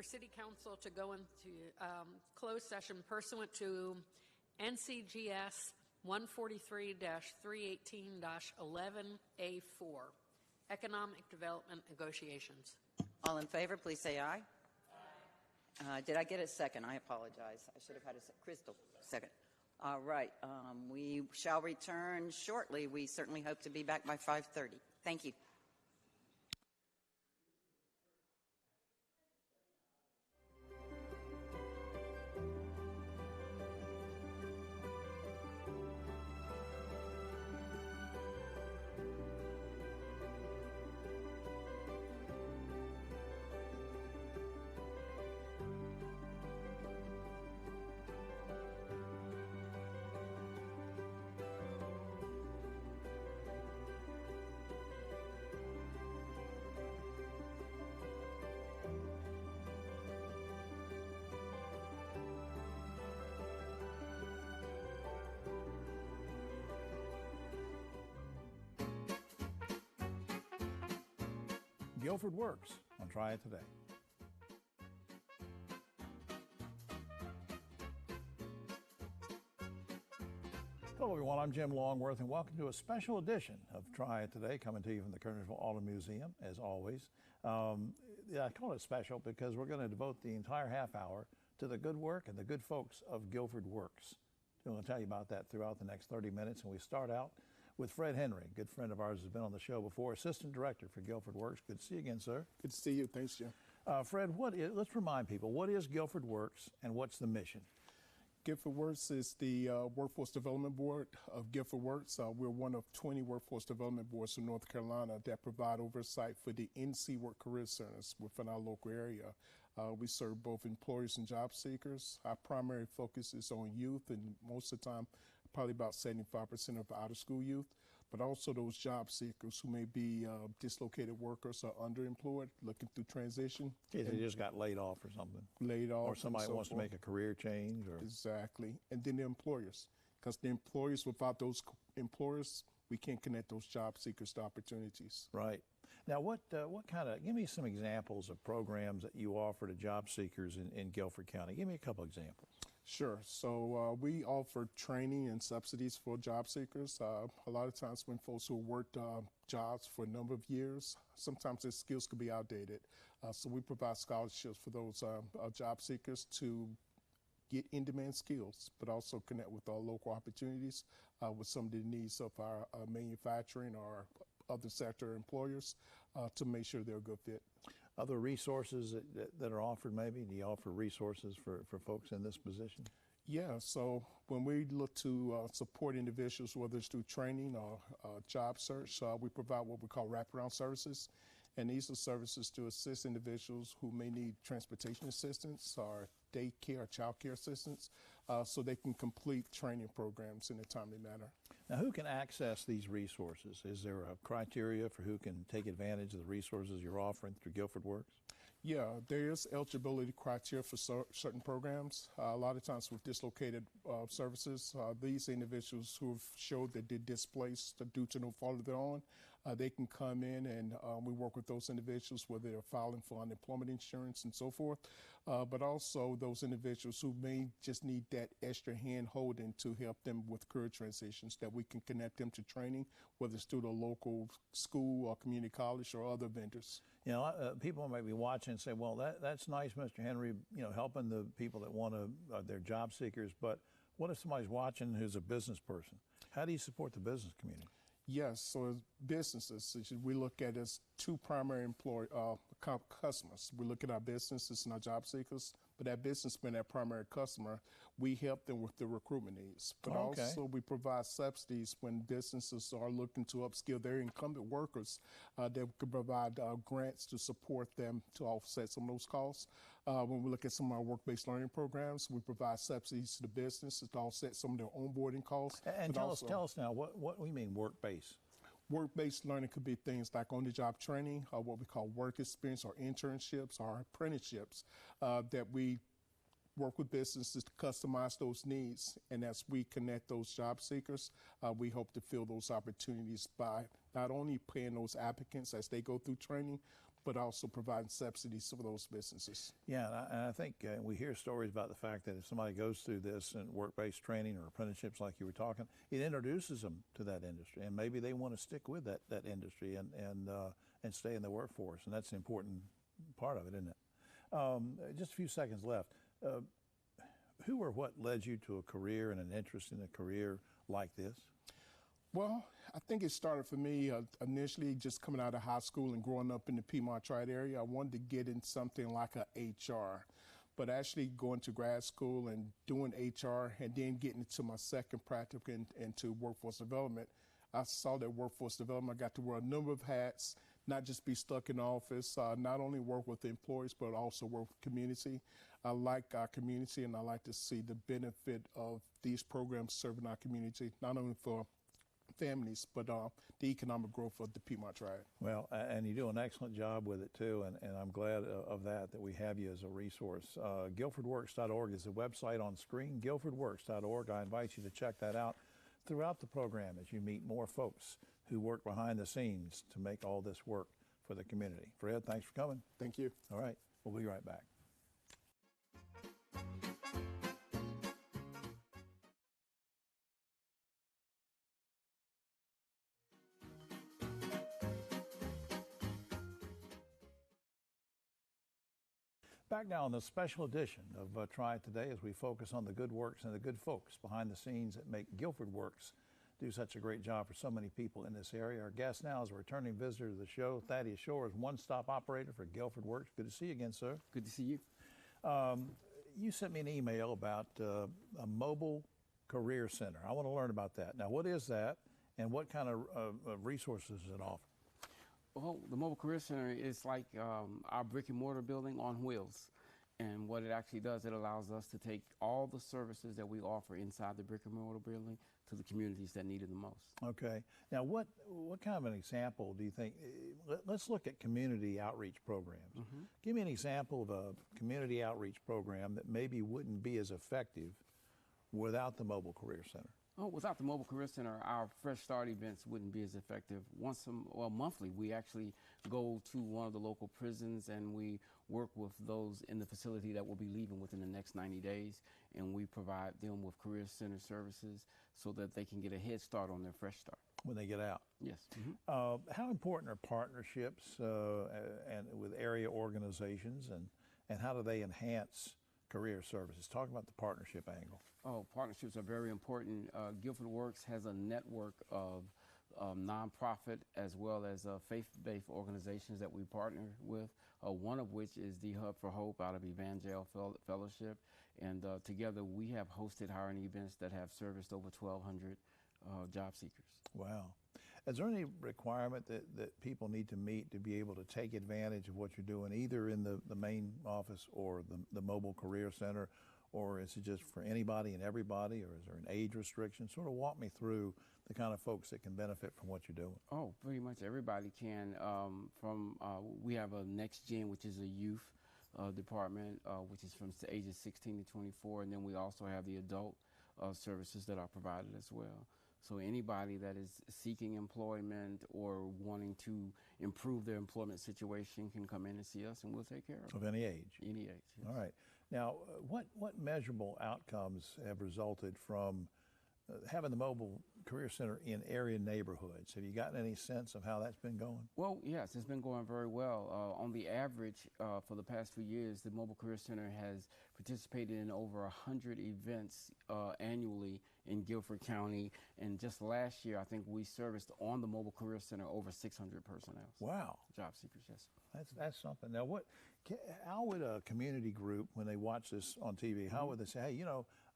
for City Council to go into closed session pursuant to NCGS 143-318-11A4, Economic Development Negotiations. All in favor, please say aye. Aye. Did I get a second? I apologize. I should have had a Crystal second. All right. We shall return shortly. We certainly hope to be back by 5:30. Thank you. Guilford Works on Try It Today. Hello everyone, I'm Jim Longworth and welcome to a special edition of Try It Today, coming to you from the Kernersville Auto Museum, as always. I call it special because we're going to devote the entire half hour to the good work and the good folks of Guilford Works. I'm going to tell you about that throughout the next 30 minutes, and we start out with Fred Henry, a good friend of ours, has been on the show before, Assistant Director for Guilford Works. Good to see you again, sir. Good to see you. Thanks, Jim. Fred, let's remind people, what is Guilford Works and what's the mission? Guilford Works is the Workforce Development Board of Guilford Works. We're one of 20 Workforce Development Boards in North Carolina that provide oversight for the NC Work Career Centers within our local area. We serve both employers and job seekers. Our primary focus is on youth, and most of the time, probably about 75% of out-of-school youth, but also those job seekers who may be dislocated workers or underemployed, looking through transition. Yeah, they just got laid off or something. Laid off. Or somebody wants to make a career change. Or Exactly. And then the employers, because the employers, without those employers, we can't connect those job seekers to opportunities. Right. Now, what kind of, give me some examples of programs that you offer to job seekers in Guilford County. Give me a couple examples. Sure. So we offer training and subsidies for job seekers. A lot of times when folks who worked jobs for a number of years, sometimes their skills could be outdated. So we provide scholarships for those job seekers to get in-demand skills, but also connect with our local opportunities with some of the needs of our manufacturing or other sector employers to make sure they're a good fit. Other resources that are offered, maybe? Do you offer resources for folks in this position? Yeah, so when we look to support individuals, whether it's through training or job search, we provide what we call wraparound services. And these are services to assist individuals who may need transportation assistance or daycare or child care assistance so they can complete training programs in a timely manner. Now, who can access these resources? Is there a criteria for who can take advantage of the resources you're offering through Guilford Works? Yeah, there is eligibility criteria for certain programs. A lot of times with dislocated services, these individuals who have showed that they're displaced due to no fault of their own, they can come in and we work with those individuals, whether they're filing for unemployment insurance and so forth, but also those individuals who may just need that extra hand holding to help them with career transitions, that we can connect them to training, whether it's through the local school or community college or other vendors. You know, people might be watching and say, well, that's nice, Mr. Henry, you know, helping the people that want to, they're job seekers, but what if somebody's watching who's a business person? How do you support the business community? Yes, so as businesses, we look at as two primary customers. We look at our businesses and our job seekers, but that business being that primary customer, we help them with the recruitment needs. But also we provide subsidies when businesses are looking to upskill their incumbent workers that can provide grants to support them to offset some of those costs. When we look at some of our work-based learning programs, we provide subsidies to the businesses to offset some of their onboarding costs. And tell us now, what do you mean work-based? Work-based learning could be things like on-the-job training, or what we call work experience or internships or apprenticeships that we work with businesses to customize those needs. And as we connect those job seekers, we hope to fill those opportunities by not only paying those applicants as they go through training, but also providing subsidies for those businesses. Yeah, and I think we hear stories about the fact that if somebody goes through this in work-based training or apprenticeships like you were talking, it introduces them to that industry, and maybe they want to stick with that industry and stay in the workforce, and that's an important part of it, isn't it? Just a few seconds left. Who or what led you to a career and an interest in a career like this? Well, I think it started for me initially just coming out of high school and growing up in the Piedmont Tri-area. I wanted to get in something like a HR, but actually going to grad school and doing HR and then getting into my second practical into workforce development, I saw that workforce development, I got to wear a number of hats, not just be stuck in the office, not only work with the employees, but also work with the community. I like our community, and I like to see the benefit of these programs serving our community, not only for families, but the economic growth of the Piedmont Triad. Well, and you do an excellent job with it too, and I'm glad of that we have you as a resource. GuilfordWorks.org is the website on screen, GuilfordWorks.org. I invite you to check that out throughout the program as you meet more folks who work behind the scenes to make all this work for the community. Fred, thanks for coming. Thank you. All right, we'll be right back. Back now on the special edition of Try It Today as we focus on the good works and the good folks behind the scenes that make Guilford Works do such a great job for so many people in this area. Our guest now is a returning visitor to the show, Thaddeus Shores, one-stop operator for Guilford Works. Good to see you again, sir. Good to see you. You sent me an email about a mobile career center. I want to learn about that. Now, what is that, and what kind of resources does it offer? Well, the Mobile Career Center is like our brick and mortar building on wheels. And what it actually does, it allows us to take all the services that we offer inside the brick and mortar building to the communities that need it the most. Okay. Now, what kind of an example do you think? Let's look at community outreach programs. Mm-hmm. Give me an example of a community outreach program that maybe wouldn't be as effective without the Mobile Career Center. Oh, without the Mobile Career Center, our Fresh Start events wouldn't be as effective. Monthly, we actually go to one of the local prisons and we work with those in the facility that will be leaving within the next 90 days, and we provide them with Career Center services so that they can get a head start on their Fresh Start. When they get out? Yes. Mm-hmm. How important are partnerships and with area organizations, and how do they enhance career services? Talk about the partnership angle. Oh, partnerships are very important. Guilford Works has a network of nonprofit as well as faith-based organizations that we partner with, one of which is the Hub for Hope out of Evangel Fellowship. And together we have hosted hiring events that have serviced over 1,200 job seekers. Wow. Is there any requirement that people need to meet to be able to take advantage of what you're doing, either in the main office or the Mobile Career Center, or is it just for anybody and everybody, or is there an age restriction? Sort of walk me through the kind of folks that can benefit from what you're doing. Oh, pretty much everybody can. We have a Next Gen, which is a youth department, which is from ages 16 to 24, and then we also have the adult services that are provided as well. So anybody that is seeking employment or wanting to improve their employment situation can come in and see us, and we'll take care of it. Of any age? Any age, yes. All right. Now, what measurable outcomes have resulted from having the Mobile Career Center in area neighborhoods? Have you gotten any sense of how that's been going? Well, yes, it's been going very well. On the average, for the past few years, the Mobile Career Center has participated in over 100 events annually in Guilford County. And just last year, I think we serviced on the Mobile Career Center over 600 personnel. Wow. Job seekers, yes. That's something. Now, how would a community group, when they watch this on TV, how would they say, hey,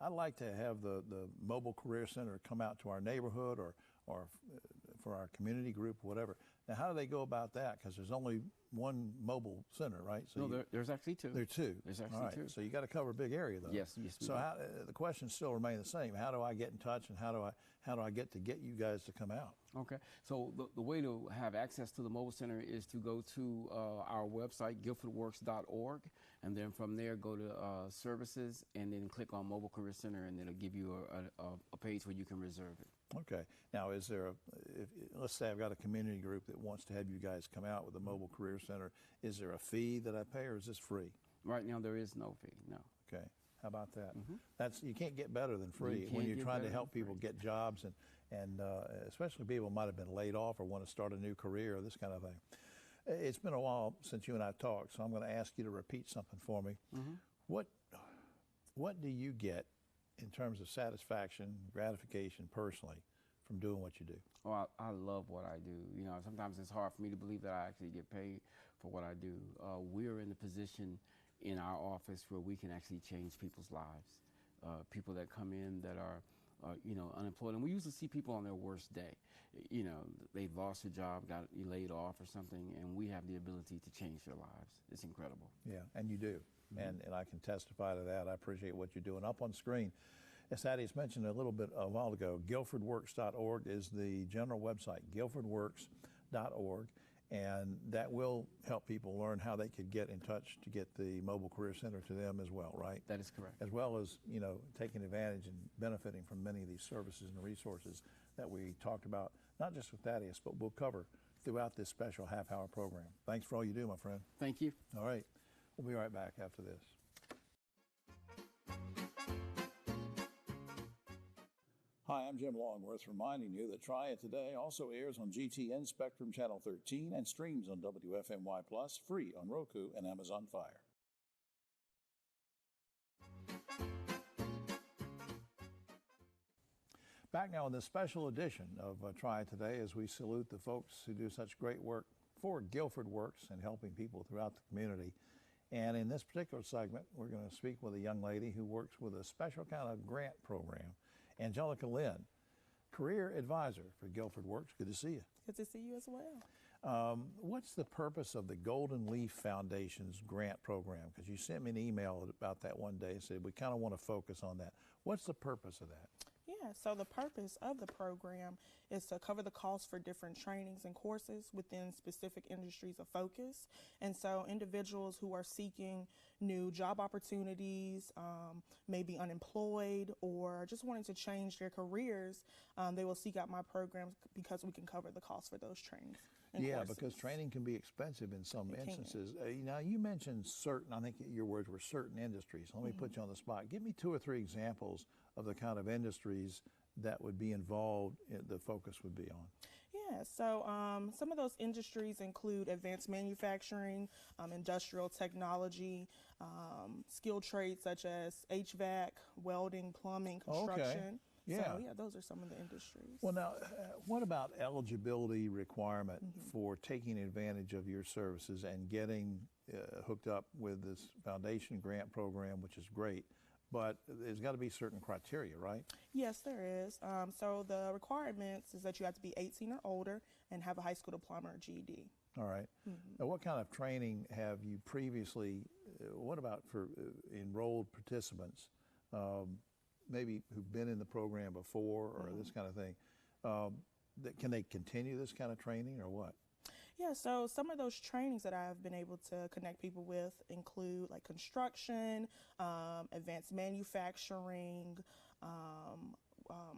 I'd like to have the Mobile Career Center come out to our neighborhood or for our community group, whatever. Now, how do they go about that? Because there's only one mobile center, right? So no, there's actually two. There are two. There's actually all right. two. So you got to cover a big area, though. Yes. So the questions still remain the same. How do I get in touch, and how do I get you guys to come out? Okay, so the way to have access to the mobile center is to go to our website, guilfordworks.org, and then from there go to services, and then click on Mobile Career Center, and it'll give you a page where you can reserve it. Okay. Now, is there let's say I've got a community group that wants to have you guys come out with a mobile career center. Is there a fee that I pay, or is this free? Right now, there is no fee, no. Okay. How about that? You can't get better than free when you're trying to help people get jobs, and especially people might have been laid off or want to start a new career, this kind of thing. It's been a while since you and I talked, so I'm going to ask you to repeat something for me. What do you get in terms of satisfaction, gratification personally from doing what you do? Oh, I love what I do. You know, sometimes it's hard for me to believe that I actually get paid for what I do. We're in the position in our office where we can actually change people's lives. People that come in that are, unemployed. And we usually see people on their worst day. You know, they've lost a job, got laid off or something, and we have the ability to change their lives. It's incredible. Yeah, and you do. And I can testify to that. I appreciate what you're doing. Up on screen, as Thaddeus mentioned a little bit a while ago, guilfordworks.org is the general website, guilfordworks.org. And that will help people learn how they could get in touch to get the Mobile Career Center to them as well, right? That is correct. As well as, taking advantage and benefiting from many of these services and resources that we talked about, not just with Thaddeus, but we'll cover throughout this special half-hour program. Thanks for all you do, my friend. Thank you. All right. We'll be right back after this. Hi, I'm Jim Longworth, reminding you that Try It Today also airs on GTN Spectrum Channel 13 and streams on WFMY Plus, free on Roku and Amazon Fire. Back now in this special edition of Try It Today, as we salute the folks who do such great work for Guilford Works and helping people throughout the community. And in this particular segment, we're going to speak with a young lady who works with a special kind of grant program. Angelica Lynn, Career Advisor for Guilford Works. Good to see you. Good to see you as well. What's the purpose of the Golden Leaf Foundation's grant program? Because you sent me an email about that one day and said we kind of want to focus on that. What's the purpose of that? Yeah, so the purpose of the program is to cover the cost for different trainings and courses within specific industries of focus. And so individuals who are seeking new job opportunities, maybe unemployed, or just wanting to change their careers, they will seek out my programs because we can cover the cost for those trainings. Yeah, because training can be expensive in some instances. Now, you mentioned certain, I think your words were certain industries. Let me put you on the spot. Give me 2 or 3 examples of the kind of industries that would be involved, the focus would be on. Yeah, so some of those industries include advanced manufacturing, industrial technology, skilled trades such as HVAC, welding, plumbing, construction. Okay. Yeah. So, yeah, those are some of the industries. Well, now, what about eligibility requirement for taking advantage of your services and getting hooked up with this foundation grant program, which is great, but there's got to be certain criteria, right? Yes, there is. So the requirements is that you have to be 18 or older and have a high school diploma or GED. All right. Now, what kind of training have you previously, what about for enrolled participants, maybe who've been in the program before or this kind of thing? Can they continue this kind of training or what? Yeah, so some of those trainings that I've been able to connect people with include like construction, advanced manufacturing,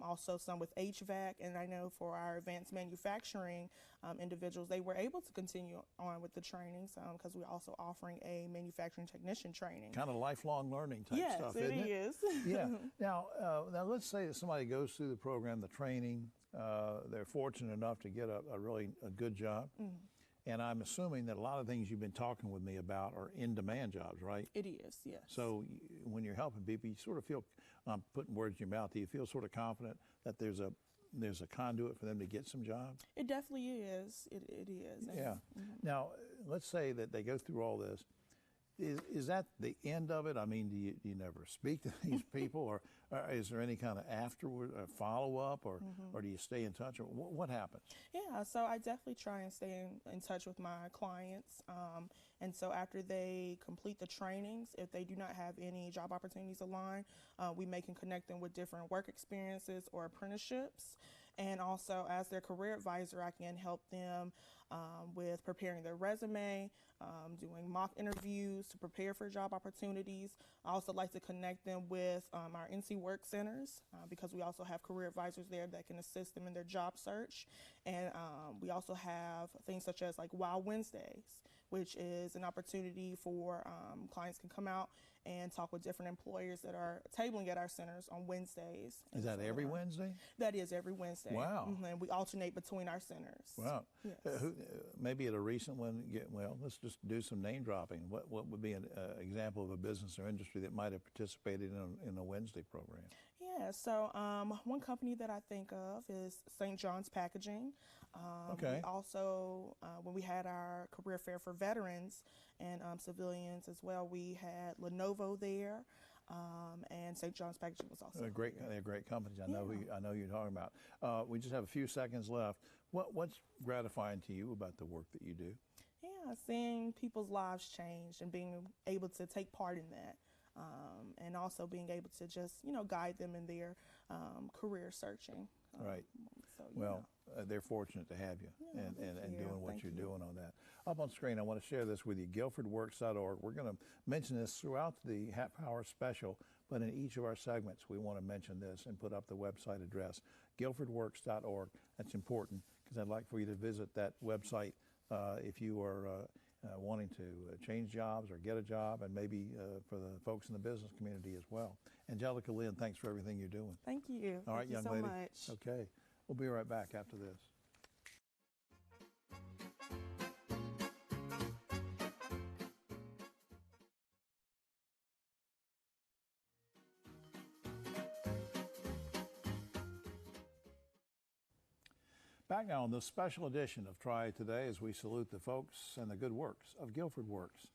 also some with HVAC. And I know for our advanced manufacturing individuals, they were able to continue on with the trainings because we're also offering a manufacturing technician training. Kind of lifelong learning type stuff, isn't it? Yes, it is. Yeah. Now let's say that somebody goes through the program, the training, they're fortunate enough to get a really good job. And I'm assuming that a lot of things you've been talking with me about are in-demand jobs, right? It is, yes. So when you're helping people, you sort of feel, I'm putting words in your mouth, do you feel sort of confident that there's a conduit for them to get some jobs? It definitely is. It is. Yeah. Now, let's say that they go through all this. Is that the end of it? I mean, do you never speak to these people, or is there any kind of afterward follow-up, or do you stay in touch, or what happens? Yeah, so I definitely try and stay in touch with my clients. And so after they complete the trainings, if they do not have any job opportunities aligned, we may can connect them with different work experiences or apprenticeships. And also, as their career advisor, I can help them with preparing their resume, doing mock interviews to prepare for job opportunities. I also like to connect them with our NC Work Centers because we also have career advisors there that can assist them in their job search. And we also have things such as like Wow Wednesdays, which is an opportunity for clients can come out and talk with different employers that are tabling at our centers on Wednesdays. Is that every Wednesday? That is every Wednesday. Wow. And we alternate between our centers. Wow. Yes. Maybe at a recent one, let's just do some name dropping. What would be an example of a business or industry that might have participated in a Wednesday program? Yeah, so one company that I think of is St. John's Packaging. Okay. We also, when we had our career fair for veterans and civilians as well, we had Lenovo there, and St. John's Packaging was also They're great companies. I know you're talking about. We just have a few seconds left. What's gratifying to you about the work that you do? Yeah, seeing people's lives change and being able to take part in that. And also being able to just, guide them in their career searching. Right. So, well, they're fortunate to have you and doing what you're doing on that. Up on screen, I want to share this with you, guilfordworks.org. We're going to mention this throughout the half-hour special, but in each of our segments, we want to mention this and put up the website address, guilfordworks.org. That's important because I'd like for you to visit that website if you are wanting to change jobs or get a job, and maybe for the folks in the business community as well. Angelica Lynn, thanks for everything you're doing. Thank you. All right, Thank you young so lady. much. Okay. We'll be right back after this. Back now on this special edition of Try It Today as we salute the folks and the good works of Guilford Works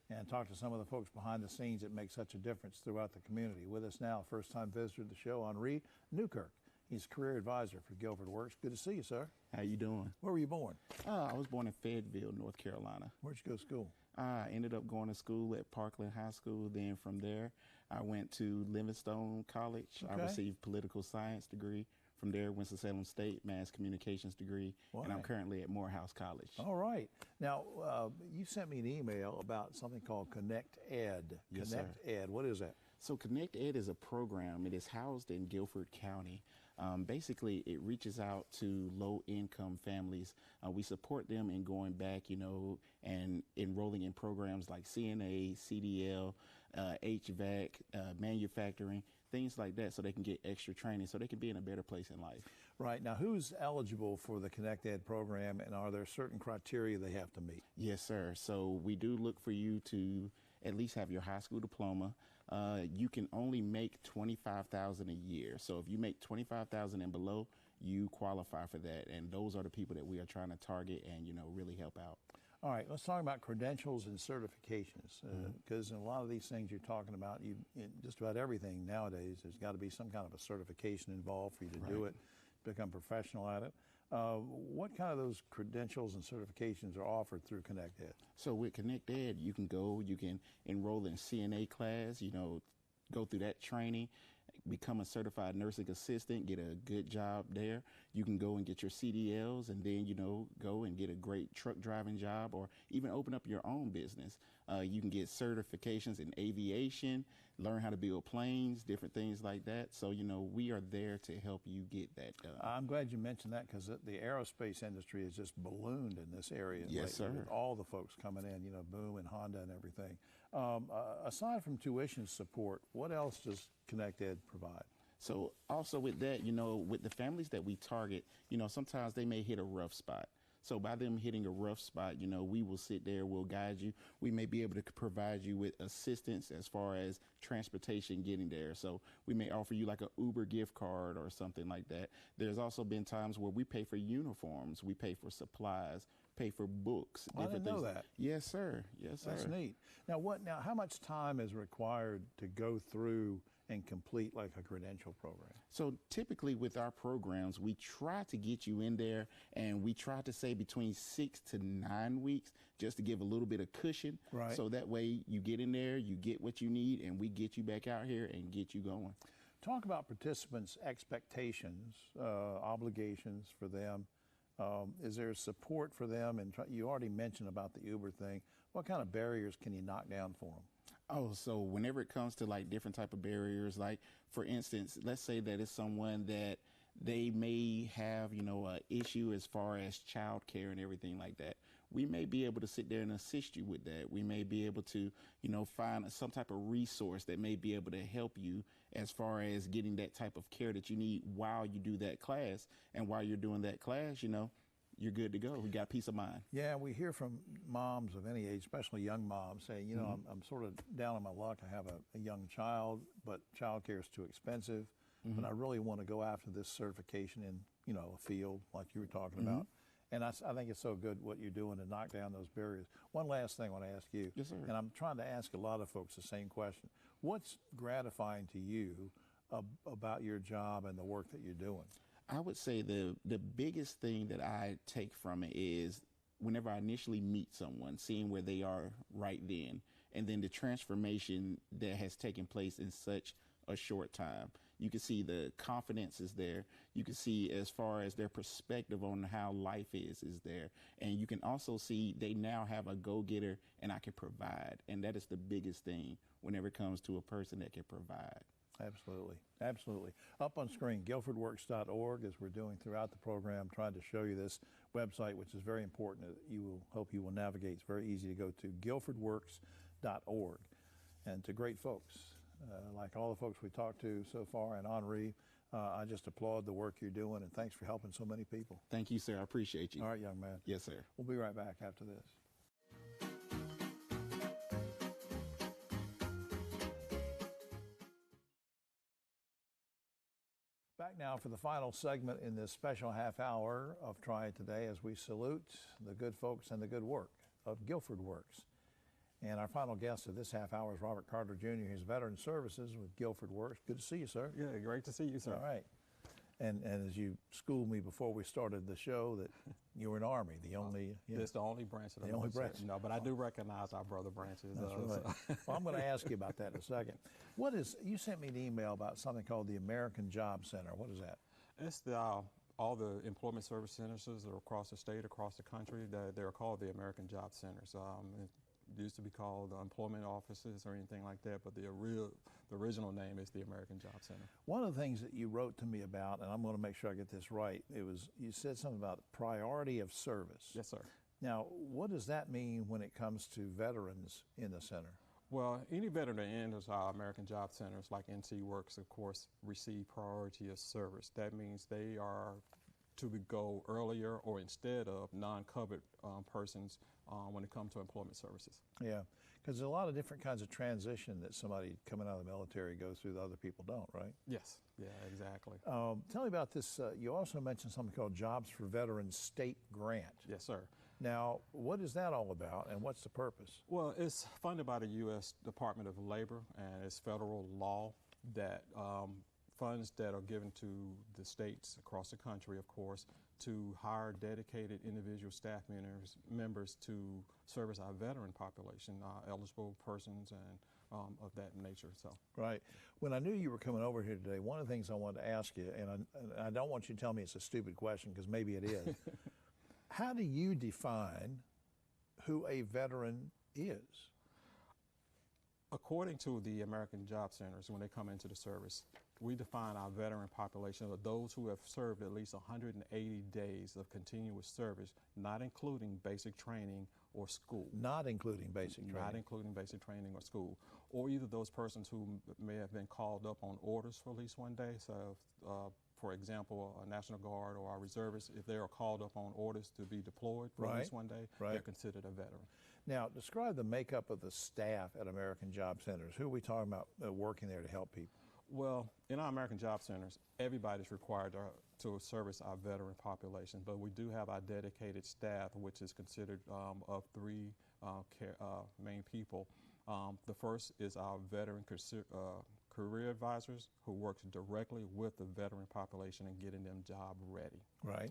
and talk to some of the folks behind the scenes that make such a difference throughout the community. With us now, first-time visitor to the show, Henri Newkirk. He's career advisor for Guilford Works. Good to see you, sir. How you doing? Where were you born? I was born in Fayetteville, North Carolina. Where'd you go to school? I ended up going to school at Parkland High School. Then from there, I went to Livingstone College. Okay. I received political science degree. From there, Winston-Salem State mass communications degree, and I'm currently at Morehouse College. All right. Now, you sent me an email about something called Connect Ed. Yes, Connect sir. Ed. What is that? So Connect Ed is a program. It is housed in Guilford County. Basically, it reaches out to low-income families. We support them in going back, and enrolling in programs like CNA, CDL, HVAC, manufacturing, things like that, so they can get extra training, so they can be in a better place in life. Right. Now, who's eligible for the Connect Ed program, and are there certain criteria they have to meet? Yes, sir. So we do look for you to at least have your high school diploma. You can only make $25,000 a year. So if you make $25,000 and below, you qualify for that. And those are the people that we are trying to target and, really help out. All right, let's talk about credentials and certifications, because in a lot of these things you're talking about, in just about everything nowadays, there's got to be some kind of a certification involved for you to do it, become professional at it. What kind of those credentials and certifications are offered through Connect Ed? So with Connect Ed, you can enroll in CNA class, go through that training, become a certified nursing assistant, get a good job there. You can go and get your CDLs and then, go and get a great truck driving job or even open up your own business. You can get certifications in aviation, learn how to build planes, different things like that. So, we are there to help you get that done. I'm glad you mentioned that because the aerospace industry has just ballooned in this area. Yes, lately, sir. with all the folks coming in, Boom and Honda and everything. Aside from tuition support, what else does Connect Ed provide? So also with that, with the families that we target, sometimes they may hit a rough spot. So by them hitting a rough spot, we will sit there, we'll guide you. We may be able to provide you with assistance as far as transportation getting there. So we may offer you like an Uber gift card or something like that. There's also been times where we pay for uniforms, we pay for supplies, pay for books. I didn't know that. Yes, sir. Yes, sir. That's neat. Now, how much time is required to go through and complete like a credential program? So typically with our programs, we try to get you in there and we try to say between 6 to 9 weeks just to give a little bit of cushion. Right. So that way you get in there, you get what you need, and we get you back out here and get you going. Talk about participants' expectations, obligations for them. Is there support for them? And you already mentioned about the Uber thing. What kind of barriers can you knock down for them? Oh, so whenever it comes to like different type of barriers, like for instance, let's say that it's someone that they may have, you know, an issue as far as child care and everything like that. We may be able to sit there and assist you with that. We may be able to, you know, find some type of resource that may be able to help you as far as getting that type of care that you need while you do that class. And while you're doing that class, you know, you're good to go. We got peace of mind. Yeah, we hear from moms of any age, especially young moms, saying, you know, I'm sort of down on my luck. I have a young child, but childcare is too expensive. But I really want to go after this certification in, you know, a field like you were talking about. And I think it's so good what you're doing to knock down those barriers. One last thing I want to ask you. Yes, sir. And I'm trying to ask a lot of folks the same question. What's gratifying to you about your job and the work that you're doing? I would say the biggest thing that I take from it is whenever I initially meet someone, seeing where they are right then, and then the transformation that has taken place in such a short time. You can see the confidence is there. You can see as far as their perspective on how life is there. And you can also see they now have a go-getter and I can provide. And that is the biggest thing whenever it comes to a person that can provide. Absolutely. Absolutely. Up on screen, guilfordworks.org, as we're doing throughout the program, trying to show you this website, which is very important. Hope you will navigate. It's very easy to go to guilfordworks.org. And to great folks, like all the folks we talked to so far, and Henri, I just applaud the work you're doing, and thanks for helping so many people. Thank you, sir. I appreciate you. All right, young man. Yes, sir. We'll be right back after this. Back now for the final segment in this special half hour of Try It Today as we salute the good folks and the good work of Guilford Works. And our final guest of this half hour is Robert Carter Jr. He's Veteran Services with Guilford Works. Good to see you, sir. Yeah, great to see you, sir. All right. And as you schooled me before we started the show, that you were in Army, the only... It's the only branch of the only military. branch. No, but I do recognize our brother branches. That's right. So. Well, I'm going to ask you about that in a second. You sent me an email about something called the American Job Center. What is that? It's all the employment service centers that are across the state, across the country. They're called the American Job Centers. It used to be called employment offices or anything like that, but the original name is the American Job Center. One of the things that you wrote to me about, and I'm going to make sure I get this right, you said something about priority of service. Yes, sir. Now, what does that mean when it comes to veterans in the center? Well, any veteran that enters our American Job Centers, like NC Works, of course, receive priority of service. That means they are to go earlier or instead of non-covered persons when it comes to employment services. Yeah, because there's a lot of different kinds of transition that somebody coming out of the military goes through that other people don't, right? Yes, yeah, exactly. Tell me about this. You also mentioned something called Jobs for Veterans State Grant. Yes, sir. Now, what is that all about, and what's the purpose? Well, it's funded by the U.S. Department of Labor, and it's federal law that funds that are given to the states across the country, of course, to hire dedicated individual staff members to service our veteran population, eligible persons and of that nature. So. Right. When I knew you were coming over here today, one of the things I wanted to ask you, and I don't want you to tell me it's a stupid question because maybe it is, how do you define who a veteran is? According to the American Job Centers, when they come into the service, we define our veteran population of those who have served at least 180 days of continuous service, not including basic training or school. Not including basic training. Not including basic training or school. Or either those persons who may have been called up on orders for at least one day. So, for example, a National Guard or our reservists, if they are called up on orders to be deployed for at least one day, they're considered a veteran. Now, describe the makeup of the staff at American Job Centers. Who are we talking about working there to help people? Well, in our American Job Centers, everybody's required to service our veteran population, but we do have our dedicated staff, which is considered of three main people. The first is our veteran career advisors, who works directly with the veteran population and getting them job ready. Right.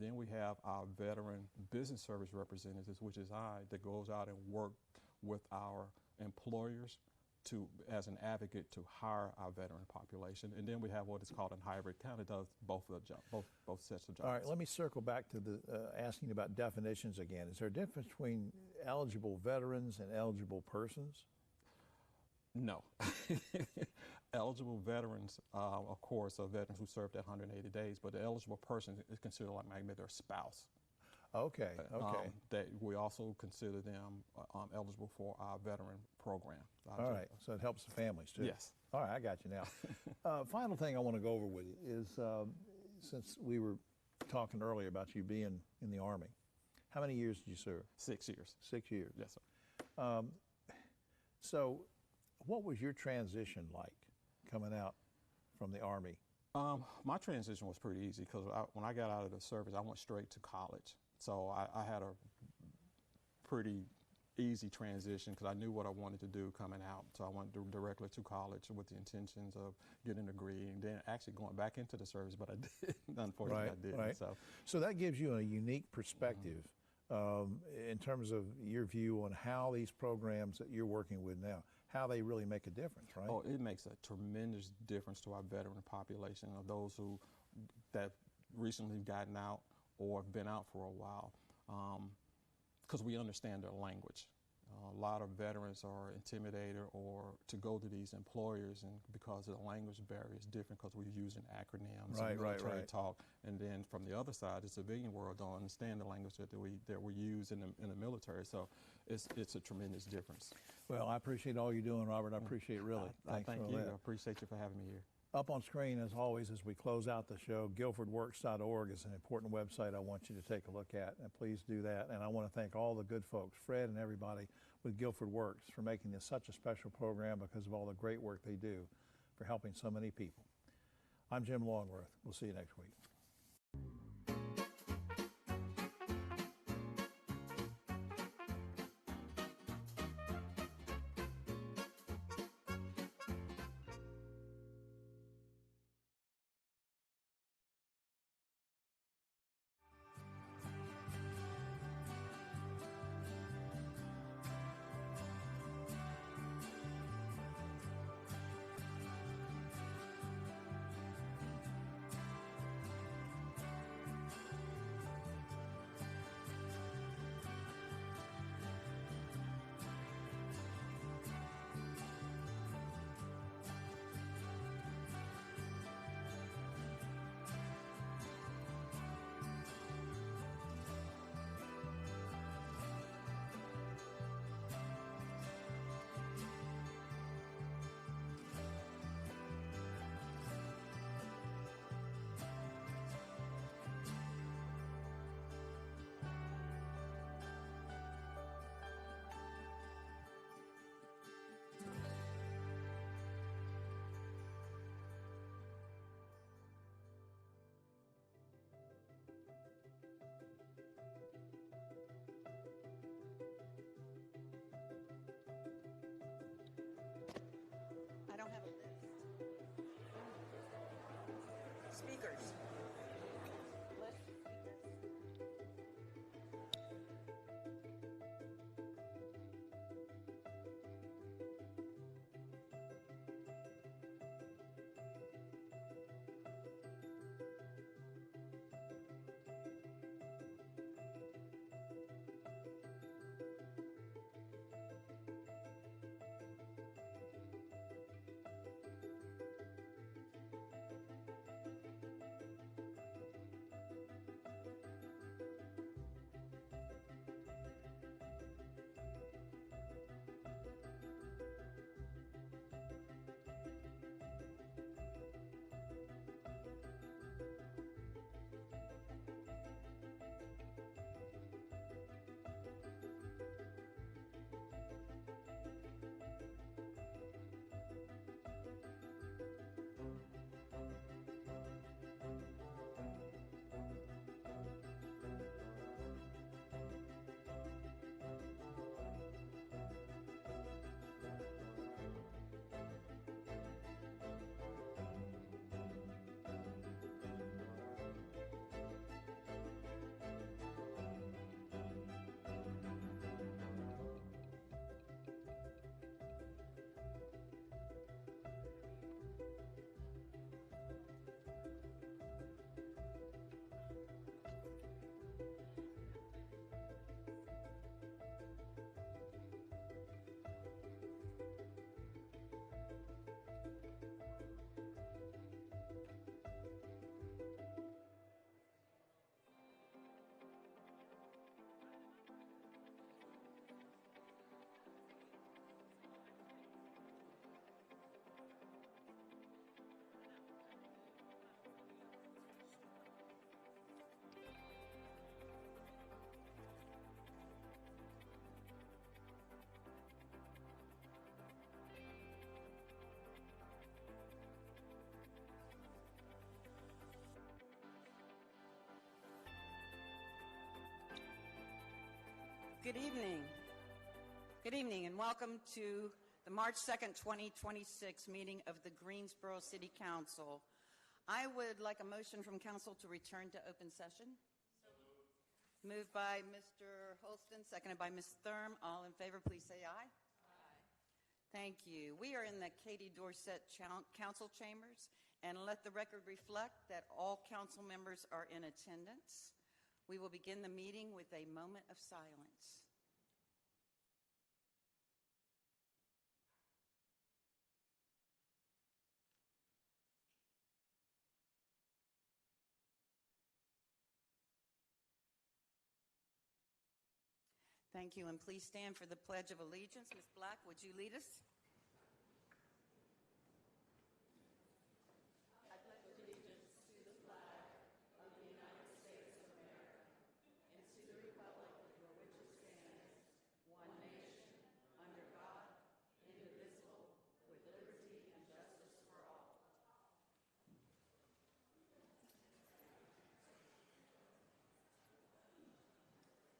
Then we have our veteran business service representatives, which is that goes out and work with our employers as an advocate to hire our veteran population. And then we have what is called a hybrid, kind of does both of the job, both sets of jobs. All right, let me circle back to the asking about definitions again. Is there a difference between eligible veterans and eligible persons? No. Eligible veterans, of course, are veterans who served at 180 days, but the eligible person is considered like maybe their spouse. Okay, okay. That we also consider them eligible for our veteran program. All right, so it helps the families too. Yes. All right, I got you now. Final thing I want to go over with you is, since we were talking earlier about you being in the Army, how many years did you serve? 6 years. 6 years. Yes, sir. So what was your transition like coming out from the Army? My transition was pretty easy because when I got out of the service, I went straight to college. So I had a pretty easy transition because I knew what I wanted to do coming out. So I went directly to college with the intentions of getting a degree and then actually going back into the service, but I did. Unfortunately, Right, I didn't. right. So that gives you a unique perspective in terms of your view on how these programs that you're working with now, how they really make a difference, right? Oh, it makes a tremendous difference to our veteran population of those who that recently gotten out or have been out for a while, because we understand their language. A lot of veterans are intimidated or to go to these employers, and because of the language barrier is different because we're using acronyms and military talk. And then from the other side, the civilian world don't understand the language that we use in the military. So it's a tremendous difference. Well, I appreciate all you're doing, Robert. I appreciate it really. Thank for you. that. I appreciate you for having me here. Up on screen, as always, as we close out the show, guilfordworks.org is an important website I want you to take a look at, and please do that. And I want to thank all the good folks, Fred and everybody with Guilford Works, for making this such a special program because of all the great work they do for helping so many people. I'm Jim Longworth. We'll see you next week. Good evening. Good evening and welcome to the March 2nd, 2026 meeting of the Greensboro City Council. I would like a motion from council to return to open session. Moved by Mr. Holston, seconded by Ms. Thurm. All in favor, please say aye. Aye. Thank you. We are in the Katie Dorset Council Chambers, and let the record reflect that all council members are in attendance. We will begin the meeting with a moment of silence. Thank you, and please stand for the Pledge of Allegiance. Ms. Black, would you lead us? I pledge allegiance to the flag of the United States of America and to the republic for which it stands, one nation, under God, indivisible, with liberty and justice for all.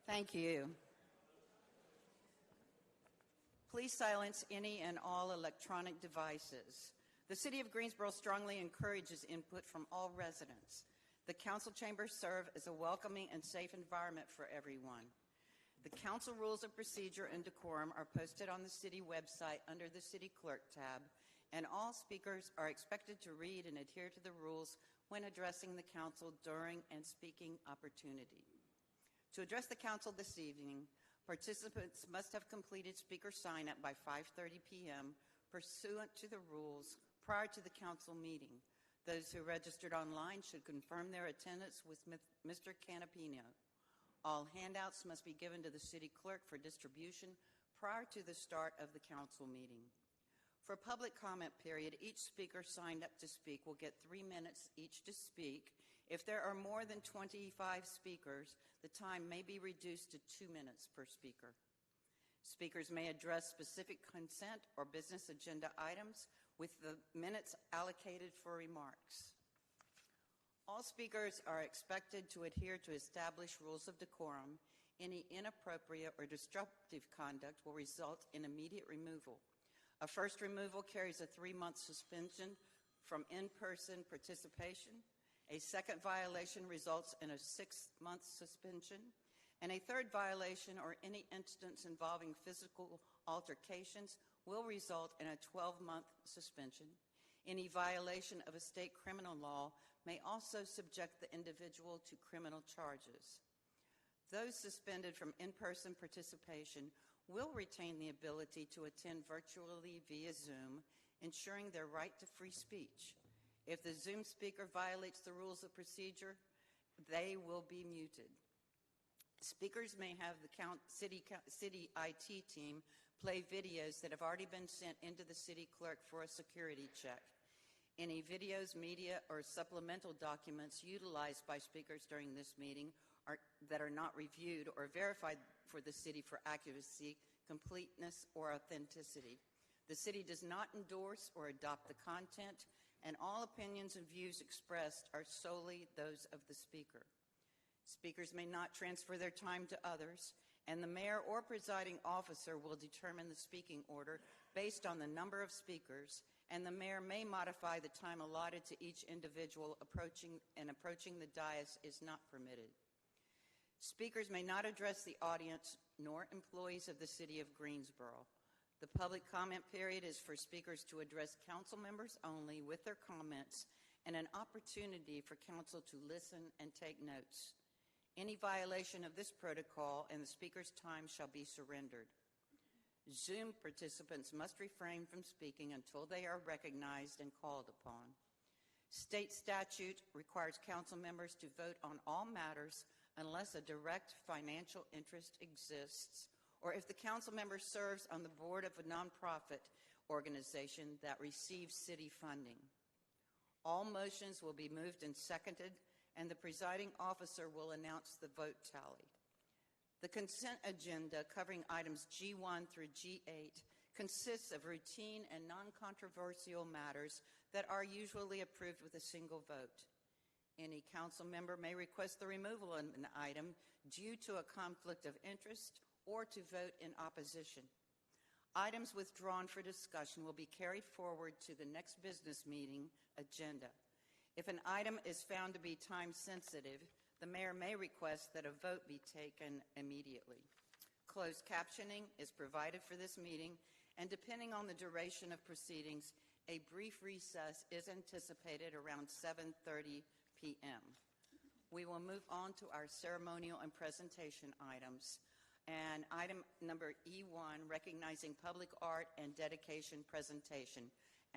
Thank you. Please silence any and all electronic devices. The City of Greensboro strongly encourages input from all residents. The council chambers serve as a welcoming and safe environment for everyone. The council rules of procedure and decorum are posted on the city website under the City Clerk tab, and all speakers are expected to read and adhere to the rules when addressing the council during and speaking opportunity. To address the council this evening, participants must have completed speaker sign-up by 5:30 p.m. pursuant to the rules prior to the council meeting. Those who registered online should confirm their attendance with Mr. Canapino. All handouts must be given to the city clerk for distribution prior to the start of the council meeting. For public comment period, each speaker signed up to speak will get 3 minutes each to speak. If there are more than 25 speakers, the time may be reduced to 2 minutes per speaker. Speakers may address specific consent or business agenda items with the minutes allocated for remarks. All speakers are expected to adhere to established rules of decorum. Any inappropriate or disruptive conduct will result in immediate removal. A first removal carries a 3-month suspension from in-person participation. A second violation results in a 6-month suspension, and a third violation or any instance involving physical altercations will result in a 12-month suspension. Any violation of a state criminal law may also subject the individual to criminal charges. Those suspended from in-person participation will retain the ability to attend virtually via Zoom, ensuring their right to free speech. If the Zoom speaker violates the rules of procedure, they will be muted. Speakers may have the city IT team play videos that have already been sent into the city clerk for a security check. Any videos, media, or supplemental documents utilized by speakers during this meeting that are not reviewed or verified for the city for accuracy, completeness, or authenticity. The city does not endorse or adopt the content, and all opinions and views expressed are solely those of the speaker. Speakers may not transfer their time to others, and the mayor or presiding officer will determine the speaking order based on the number of speakers, and the mayor may modify the time allotted to each individual approaching the dais is not permitted. Speakers may not address the audience nor employees of the city of Greensboro. The public comment period is for speakers to address council members only with their comments and an opportunity for council to listen and take notes. Any violation of this protocol and the speaker's time shall be surrendered. Zoom participants must refrain from speaking until they are recognized and called upon. State statute requires council members to vote on all matters unless a direct financial interest exists, or if the council member serves on the board of a nonprofit organization that receives city funding. All motions will be moved and seconded, and the presiding officer will announce the vote tally. The consent agenda covering items G1 through G8 consists of routine and non-controversial matters that are usually approved with a single vote. Any council member may request the removal of an item due to a conflict of interest or to vote in opposition. Items withdrawn for discussion will be carried forward to the next business meeting agenda. If an item is found to be time sensitive, the mayor may request that a vote be taken immediately. Closed captioning is provided for this meeting, and depending on the duration of proceedings, a brief recess is anticipated around 7:30 p.m. We will move on to our ceremonial and presentation items. And item number E1, recognizing public art and dedication presentation.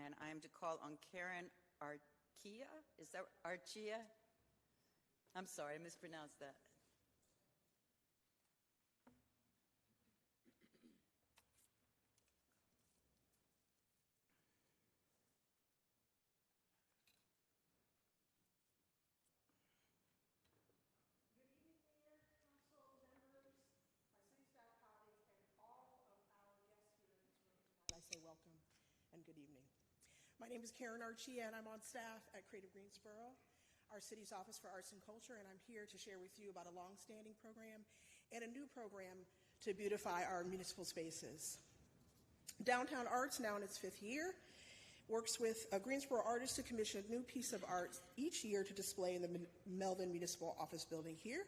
And I am to call on Karen Archia. Is that Archia? I'm sorry, I mispronounced that. I say welcome and good evening. My name is Karen Archia, and I'm on staff at Creative Greensboro, our city's Office for Arts and Culture, and I'm here to share with you about a long-standing program and a new program to beautify our municipal spaces. Downtown Arts, now in its 5th year, works with Greensboro artists to commission a new piece of art each year to display in the Melvin Municipal Office Building here.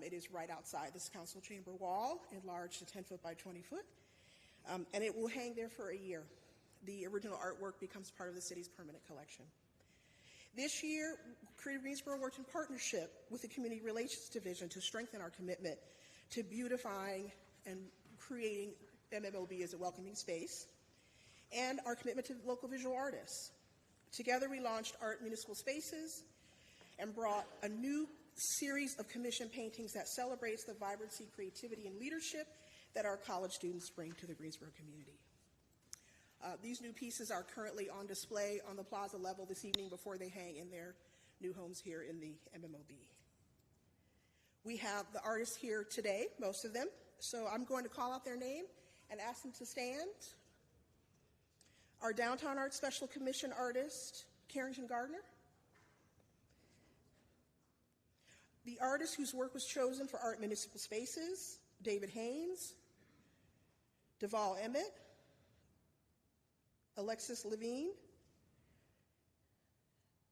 It is right outside this council chamber wall, enlarged to 10 foot by 20 foot. And it will hang there for a year. The original artwork becomes part of the city's permanent collection. This year, Creative Greensboro worked in partnership with the Community Relations Division to strengthen our commitment to beautifying and creating MMOB as a welcoming space, and our commitment to local visual artists. Together, we launched Art Municipal Spaces and brought a new series of commissioned paintings that celebrates the vibrancy, creativity, and leadership that our college students bring to the Greensboro community. These new pieces are currently on display on the plaza level this evening before they hang in their new homes here in the MMOB. We have the artists here today, most of them, so I'm going to call out their name and ask them to stand. Our Downtown Arts Special Commission artist, Carrington Gardner. The artist whose work was chosen for Art Municipal Spaces, David Haynes, Deval Emmett, Alexis Levine,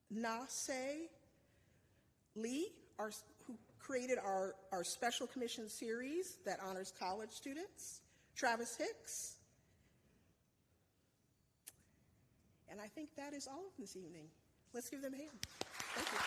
Na-Se Lee, who created our special commission series that honors college students, Travis Hicks, and I think that is all of this evening. Let's give them a hand. Thank you.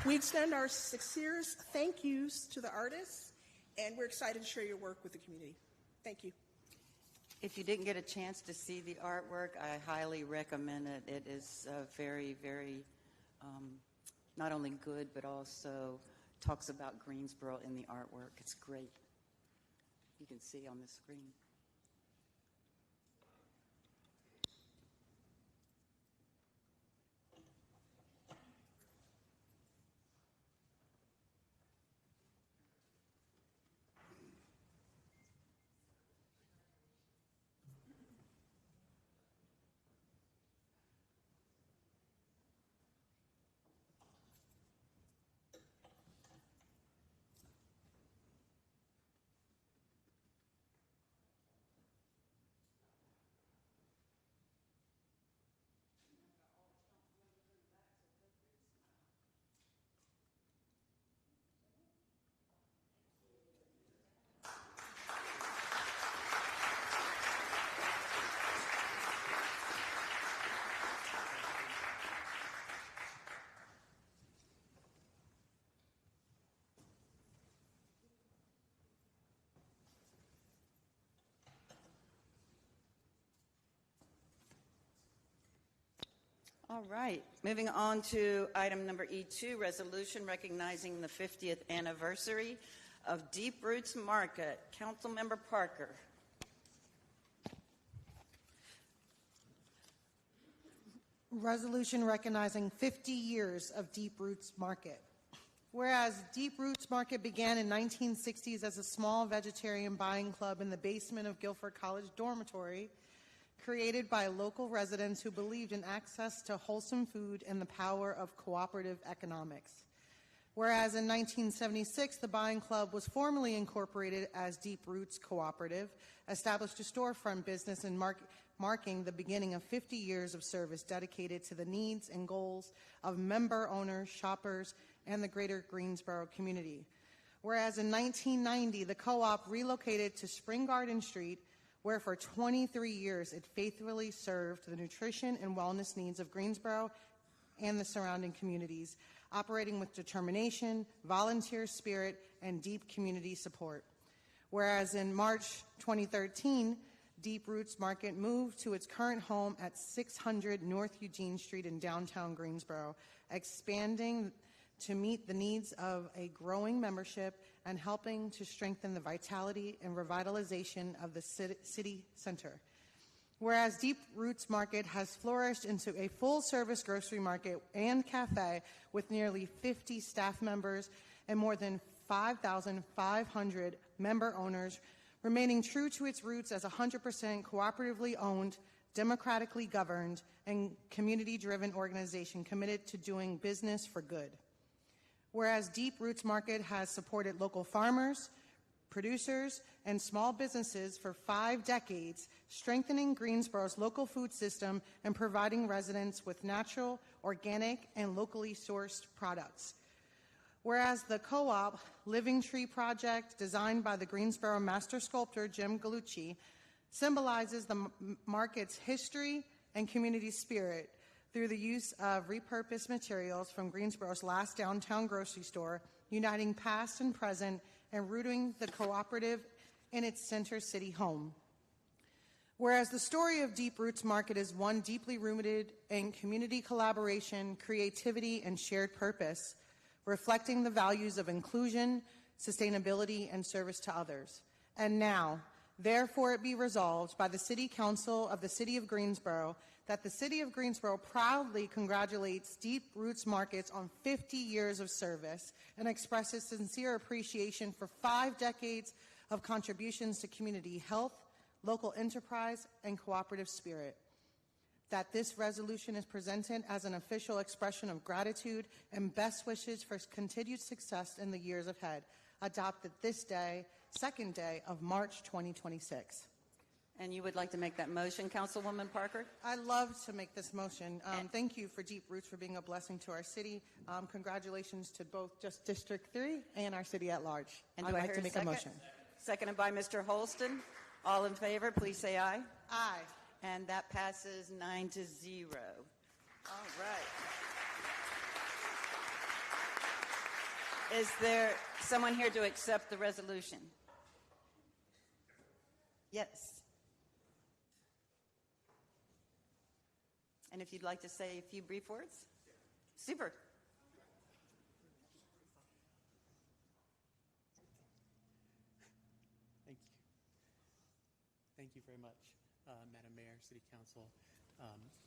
We extend our sincerest thank yous to the artists, and we're excited to share your work with the community. Thank you. If you didn't get a chance to see the artwork, I highly recommend it. It is very, very not only good, but also talks about Greensboro in the artwork. It's great. You can see on the screen. All right, moving on to item number E2, resolution recognizing the 50th anniversary of Deep Roots Market. Councilmember Parker. Resolution recognizing 50 years of Deep Roots Market. Whereas Deep Roots Market began in 1960s as a small vegetarian buying club in the basement of Guilford College dormitory, created by local residents who believed in access to wholesome food and the power of cooperative economics. Whereas in 1976, the Buying Club was formally incorporated as Deep Roots Cooperative, established a storefront business and marking the beginning of 50 years of service dedicated to the needs and goals of member owners, shoppers, and the greater Greensboro community. Whereas in 1990, the co-op relocated to Spring Garden Street, where for 23 years it faithfully served the nutrition and wellness needs of Greensboro and the surrounding communities, operating with determination, volunteer spirit, and deep community support. Whereas in March 2013, Deep Roots Market moved to its current home at 600 North Eugene Street in downtown Greensboro, expanding to meet the needs of a growing membership and helping to strengthen the vitality and revitalization of the city center. Whereas Deep Roots Market has flourished into a full-service grocery market and cafe with nearly 50 staff members and more than 5,500 member owners, remaining true to its roots as 100% cooperatively owned, democratically governed, and community-driven organization committed to doing business for good. Whereas Deep Roots Market has supported local farmers, producers, and small businesses for 5 decades, strengthening Greensboro's local food system and providing residents with natural, organic, and locally sourced products. Whereas the co-op Living Tree project, designed by the Greensboro master sculptor Jim Gallucci, symbolizes the market's history and community spirit through the use of repurposed materials from Greensboro's last downtown grocery store, uniting past and present and rooting the cooperative in its center city home. Whereas the story of Deep Roots Market is one deeply rooted in community collaboration, creativity, and shared purpose, reflecting the values of inclusion, sustainability, and service to others. And now, therefore it be resolved by the City Council of the City of Greensboro that the City of Greensboro proudly congratulates Deep Roots Markets on 50 years of service and expresses sincere appreciation for 5 decades of contributions to community health, local enterprise, and cooperative spirit. That this resolution is presented as an official expression of gratitude and best wishes for continued success in the years ahead. Adopted this day, 2nd day of March 2026. And you would like to make that motion, Councilwoman Parker? I'd love to make this motion. Thank you for Deep Roots for being a blessing to our city. Congratulations to both just District 3 and our city at large. And I'd do I like hear to a make second? a motion. Seconded by Mr. Holston. All in favor, please say aye. Aye. And that passes 9-0. All right. Is there someone here to accept the resolution? Yes. And if you'd like to say a few brief words? Super. Thank you. Thank you very much, Madam Mayor, City Council,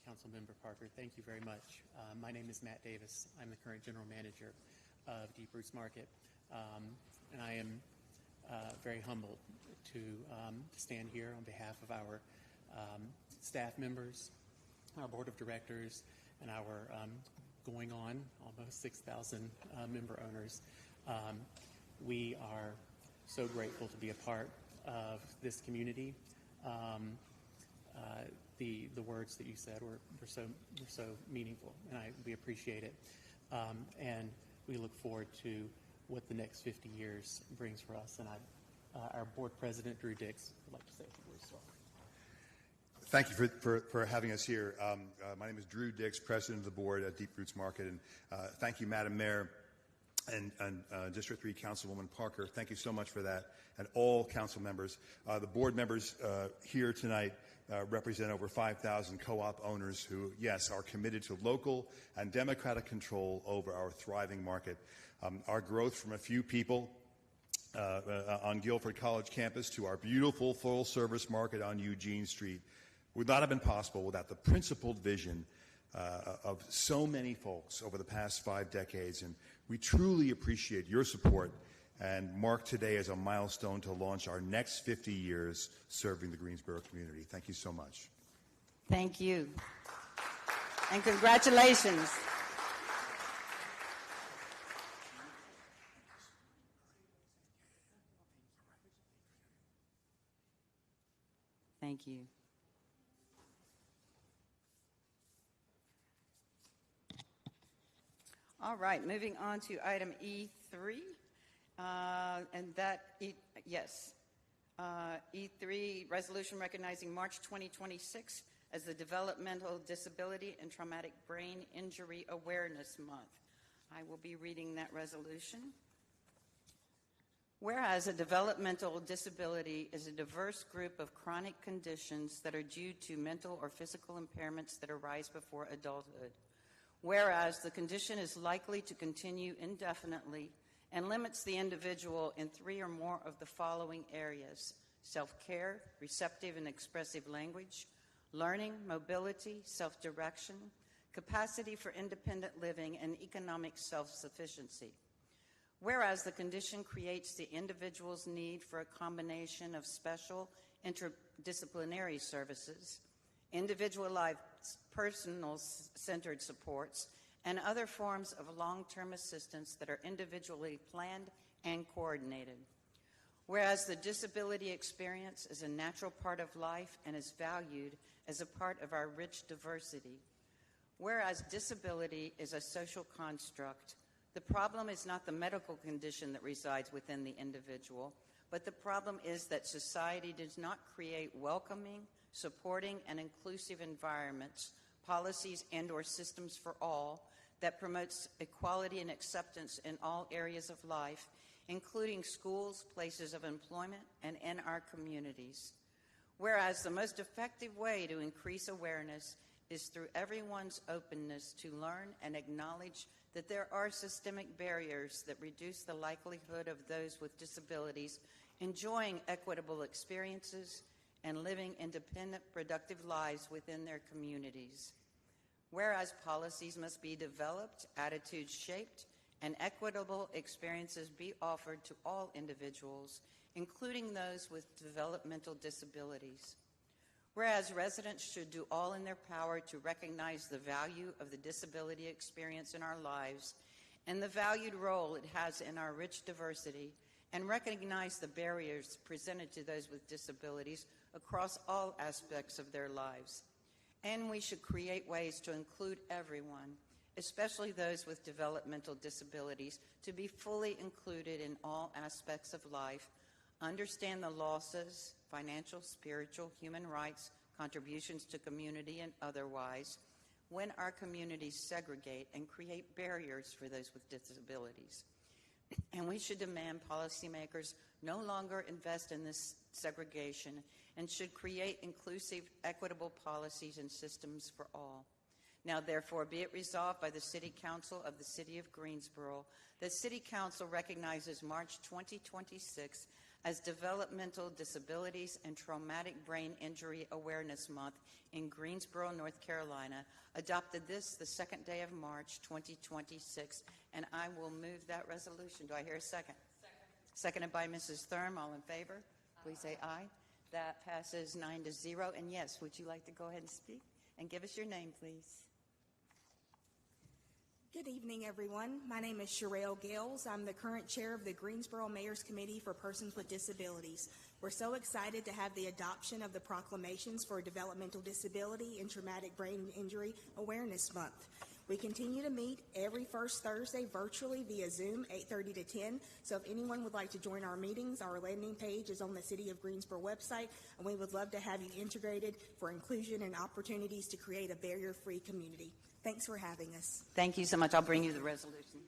Councilmember Parker. Thank you very much. My name is Matt Davis. I'm the current General Manager of Deep Roots Market, and I am very humbled to stand here on behalf of our staff members, our Board of Directors, and our going on almost 6,000 member owners. We are so grateful to be a part of this community. The words that you said were so meaningful, and we appreciate it. And we look forward to what the next 50 years brings for us. And our board president, Drew Dix, would like to say a few words as well. Thank you for having us here. My name is Drew Dix, president of the board at Deep Roots Market, and thank you, Madam Mayor and District 3 Councilwoman Parker. Thank you so much for that, and all council members. The board members here tonight represent over 5,000 co-op owners who, yes, are committed to local and democratic control over our thriving market. Our growth from a few people on Guilford College campus to our beautiful full-service market on Eugene Street would not have been possible without the principled vision of so many folks over the past 5 decades, and we truly appreciate your support and mark today as a milestone to launch our next 50 years serving the Greensboro community. Thank you so much. Thank you. And congratulations. Thank you. All right, moving on to item E3, and that, E3, resolution recognizing March 2026 as the Developmental Disability and Traumatic Brain Injury Awareness Month. I will be reading that resolution. Whereas a developmental disability is a diverse group of chronic conditions that are due to mental or physical impairments that arise before adulthood. Whereas the condition is likely to continue indefinitely and limits the individual in 3 or more of the following areas: self-care, receptive and expressive language, learning, mobility, self-direction, capacity for independent living, and economic self-sufficiency. Whereas the condition creates the individual's need for a combination of special interdisciplinary services, individualized personal-centered supports, and other forms of long-term assistance that are individually planned and coordinated. Whereas the disability experience is a natural part of life and is valued as a part of our rich diversity. Whereas disability is a social construct, the problem is not the medical condition that resides within the individual, but the problem is that society does not create welcoming, supporting, and inclusive environments, policies, and/or systems for all that promotes equality and acceptance in all areas of life, including schools, places of employment, and in our communities. Whereas the most effective way to increase awareness is through everyone's openness to learn and acknowledge that there are systemic barriers that reduce the likelihood of those with disabilities enjoying equitable experiences and living independent, productive lives within their communities. Whereas policies must be developed, attitudes shaped, and equitable experiences be offered to all individuals, including those with developmental disabilities. Whereas residents should do all in their power to recognize the value of the disability experience in our lives and the valued role it has in our rich diversity, and recognize the barriers presented to those with disabilities across all aspects of their lives. And we should create ways to include everyone, especially those with developmental disabilities, to be fully included in all aspects of life, understand the losses, financial, spiritual, human rights, contributions to community, and otherwise, when our communities segregate and create barriers for those with disabilities. And we should demand policymakers no longer invest in this segregation and should create inclusive, equitable policies and systems for all. Now, therefore, be it resolved by the City Council of the City of Greensboro that City Council recognizes March 2026 as Developmental Disabilities and Traumatic Brain Injury Awareness Month in Greensboro, North Carolina, adopted this the second day of March 2026, and I will move that resolution. Do I hear a second? Second. Seconded by Mrs. Thurm. All in favor? Please say aye. That passes 9-0. And yes, would you like to go ahead and speak? And give us your name, please. Good evening, everyone. My name is Sherelle Gales. I'm the current chair of the Greensboro Mayor's Committee for Persons with Disabilities. We're so excited to have the adoption of the proclamations for Developmental Disability and Traumatic Brain Injury Awareness Month. We continue to meet every first Thursday virtually via Zoom, 8:30 to 10. So if anyone would like to join our meetings, our landing page is on the City of Greensboro website, and we would love to have you integrated for inclusion and opportunities to create a barrier-free community. Thanks for having us. Thank you so much. I'll bring you the resolution.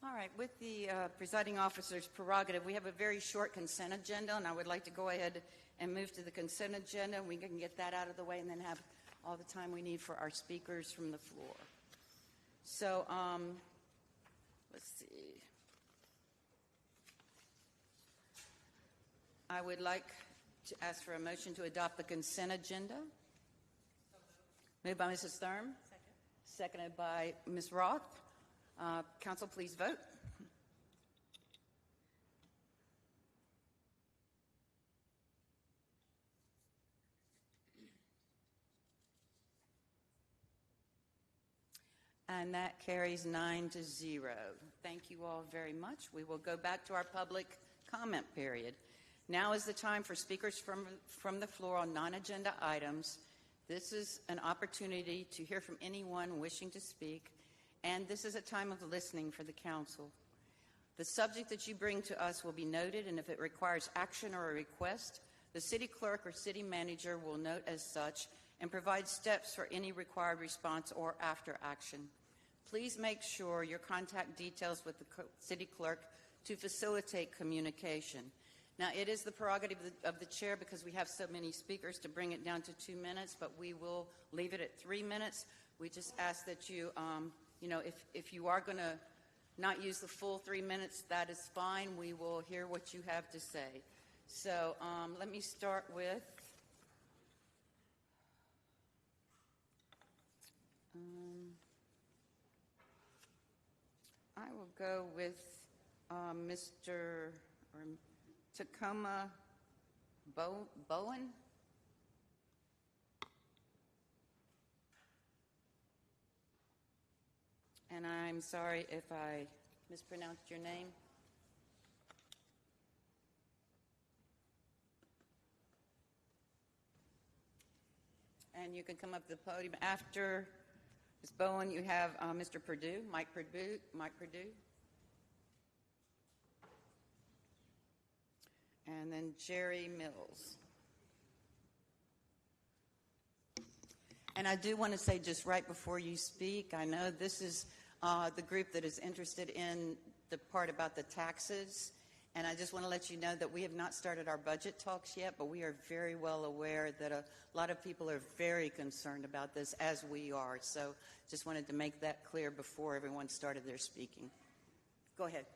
All right, with the presiding officer's prerogative, we have a very short consent agenda, and I would like to go ahead and move to the consent agenda. We can get that out of the way and then have all the time we need for our speakers from the floor. So, let's see. I would like to ask for a motion to adopt the consent agenda. Moved by Mrs. Thurm. Seconded by Ms. Roth. Council, please vote. And that carries 9-0. Thank you all very much. We will go back to our public comment period. Now is the time for speakers from the floor on non-agenda items. This is an opportunity to hear from anyone wishing to speak, and this is a time of listening for the council. The subject that you bring to us will be noted, and if it requires action or a request, the city clerk or city manager will note as such and provide steps for any required response or after action. Please make sure your contact details with the city clerk to facilitate communication. Now, it is the prerogative of the chair, because we have so many speakers, to bring it down to 2 minutes, but we will leave it at 3 minutes. We just ask that you, if you are going to not use the full 3 minutes, that is fine. We will hear what you have to say. So let me start with I will go with Mr. Tacoma Bowen. And I'm sorry if I mispronounced your name. And you can come up to the podium. After Ms. Bowen, you have Mr. Perdue, Mike Perdue. And then Jerry Mills. And I do want to say, just right before you speak, I know this is the group that is interested in the part about the taxes. And I just want to let you know that we have not started our budget talks yet, but we are very well aware that a lot of people are very concerned about this, as we are. So just wanted to make that clear before everyone started their speaking. Go ahead.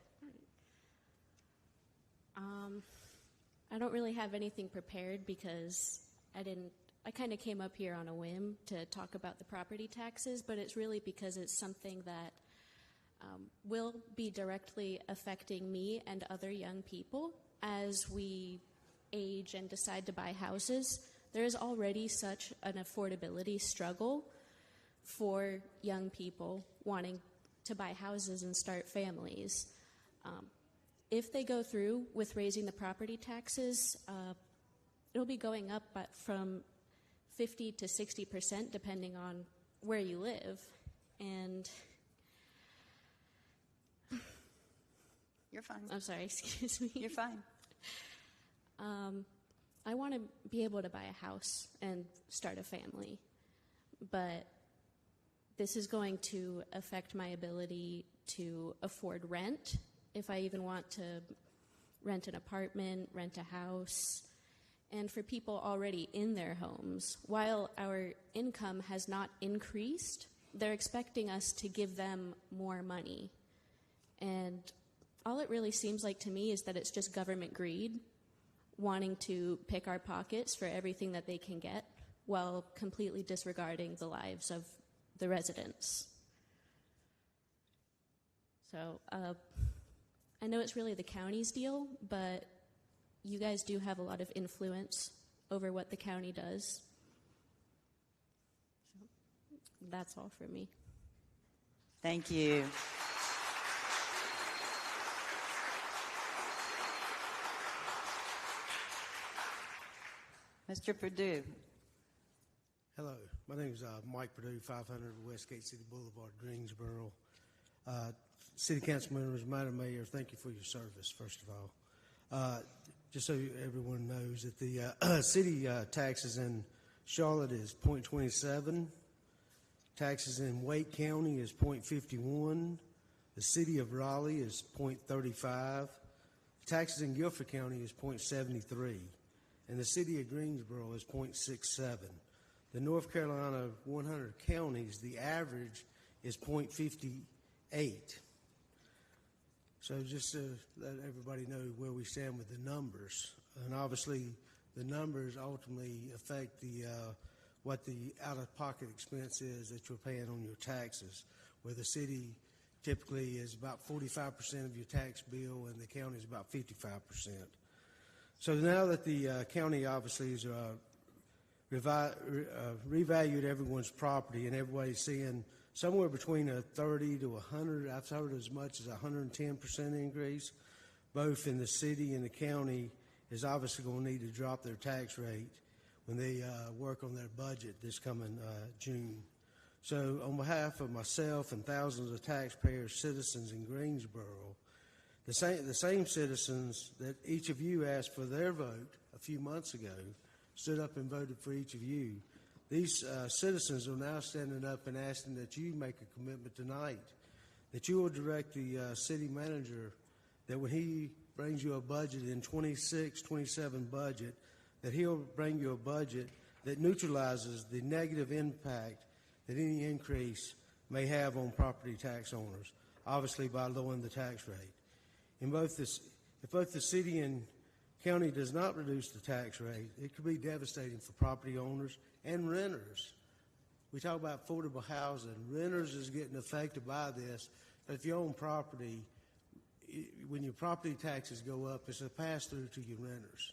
I don't really have anything prepared because I kind of came up here on a whim to talk about the property taxes, but it's really because it's something that will be directly affecting me and other young people as we age and decide to buy houses. There is already such an affordability struggle for young people wanting to buy houses and start families. If they go through with raising the property taxes, it'll be going up from 50 to 60% depending on where you live. And you're fine. I'm sorry, excuse me. You're fine. I want to be able to buy a house and start a family, but this is going to affect my ability to afford rent, if I even want to rent an apartment, rent a house. And for people already in their homes, while our income has not increased, they're expecting us to give them more money. And all it really seems like to me is that it's just government greed, wanting to pick our pockets for everything that they can get while completely disregarding the lives of the residents. So I know it's really the county's deal, but you guys do have a lot of influence over what the county does. So that's all for me. Thank you. Mr. Perdue. Hello, my name is Mike Perdue, 500 Westgate City Boulevard, Greensboro. City Council members, Madam Mayor, thank you for your service, first of all. Just so everyone knows that the city taxes in Charlotte is 0.27, taxes in Wake County is 0.51, the city of Raleigh is 0.35, taxes in Guilford County is 0.73, and the city of Greensboro is 0.67. The North Carolina 100 counties, the average is 0.58. So just to let everybody know where we stand with the numbers. and obviously the numbers ultimately affect the what the out-of-pocket expense is that you're paying on your taxes, where the city typically is about 45% of your tax bill and the county is about 55%. So now that the county obviously is revalued everyone's property and everybody's seeing somewhere between a 30 to 100, I've heard as much as 110% increase, both in the city and the county is obviously going to need to drop their tax rate when they work on their budget this coming June. So on behalf of myself and thousands of taxpayers, citizens in Greensboro, the same citizens that each of you asked for their vote a few months ago stood up and voted for each of you. These citizens are now standing up and asking that you make a commitment tonight, that you will direct the city manager that when he brings you a budget in 26-27 budget, that he'll bring you a budget that neutralizes the negative impact that any increase may have on property tax owners, obviously by lowering the tax rate. If both the city and county does not reduce the tax rate, it could be devastating for property owners and renters. We talk about affordable housing. Renters is getting affected by this. If you own property, when your property taxes go up, it's a pass-through to your renters.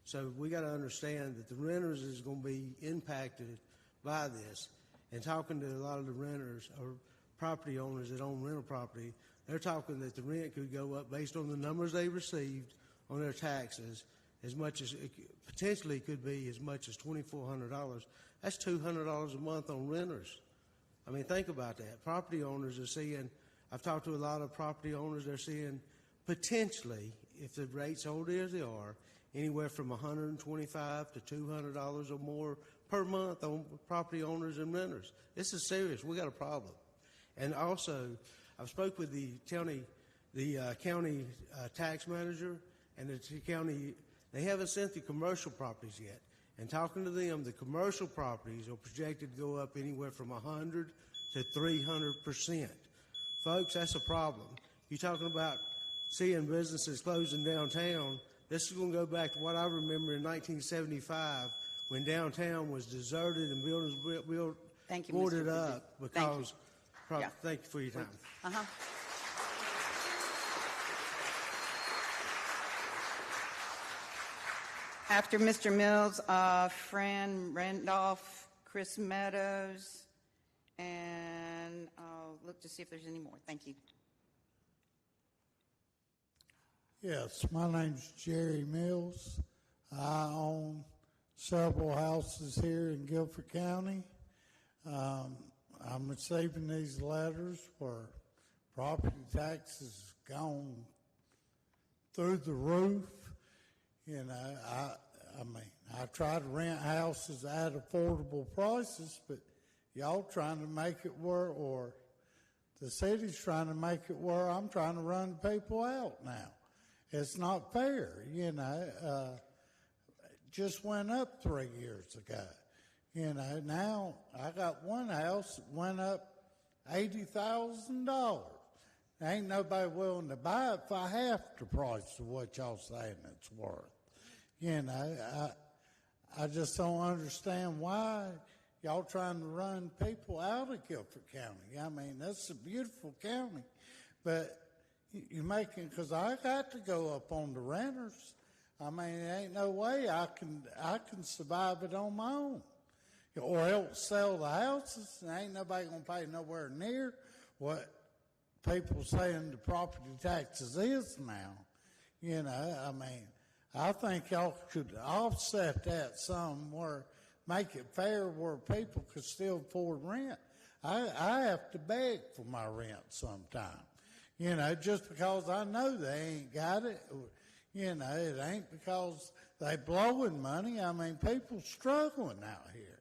So we got to understand that the renters is going to be impacted by this. And talking to a lot of the renters or property owners that own rental property, they're talking that the rent could go up based on the numbers they received on their taxes, as much as it potentially could be as much as $2,400. That's $200 a month on renters. I mean, think about that. Property owners are seeing, I've talked to a lot of property owners, they're seeing potentially, if the rates hold as they are, anywhere from $125 to $200 or more per month on property owners and renters. This is serious. We got a problem. And also, I've spoke with the county tax manager and the county. They haven't sent the commercial properties yet. And talking to them, the commercial properties are projected to go up anywhere from 100 to 300%. Folks, that's a problem. You're talking about seeing businesses closing downtown. This is going to go back to what I remember in 1975 when downtown was deserted and buildings boarded up because. Thank you for your time. After Mr. Mills, Fran Randolph, Chris Meadows, and I'll look to see if there's any more. Thank you. Yes, my name's Jerry Mills. I own several houses here in Guilford County. I'm receiving these letters where property taxes gone through the roof. You know, I mean, I try to rent houses at affordable prices, but y'all trying to make it where, or the city's trying to make it where I'm trying to run people out now. It's not fair, you know. Just went up 3 years ago. You know, now I got one house that went up $80,000. Ain't nobody willing to buy it for half the price of what y'all saying it's worth. You know, I just don't understand why y'all trying to run people out of Guilford County. I mean, that's a beautiful county, but you're making, because I got to go up on the renters. I mean, there ain't no way I can survive it on my own. Or else sell the houses, and ain't nobody going to pay nowhere near what people saying the property taxes is now. You know, I mean, I think y'all could offset that somewhere, make it fair where people could still afford rent. I have to beg for my rent sometime. You know, just because I know they ain't got it. You know, it ain't because they blowing money. I mean, people struggling out here.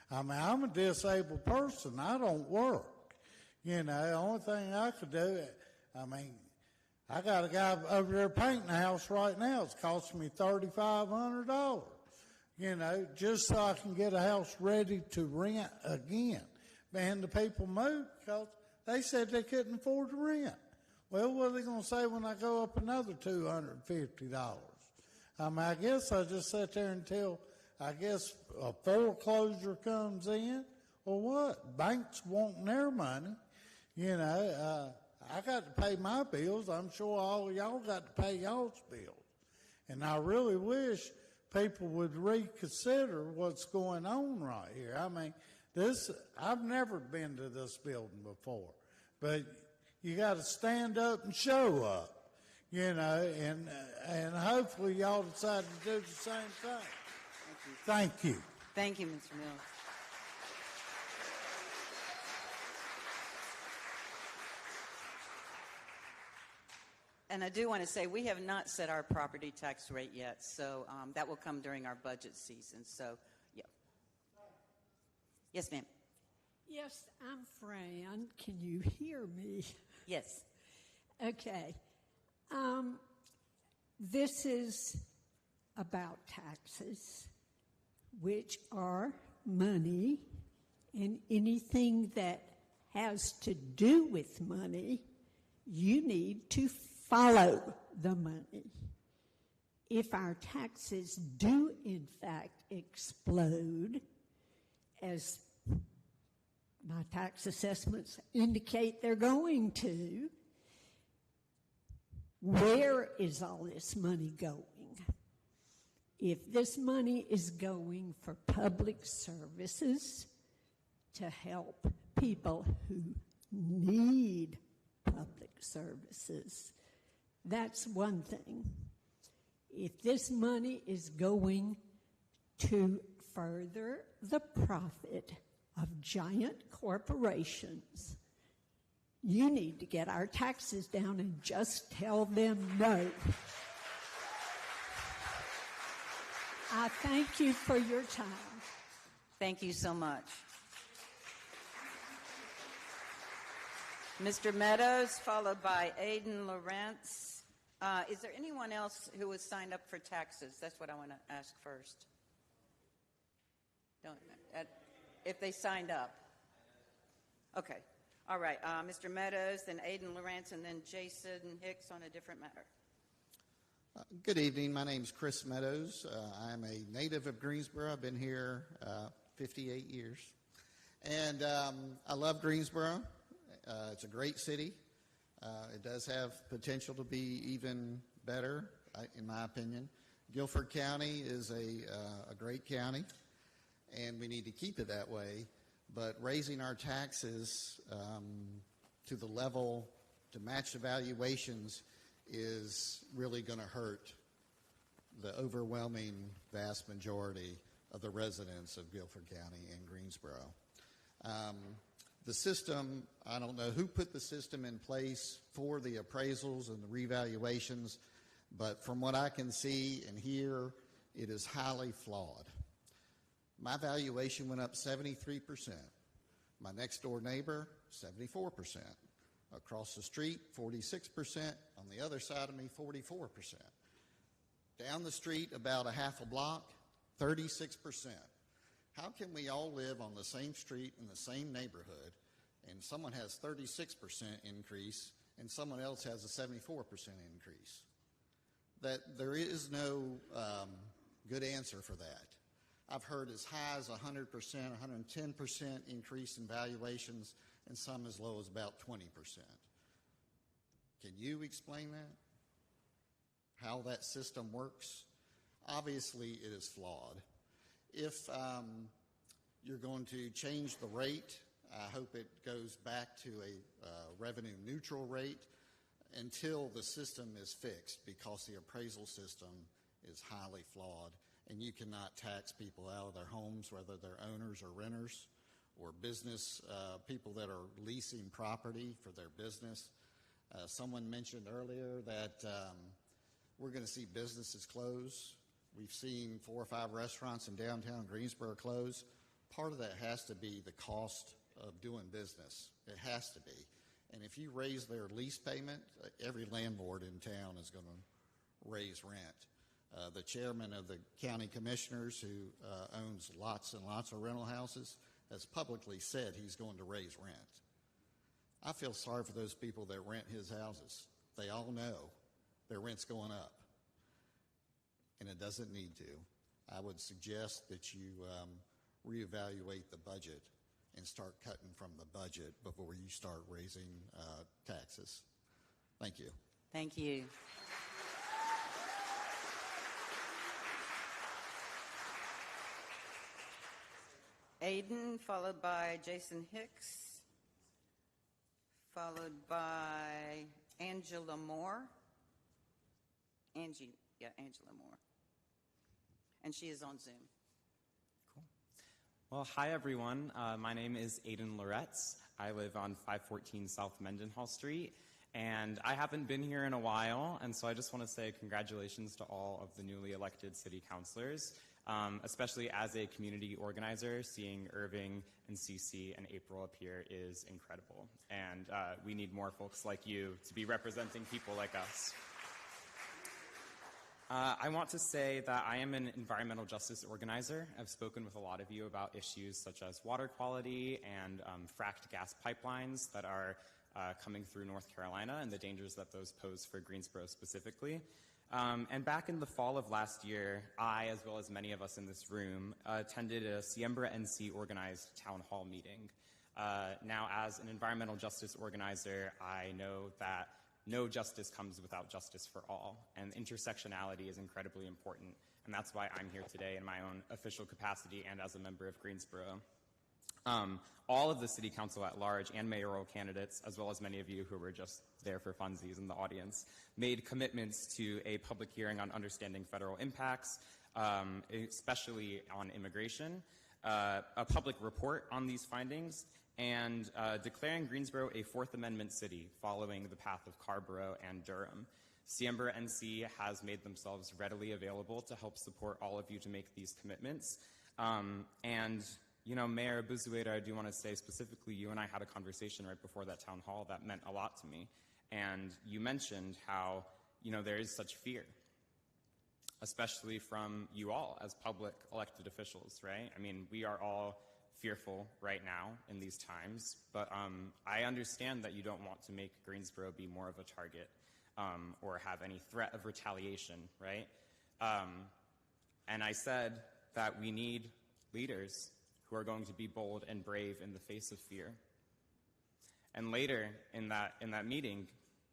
I mean, I'm a disabled person. I don't work. You know, the only thing I could do, I mean, I got a guy over there painting the house right now. It's costing me $3,500, you know, just so I can get a house ready to rent again. And the people moved because they said they couldn't afford to rent. Well, what are they going to say when I go up another $250? I mean, I guess I just sit there until, I guess, a foreclosure comes in, or what? Banks wanting their money. You know, I got to pay my bills. I'm sure all y'all got to pay y'all's bills. And I really wish people would reconsider what's going on right here. I mean, I've never been to this building before, but you got to stand up and show up, you know, and hopefully y'all decide to do the same thing. Thank you. Thank you, Mr. Mills. And I do want to say we have not set our property tax rate yet, so that will come during our budget season. So, yeah. Yes, ma'am. Yes, I'm Fran. Can you hear me? Yes. Okay. This is about taxes, which are money, and anything that has to do with money, you need to follow the money. If our taxes do, in fact, explode, as my tax assessments indicate they're going to, where is all this money going? If this money is going for public services to help people who need public services, that's one thing. If this money is going to further the profit of giant corporations, you need to get our taxes down and just tell them no. I thank you for your time. Thank you so much. Mr. Meadows, followed by Aiden Lawrence. Is there anyone else who was signed up for taxes? That's what I want to ask first. If they signed up. Okay. All right. Mr. Meadows, then Aiden Lawrence, and then Jason Hicks on a different matter. Good evening. My name is Chris Meadows. I'm a native of Greensboro. I've been here 58 years. And I love Greensboro. It's a great city. It does have potential to be even better, in my opinion. Guilford County is a great county, and we need to keep it that way. But raising our taxes to the level to match the valuations is really going to hurt the overwhelming vast majority of the residents of Guilford County and Greensboro. The system, I don't know who put the system in place for the appraisals and the revaluations, but from what I can see and hear, it is highly flawed. My valuation went up 73%. My next door neighbor, 74%. Across the street, 46%. On the other side of me, 44%. Down the street, about a half a block, 36%. How can we all live on the same street in the same neighborhood and someone has 36% increase and someone else has a 74% increase? That there is no good answer for that. I've heard as high as 100%, 110% increase in valuations and some as low as about 20%. Can you explain that? How that system works? Obviously, it is flawed. If you're going to change the rate, I hope it goes back to a revenue neutral rate until the system is fixed, because the appraisal system is highly flawed and you cannot tax people out of their homes, whether they're owners or renters or business people that are leasing property for their business. Someone mentioned earlier that we're going to see businesses close. We've seen 4 or 5 restaurants in downtown Greensboro close. Part of that has to be the cost of doing business. It has to be. And if you raise their lease payment, every landlord in town is going to raise rent. The chairman of the county commissioners, who owns lots and lots of rental houses, has publicly said he's going to raise rent. I feel sorry for those people that rent his houses. They all know their rent's going up. and it doesn't need to, I would suggest that you reevaluate the budget and start cutting from the budget before you start raising taxes. Thank you. Thank you. Aiden, followed by Jason Hicks, followed by Angela Moore. Angela Moore. And she is on Zoom. Well, hi everyone. My name is Aiden Loretz. I live on 514 South Mendenhall Street, and I haven't been here in a while, and so I just want to say congratulations to all of the newly elected city councilors, especially as a community organizer. Seeing Irving and Cece and April up here is incredible, and we need more folks like you to be representing people like us. I want to say that I am an environmental justice organizer. I've spoken with a lot of you about issues such as water quality and fracked gas pipelines that are coming through North Carolina and the dangers that those pose for Greensboro specifically. And back in the fall of last year, I, as well as many of us in this room, attended a Siembra NC organized town hall meeting. Now, as an environmental justice organizer, I know that no justice comes without justice for all, and intersectionality is incredibly important, and that's why I'm here today in my own official capacity and as a member of Greensboro. All of the city council at large and mayoral candidates, as well as many of you who were just there for funsies in the audience, made commitments to a public hearing on understanding federal impacts, especially on immigration, a public report on these findings, and declaring Greensboro a Fourth Amendment city following the path of Carborough and Durham. Siembra NC has made themselves readily available to help support all of you to make these commitments. And, you know, Mayor Buzueda, I do want to say specifically, you and I had a conversation right before that town hall that meant a lot to me. And you mentioned how, you know, there is such fear, especially from you all as public elected officials, right? I mean, we are all fearful right now in these times, but I understand that you don't want to make Greensboro be more of a target or have any threat of retaliation, right? And I said that we need leaders who are going to be bold and brave in the face of fear. And later in that meeting,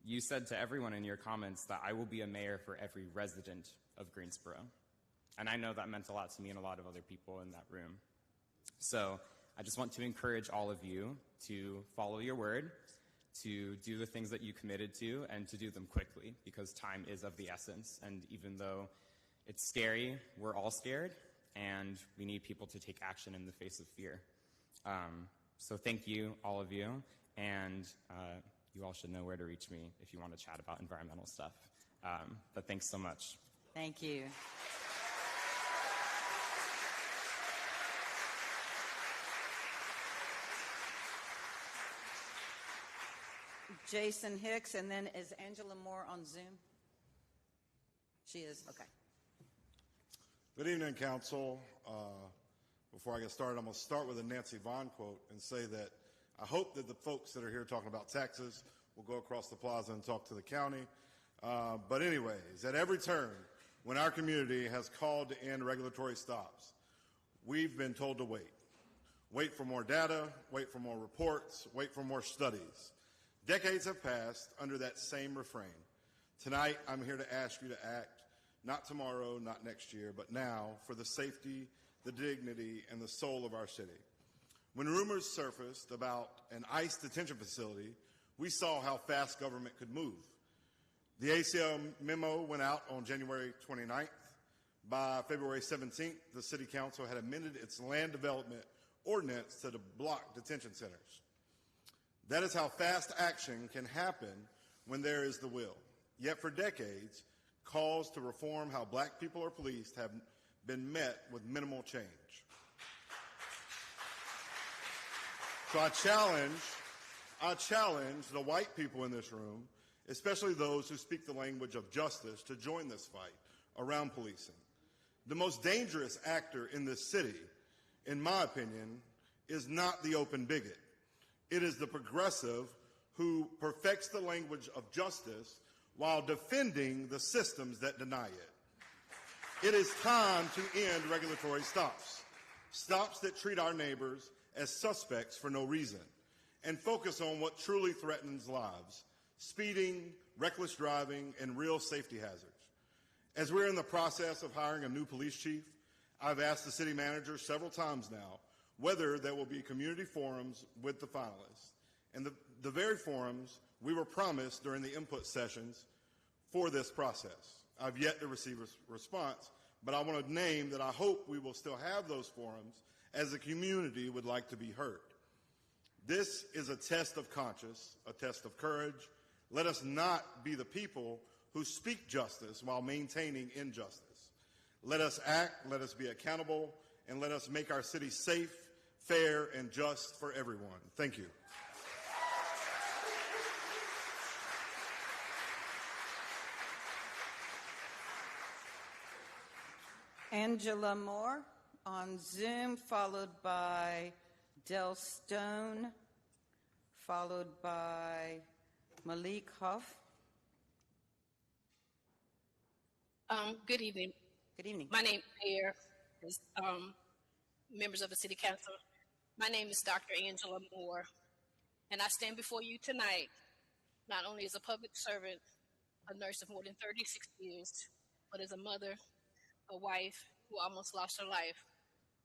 you said to everyone in your comments that I will be a mayor for every resident of Greensboro. And I know that meant a lot to me and a lot of other people in that room. So I just want to encourage all of you to follow your word, to do the things that you committed to, and to do them quickly, because time is of the essence. And even though it's scary, we're all scared, and we need people to take action in the face of fear. So thank you, all of you, and you all should know where to reach me if you want to chat about environmental stuff. But thanks so much. Thank you. Jason Hicks, and then is Angela Moore on Zoom? She is, okay. Good evening, Council. Before I get started, I'm going to start with a Nancy Vaughn quote and say that I hope that the folks that are here talking about taxes will go across the plaza and talk to the county. But anyways, at every turn, when our community has called to end regulatory stops, we've been told to wait. Wait for more data, wait for more reports, wait for more studies. Decades have passed under that same refrain. Tonight, I'm here to ask you to act, not tomorrow, not next year, but now, for the safety, the dignity, and the soul of our city. When rumors surfaced about an ICE detention facility, we saw how fast government could move. The ACL memo went out on January 29th. By February 17th, the City Council had amended its land development ordinance to block detention centers. That is how fast action can happen when there is the will. Yet for decades, calls to reform how black people are policed have been met with minimal change. So I challenge the white people in this room, especially those who speak the language of justice, to join this fight around policing. The most dangerous actor in this city, in my opinion, is not the open bigot. It is the progressive who perfects the language of justice while defending the systems that deny it. It is time to end regulatory stops. Stops that treat our neighbors as suspects for no reason and focus on what truly threatens lives: speeding, reckless driving, and real safety hazards. As we're in the process of hiring a new police chief, I've asked the city manager several times now whether there will be community forums with the finalists, and the very forums we were promised during the input sessions for this process. I've yet to receive a response, but I want to name that I hope we will still have those forums as the community would like to be heard. This is a test of conscience, a test of courage. Let us not be the people who speak justice while maintaining injustice. Let us act, let us be accountable, and let us make our city safe, fair, and just for everyone. Thank you. Angela Moore on Zoom, followed by Del Stone, followed by Malik Huff. Good evening. Good evening. My name is Mayor, members of the City Council. My name is Dr. Angela Moore, and I stand before you tonight not only as a public servant, a nurse of more than 36 years, but as a mother, a wife who almost lost her life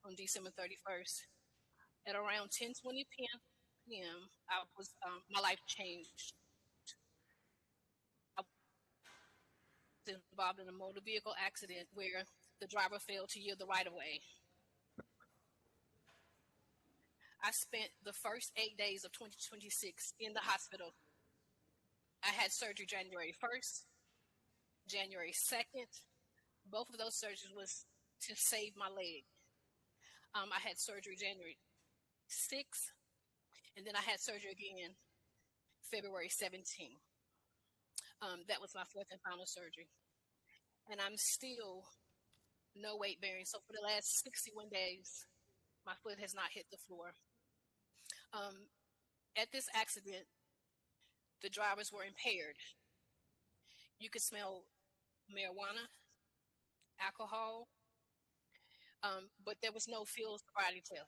on December 31st. At around 10:20 p.m., my life changed. I was involved in a motor vehicle accident where the driver failed to yield the right-of-way. I spent the first 8 days of 2026 in the hospital. I had surgery January 1st, January 2nd. Both of those surgeries was to save my leg. I had surgery January 6th, and then I had surgery again February 17th. That was my fourth and final surgery. And I'm still no weight bearing. So for the last 61 days, my foot has not hit the floor. At this accident, the drivers were impaired. You could smell marijuana, alcohol, but there was no field sobriety test.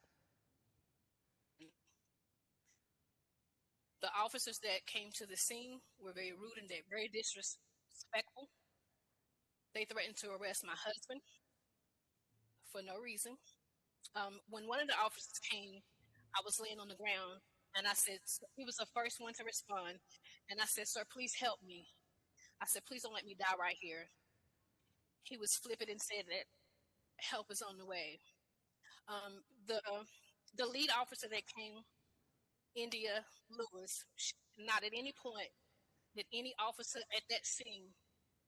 The officers that came to the scene were very rude and very disrespectful. They threatened to arrest my husband for no reason. When one of the officers came, I was laying on the ground, and I said, he was the first one to respond, and I said, "Sir, please help me." I said, "Please don't let me die right here." He was flippant and said that help is on the way. The lead officer that came, India Lewis, not at any point did any officer at that scene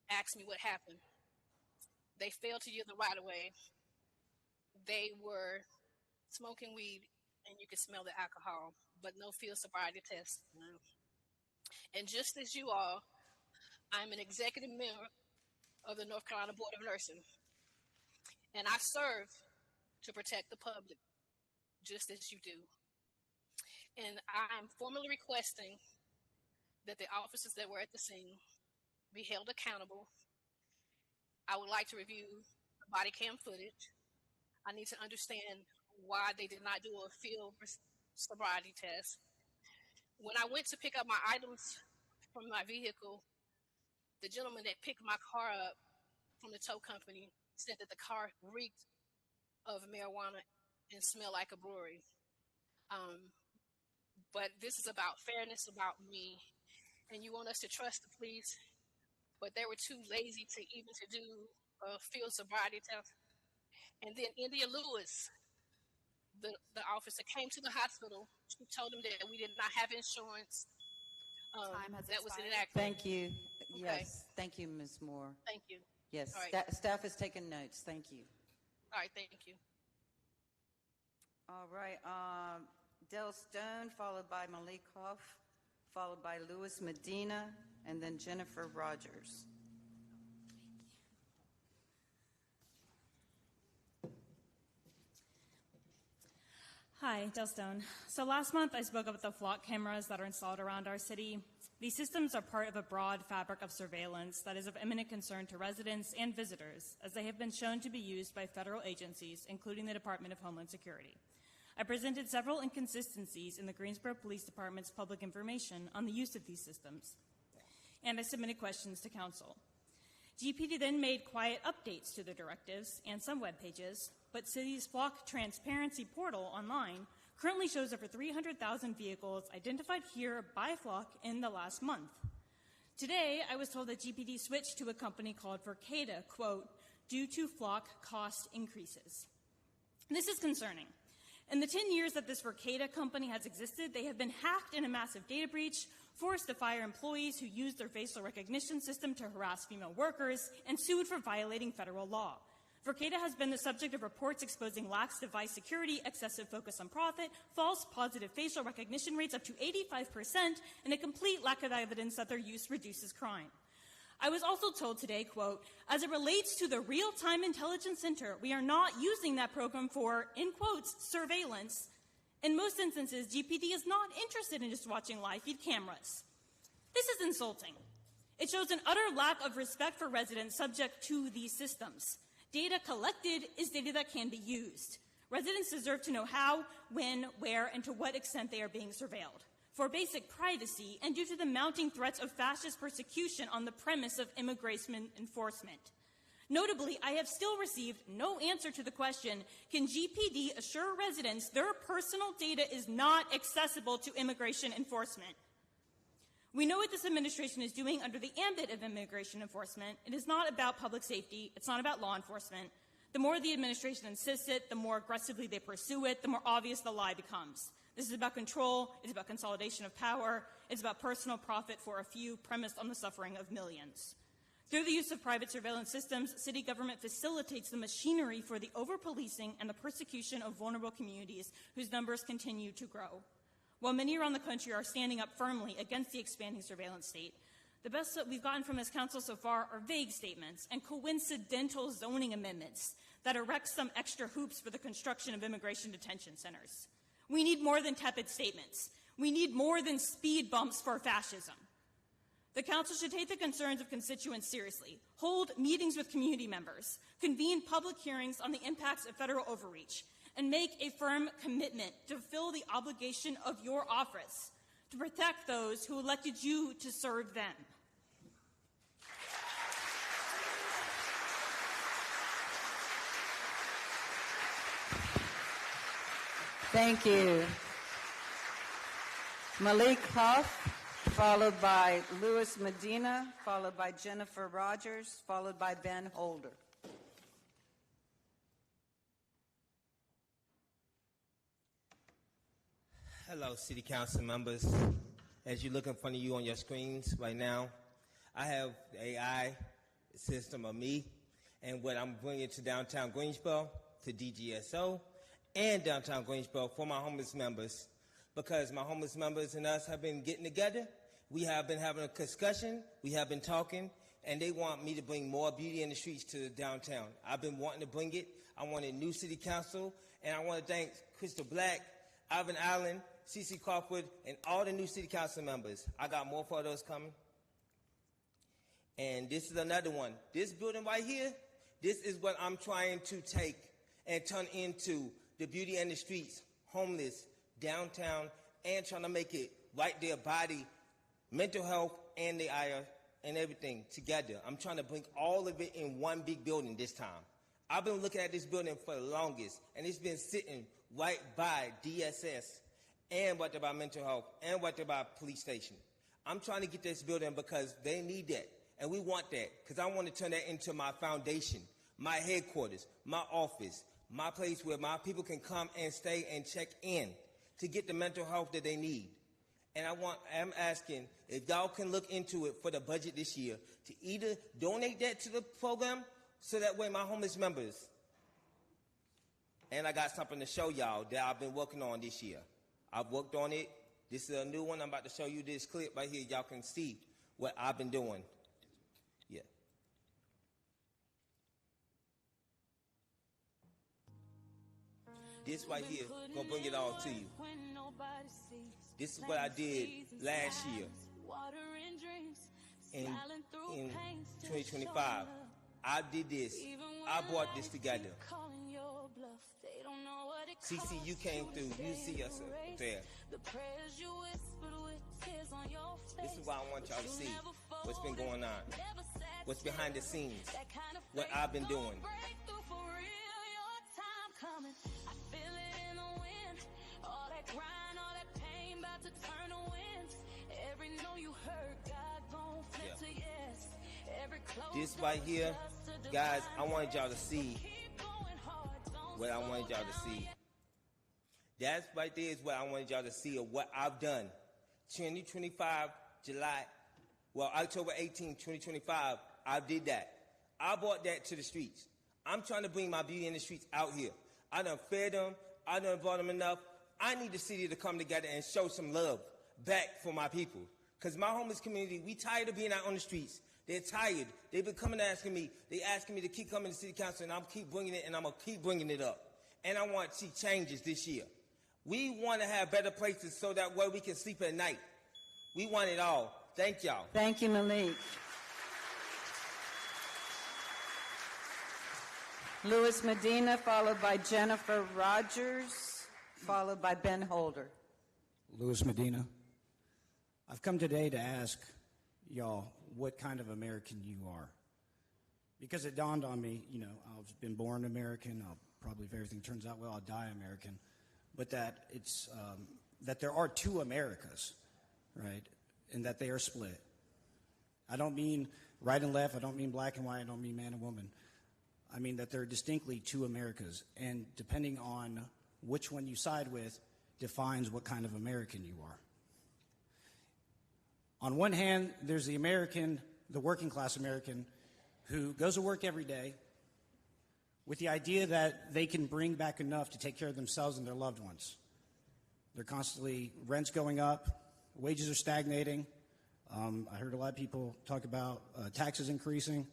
ask me what happened. They failed to yield the right-of-way. They were smoking weed, and you could smell the alcohol, but no field sobriety test. And just as you all, I'm an executive member of the North Carolina Board of Nursing, and I serve to protect the public, just as you do. And I'm formally requesting that the officers that were at the scene be held accountable. I would like to review the body cam footage. I need to understand why they did not do a field sobriety test. When I went to pick up my items from my vehicle, the gentleman that picked my car up from the tow company said that the car reeked of marijuana and smelled like a brewery. But this is about fairness, about me, and you want us to trust the police, but they were too lazy to even to do a field sobriety test. And then India Lewis, the officer, came to the hospital. She told him that we did not have insurance. Time has that was expired. inaccurate. Thank you. Okay. Yes. Thank you, Ms. Moore. Thank you. Yes. All right. Staff has taken notes. Thank you. All right, thank you. All right. Del Stone, followed by Malik Hoff, followed by Louis Medina, and then Jennifer Rogers. Hi, Del Stone. So last month I spoke about the flock cameras that are installed around our city. These systems are part of a broad fabric of surveillance that is of imminent concern to residents and visitors, as they have been shown to be used by federal agencies, including the Department of Homeland Security. I presented several inconsistencies in the Greensboro Police Department's public information on the use of these systems, and I submitted questions to Council. GPD then made quiet updates to their directives and some web pages, but City's Flock Transparency portal online currently shows over 300,000 vehicles identified here by Flock in the last month. Today, I was told that GPD switched to a company called Vercada, quote, due to Flock cost increases. This is concerning. In the 10 years that this Vercada company has existed, they have been hacked in a massive data breach, forced to fire employees who used their facial recognition system to harass female workers, and sued for violating federal law. Vercada has been the subject of reports exposing lax device security, excessive focus on profit, false positive facial recognition rates up to 85%, and a complete lack of evidence that their use reduces crime. I was also told today, quote, as it relates to the Real-Time Intelligence Center, we are not using that program for, in quotes, surveillance. In most instances, GPD is not interested in just watching live feed cameras. This is insulting. It shows an utter lack of respect for residents subject to these systems. Data collected is data that can be used. Residents deserve to know how, when, where, and to what extent they are being surveilled. For basic privacy and due to the mounting threats of fascist persecution on the premise of immigration enforcement. Notably, I have still received no answer to the question, can GPD assure residents their personal data is not accessible to immigration enforcement? We know what this administration is doing under the ambit of immigration enforcement. It is not about public safety. It's not about law enforcement. The more the administration insists it, the more aggressively they pursue it, the more obvious the lie becomes. This is about control. It's about consolidation of power. It's about personal profit for a few, premised on the suffering of millions. Through the use of private surveillance systems, city government facilitates the machinery for the over-policing and the persecution of vulnerable communities whose numbers continue to grow. While many around the country are standing up firmly against the expanding surveillance state, the best that we've gotten from this council so far are vague statements and coincidental zoning amendments that erect some extra hoops for the construction of immigration detention centers. We need more than tepid statements. We need more than speed bumps for fascism. The council should take the concerns of constituents seriously, hold meetings with community members, convene public hearings on the impacts of federal overreach, and make a firm commitment to fulfill the obligation of your office to protect those who elected you to serve them. Thank you. Malik Huff, followed by Louis Medina, followed by Jennifer Rogers, followed by Ben Holder. Hello, City Council members. As you look in front of you on your screens right now, I have the AI system of me and what I'm bringing to downtown Greensboro, to DGSO, and downtown Greensboro for my homeless members. Because my homeless members and us have been getting together, we have been having a discussion, we have been talking, and they want me to bring more beauty in the streets to downtown. I've been wanting to bring it. I want a new city council, and I want to thank Crystal Black, Alvin Allen, C.C. Crawford, and all the new city council members. I got more photos coming. And this is another one. This building right here, this is what I'm trying to take and turn into the beauty in the streets, homeless, downtown, and trying to make it right there, body, mental health, and the eye, and everything together. I'm trying to bring all of it in one big building this time. I've been looking at this building for the longest, and it's been sitting right by DSS, and what about mental health, and what about police station. I'm trying to get this building because they need that, and we want that, because I want to turn that into my foundation, my headquarters, my office, my place where my people can come and stay and check in to get the mental health that they need. And I'm asking if y'all can look into it for the budget this year to either donate that to the program so that way my homeless members. And I got something to show y'all that I've been working on this year. I've worked on it. This is a new one. I'm about to show you this clip right here. Y'all can see what I've been doing. Yeah. This right here gonna bring it all to you. This is what I did last year. In 2025, I did this. I brought this together. CC, you came through. You see us up there. This is what I want y'all to see. What's been going on. What's behind the scenes. What I've been doing. This right here, guys, I wanted y'all to see what I wanted y'all to see. That right there is what I wanted y'all to see of what I've done. 2025, October 18, 2025, I did that. I brought that to the streets. I'm trying to bring my beauty in the streets out here. I done fed them. I done brought them enough. I need the city to come together and show some love back for my people. Because my homeless community, we tired of being out on the streets. They're tired. They've been coming asking me. They asking me to keep coming to city council, and I'm keep bringing it, and I'm going to keep bringing it up. And I want to see changes this year. We want to have better places so that way we can sleep at night. We want it all. Thank y'all. Thank you, Malik. Louis Medina, followed by Jennifer Rogers, followed by Ben Holder. Louis Medina. I've come today to ask y'all what kind of American you are. Because it dawned on me, I've been born American. Probably if everything turns out well, I'll die American. But that it's that there are two Americas, right? And that they are split. I don't mean right and left. I don't mean black and white. I don't mean man and woman. I mean that there are distinctly two Americas. And depending on which one you side with defines what kind of American you are. On one hand, there's the American, the working class American, who goes to work every day with the idea that they can bring back enough to take care of themselves and their loved ones. They're constantly, rent's going up, wages are stagnating. I heard a lot of people talk about taxes increasing,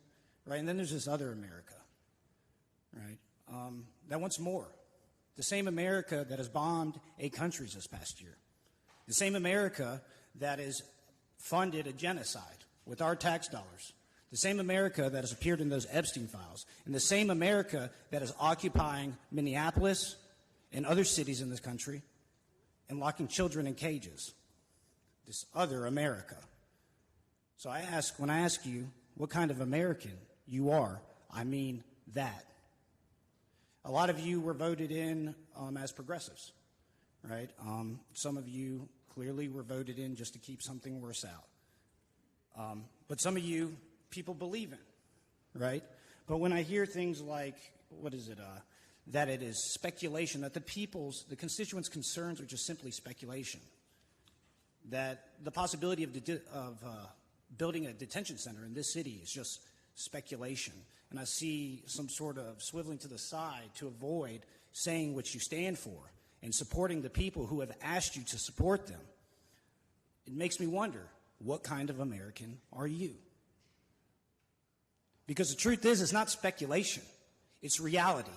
right? And then there's this other America, right? That wants more. The same America that has bombed 8 countries this past year. The same America that has funded a genocide with our tax dollars. The same America that has appeared in those Epstein files. And the same America that is occupying Minneapolis and other cities in this country and locking children in cages. This other America. So when I ask you what kind of American you are, I mean that. A lot of you were voted in as progressives, right? Some of you clearly were voted in just to keep something worse out. But some of you, people believe in, right? But when I hear things like, that it is speculation, that the constituents' concerns are just simply speculation, that the possibility of building a detention center in this city is just speculation, and I see some sort of swiveling to the side to avoid saying what you stand for and supporting the people who have asked you to support them, it makes me wonder, what kind of American are you? Because the truth is, it's not speculation. It's reality.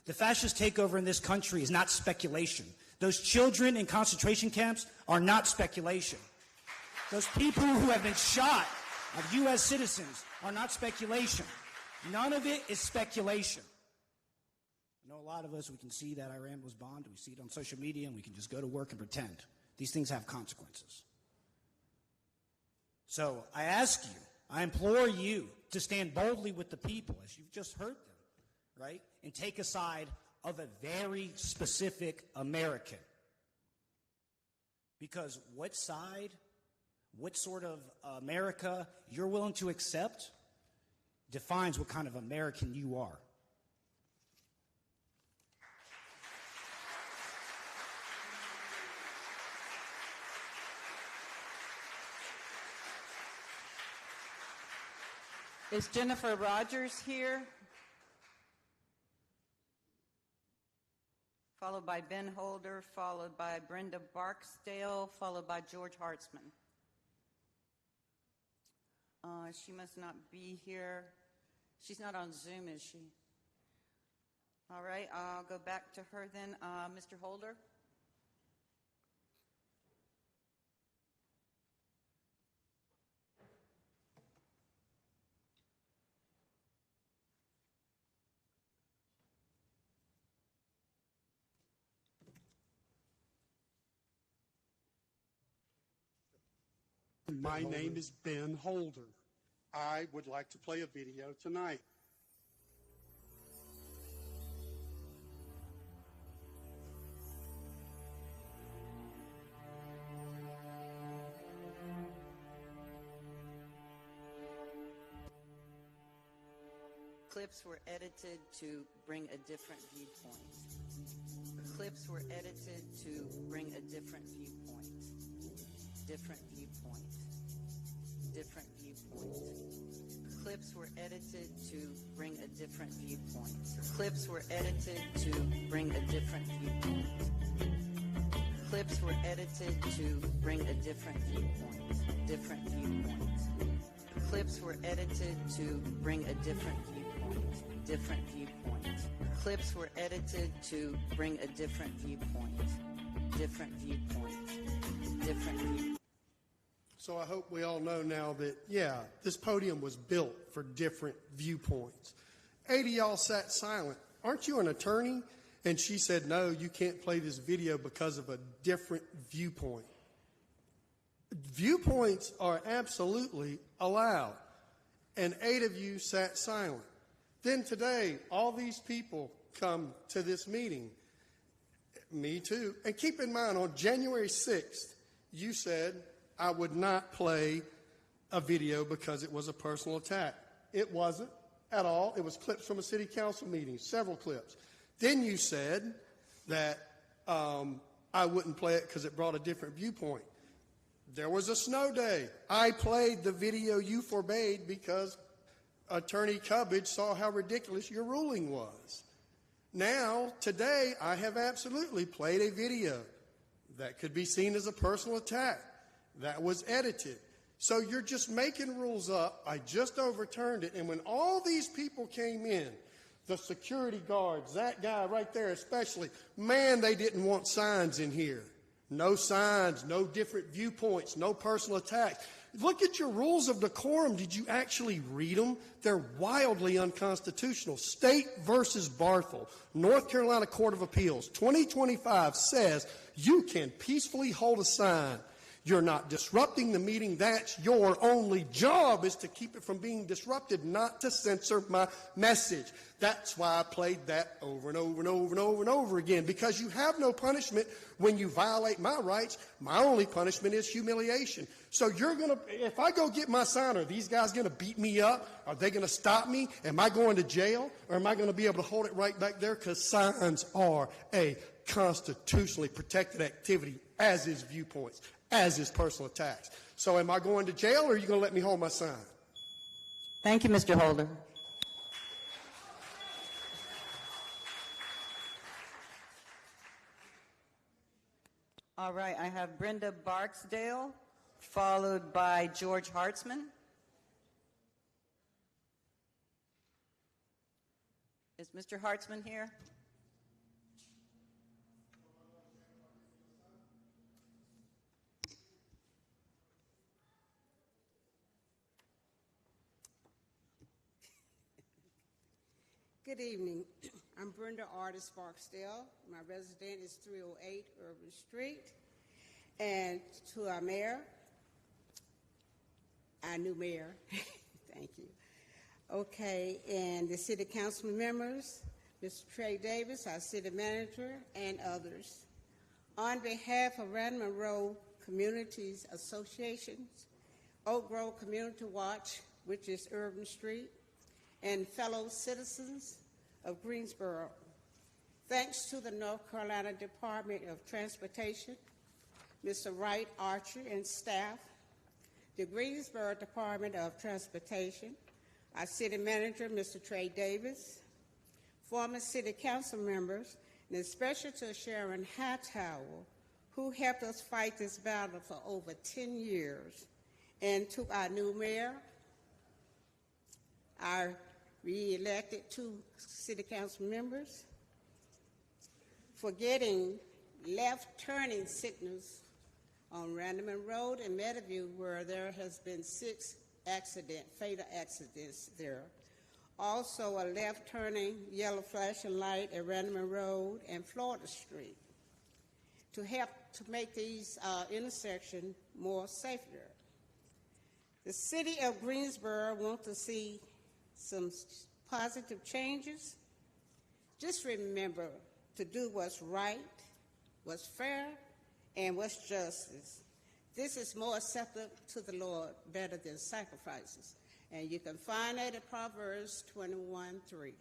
The fascist takeover in this country is not speculation. Those children in concentration camps are not speculation. Those people who have been shot of U.S. citizens are not speculation. None of it is speculation. I know a lot of us, we can see that Iran was bombed. We see it on social media, and we can just go to work and pretend. These things have consequences. So I ask you, I implore you to stand boldly with the people, as you've just heard them, right? And take a side of a very specific American. Because what side, what sort of America you're willing to accept defines what kind of American you are. Is Jennifer Rogers here? Followed by Ben Holder, followed by Brenda Barksdale, followed by George Hartzman. She must not be here. She's not on Zoom, is she? All right, I'll go back to her then. Mr. Holder? My name is Ben Holder. I would like to play a video tonight. Clips were edited to bring a different viewpoint. Clips were edited to bring a different viewpoint. Different viewpoint. Different viewpoint. Clips were edited to bring a different viewpoint. Clips were edited to bring a different viewpoint. Clips were edited to bring a different viewpoint. Different viewpoint. Clips were edited to bring a different viewpoint. Different viewpoint. Clips were edited to bring a different viewpoint. Different viewpoint. Different viewpoint. So I hope we all know now that, yeah, this podium was built for different viewpoints. 80 y'all sat silent. Aren't you an attorney? And she said, no, you can't play this video because of a different viewpoint. Viewpoints are absolutely allowed. And 8 of you sat silent. Then today, all these people come to this meeting. Me too. And keep in mind, on January 6th, you said I would not play a video because it was a personal attack. It wasn't at all. It was clips from a city council meeting, several clips. Then you said that I wouldn't play it because it brought a different viewpoint. There was a snow day. I played the video you forbade because Attorney Cubbage saw how ridiculous your ruling was. Now, today, I have absolutely played a video that could be seen as a personal attack. That was edited. So you're just making rules up. I just overturned it. And when all these people came in, the security guards, that guy right there especially, man, they didn't want signs in here. No signs, no different viewpoints, no personal attacks. Look at your rules of decorum. Did you actually read them? They're wildly unconstitutional. State versus Barthel, North Carolina Court of Appeals, 2025 says you can peacefully hold a sign. You're not disrupting the meeting. That's your only job, is to keep it from being disrupted, not to censor my message. That's why I played that over and over and over and over and over again, because you have no punishment when you violate my rights. My only punishment is humiliation. So you're going to, if I go get my sign, are these guys going to beat me up? Are they going to stop me? Am I going to jail? Or am I going to be able to hold it right back there? Because signs are a constitutionally protected activity, as is viewpoints, as is personal attacks. So am I going to jail, or are you going to let me hold my sign? Thank you, Mr. Holder. All right, I have Brenda Barksdale, followed by George Hartzman. Is Mr. Hartzman here? Good evening. I'm Brenda Artis Barksdale. My resident is 308 Urban Street. And to our mayor, our new mayor, thank you. Okay, and the city council members, Mr. Trey Davis, our city manager, and others. On behalf of Rand Monroe Communities Associations, Oak Grove Community Watch, which is Urban Street, and fellow citizens of Greensboro, thanks to the North Carolina Department of Transportation, Mr. Wright Archer and staff, the Greensboro Department of Transportation, our city manager, Mr. Trey Davis, former city council members, and especially to Sharon Hightower, who helped us fight this battle for over 10 years, and to our new mayor, our re-elected 2 city council members, forgetting left turning signals on Randaman Road and Meadowview, where there has been 6 fatal accidents there. Also, a left turning yellow flashing light at Randaman Road and Florida Street to help to make these intersections more safer. The city of Greensboro wants to see some positive changes. Just remember to do what's right, what's fair, and what's justice. This is more acceptable to the Lord better than sacrifices. And you can find that in Proverbs 21:3.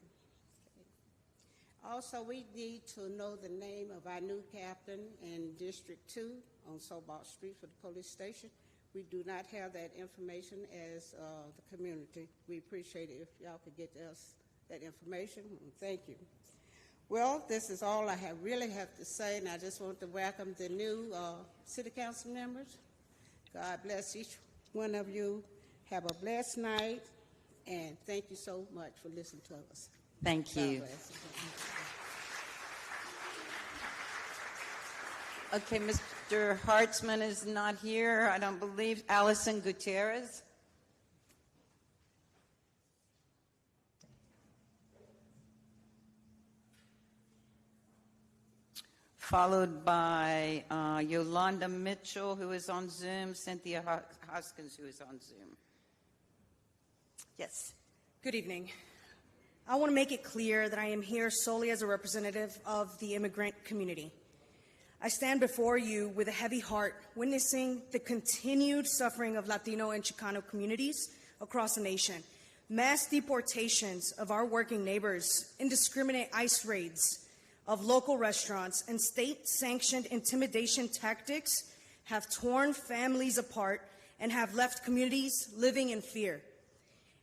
Also, we need to know the name of our new captain in District 2 on Sobalt Street for the police station. We do not have that information as the community. We appreciate it if y'all could get us that information. Thank you. Well, this is all I really have to say, and I just want to welcome the new city council members. God bless each one of you. Have a blessed night, and thank you so much for listening to us. Thank you. God bless. Okay, Mr. Hartzman is not here, I don't believe. Allison Gutierrez. Followed by Yolanda Mitchell, who is on Zoom, Cynthia Hoskins, who is on Zoom. Yes. Good evening. I want to make it clear that I am here solely as a representative of the immigrant community. I stand before you with a heavy heart, witnessing the continued suffering of Latino and Chicano communities across the nation. Mass deportations of our working neighbors, indiscriminate ICE raids of local restaurants, and state-sanctioned intimidation tactics have torn families apart and have left communities living in fear.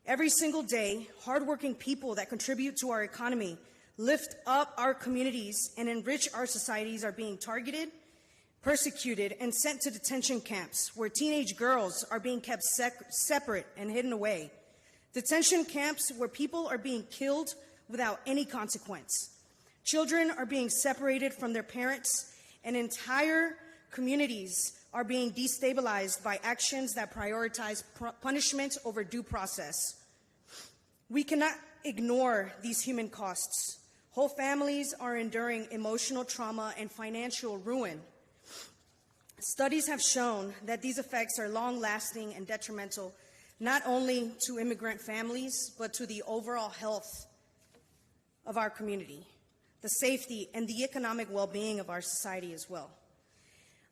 Every single day, hardworking people that contribute to our economy, lift up our communities, and enrich our societies are being targeted, persecuted, and sent to detention camps where teenage girls are being kept separate and hidden away. Detention camps where people are being killed without any consequence. Children are being separated from their parents, and entire communities are being destabilized by actions that prioritize punishment over due process. We cannot ignore these human costs. Whole families are enduring emotional trauma and financial ruin. Studies have shown that these effects are long-lasting and detrimental, not only to immigrant families, but to the overall health of our community, the safety and the economic well-being of our society as well.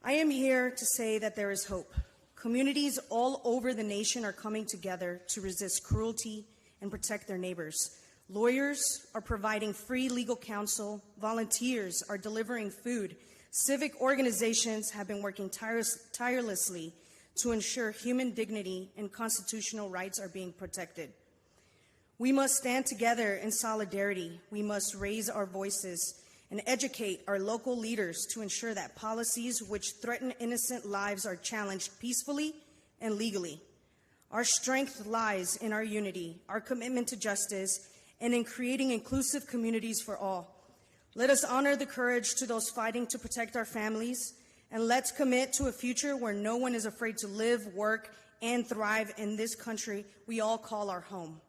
I am here to say that there is hope. Communities all over the nation are coming together to resist cruelty and protect their neighbors. Lawyers are providing free legal counsel. Volunteers are delivering food. Civic organizations have been working tirelessly to ensure human dignity and constitutional rights are being protected. We must stand together in solidarity. We must raise our voices and educate our local leaders to ensure that policies which threaten innocent lives are challenged peacefully and legally. Our strength lies in our unity, our commitment to justice, and in creating inclusive communities for all. Let us honor the courage to those fighting to protect our families, and let's commit to a future where no one is afraid to live, work, and thrive in this country we all call our home.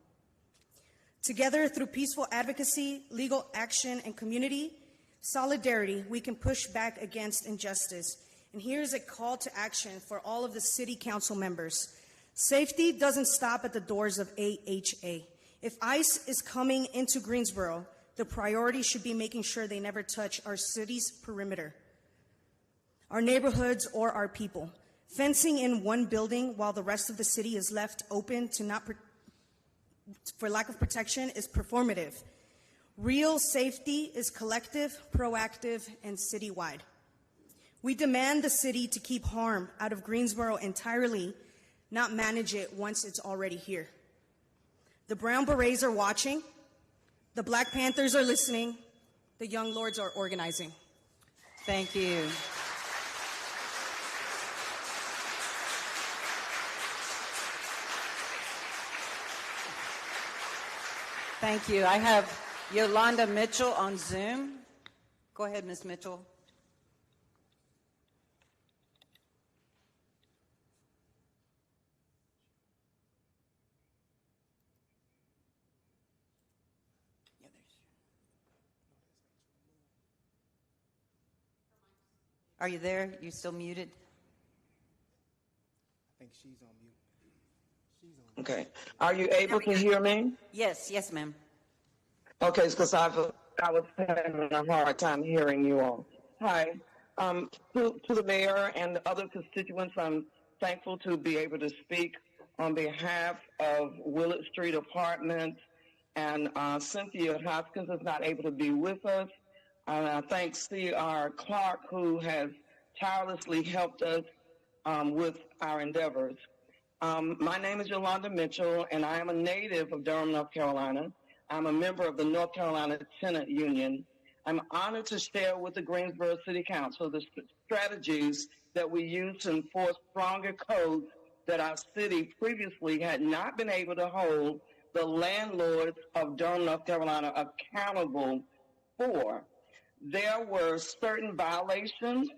Together, through peaceful advocacy, legal action, and community solidarity, we can push back against injustice. And here's a call to action for all of the city council members. Safety doesn't stop at the doors of AHA. If ICE is coming into Greensboro, the priority should be making sure they never touch our city's perimeter, our neighborhoods, or our people. Fencing in one building while the rest of the city is left open to for lack of protection is performative. Real safety is collective, proactive, and citywide. We demand the city to keep harm out of Greensboro entirely, not manage it once it's already here. The Brown Berets are watching, the Black Panthers are listening, the Young Lords are organizing. Thank you. Thank you. I have Yolanda Mitchell on Zoom. Go ahead, Ms. Mitchell. Are you there? You still muted? I think she's on mute. Okay. Are you able to go. hear me? Yes, yes, ma'am. Okay, because I was having a hard time hearing you all. Hi. To the mayor and the other constituents, I'm thankful to be able to speak on behalf of Willett Street Apartments. And Cynthia Hoskins is not able to be with us. And I thank C.R. Clark, who has tirelessly helped us with our endeavors. My name is Yolanda Mitchell, and I am a native of Durham, North Carolina. I'm a member of the North Carolina Tenant Union. I'm honored to share with the Greensboro City Council the strategies that we use to enforce stronger codes that our city previously had not been able to hold the landlords of Durham, North Carolina accountable for. There were certain violations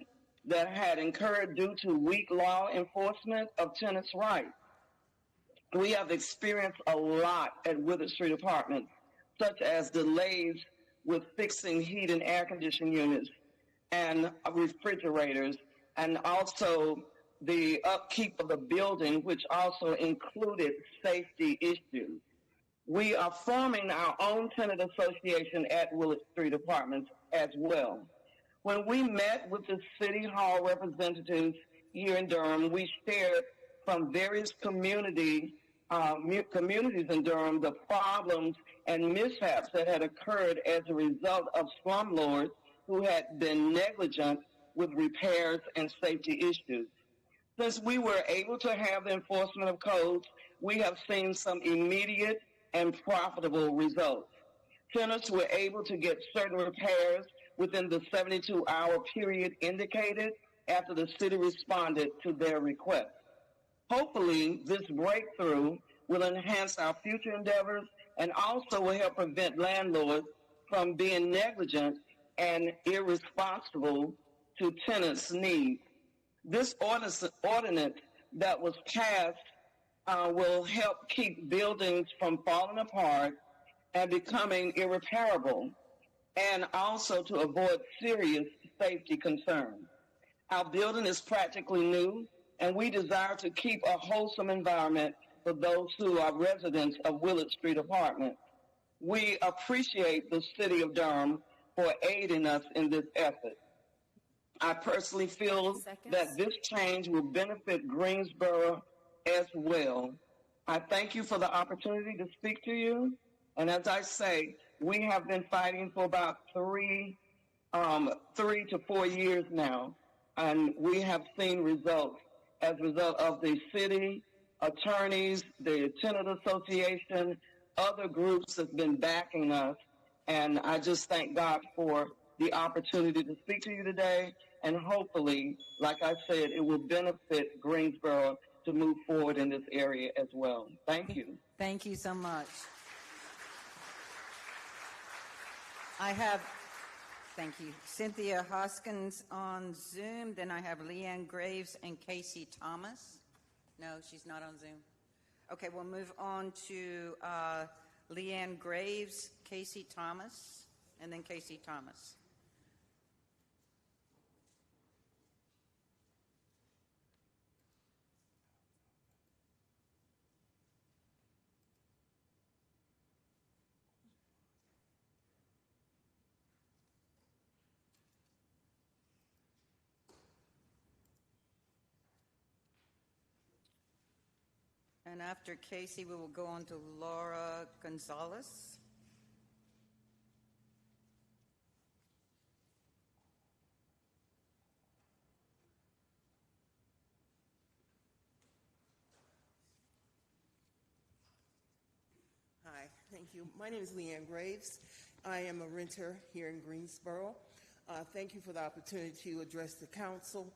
that had occurred due to weak law enforcement of tenants' rights. We have experienced a lot at Willett Street Apartments, such as delays with fixing heat and air conditioning units and refrigerators, and also the upkeep of the building, which also included safety issues. We are forming our own tenant association at Willett Street Apartments as well. When we met with the City Hall representatives here in Durham, we shared from various communities in Durham the problems and mishaps that had occurred as a result of slumlords who had been negligent with repairs and safety issues. Since we were able to have the enforcement of codes, we have seen some immediate and profitable results. Tenants were able to get certain repairs within the 72-hour period indicated after the city responded to their request. Hopefully, this breakthrough will enhance our future endeavors and also will help prevent landlords from being negligent and irresponsible to tenants' needs. This ordinance that was passed will help keep buildings from falling apart and becoming irreparable, and also to avoid serious safety concerns. Our building is practically new, and we desire to keep a wholesome environment for those who are residents of Willett Street Apartments. We appreciate the City of Durham for aiding us in this effort. I personally feel that this change will benefit Greensboro as well. I thank you for the opportunity to speak to you. And as I say, we have been fighting for about 3 to 4 years now, and we have seen results as a result of the city, attorneys, the tenant association, other groups have been backing us. And I just thank God for the opportunity to speak to you today. And hopefully, like I said, it will benefit Greensboro to move forward in this area as well. Thank you. Thank you so much. Thank you, Cynthia Hoskins on Zoom. Then I have Leanne Graves and Casey Thomas. No, she's not on Zoom. Okay, we'll move on to Leanne Graves, Casey Thomas, and then Casey Thomas. And after Casey, we will go on to Laura Gonzalez. Hi, thank you. My name is Leanne Graves. I am a renter here in Greensboro. Thank you for the opportunity to address the council.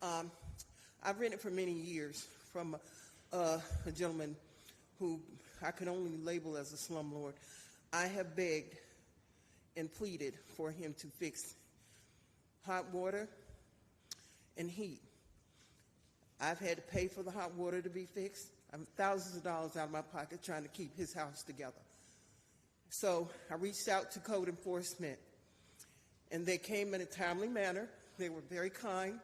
I've rented for many years from a gentleman who I could only label as a slumlord. I have begged and pleaded for him to fix hot water, and heat. I've had to pay for the hot water to be fixed. I'm thousands of dollars out of my pocket trying to keep his house together. So I reached out to code enforcement, and they came in a timely manner. They were very kind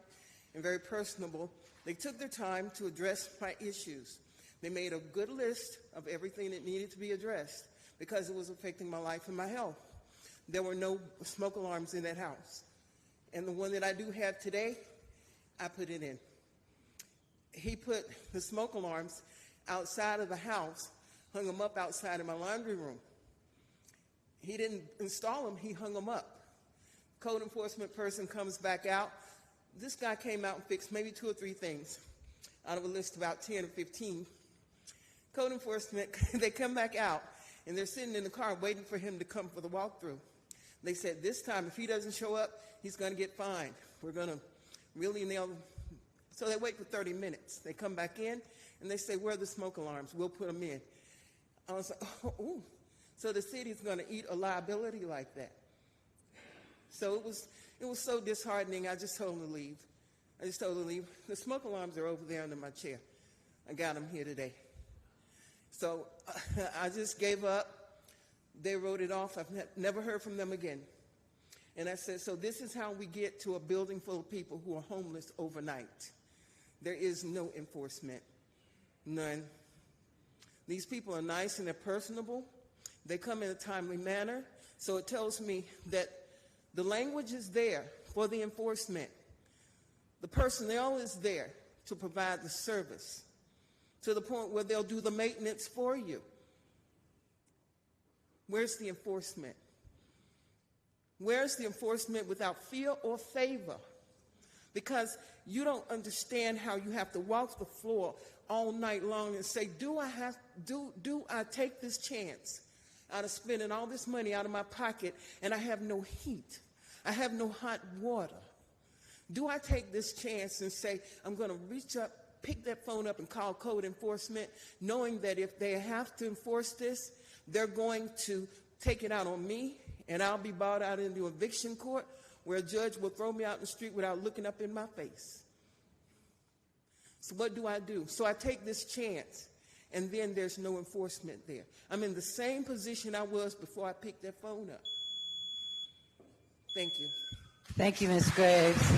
and very personable. They took their time to address my issues. They made a good list of everything that needed to be addressed because it was affecting my life and my health. There were no smoke alarms in that house. And the one that I do have today, I put it in. He put the smoke alarms outside of the house, hung them up outside of my laundry room. He didn't install them, he hung them up. Code enforcement person comes back out. This guy came out and fixed maybe 2 or 3 things out of a list of about 10 or 15. Code enforcement, they come back out, and they're sitting in the car waiting for him to come for the walkthrough. They said, this time, if he doesn't show up, he's going to get fined. We're going to really nail him. So they wait for 30 minutes. They come back in, and they say, where are the smoke alarms? We'll put them in. I was like, oh, ooh. So the city's going to eat a liability like that. So it was so disheartening. I just told him to leave. The smoke alarms are over there under my chair. I got them here today. So I just gave up. They wrote it off. I've never heard from them again. And I said, so this is how we get to a building full of people who are homeless overnight. There is no enforcement. None. These people are nice and they're personable. They come in a timely manner. So it tells me that the language is there for the enforcement. The personnel is there to provide the service to the point where they'll do the maintenance for you. Where's the enforcement? Where's the enforcement without fear or favor? Because you don't understand how you have to walk the floor all night long and say, do I take this chance out of spending all this money out of my pocket and I have no heat? I have no hot water. Do I take this chance and say, I'm going to reach up, pick that phone up and call code enforcement, knowing that if they have to enforce this, they're going to take it out on me and I'll be brought out into eviction court where a judge will throw me out in the street without looking up in my face. So what do? So I take this chance, and then there's no enforcement there. I'm in the same position I was before I picked that phone up. Thank you. Thank you, Ms. Graves.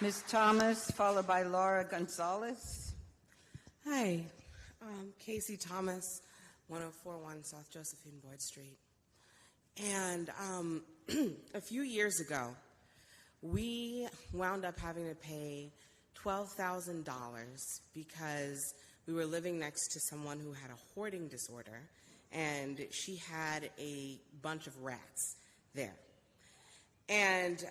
Ms. Thomas, followed by Laura Gonzalez. Hi, Casey Thomas, 1041 South Josephine Boyd Street. And a few years ago, we wound up having to pay $12,000 because we were living next to someone who had a hoarding disorder, and she had a bunch of rats there. And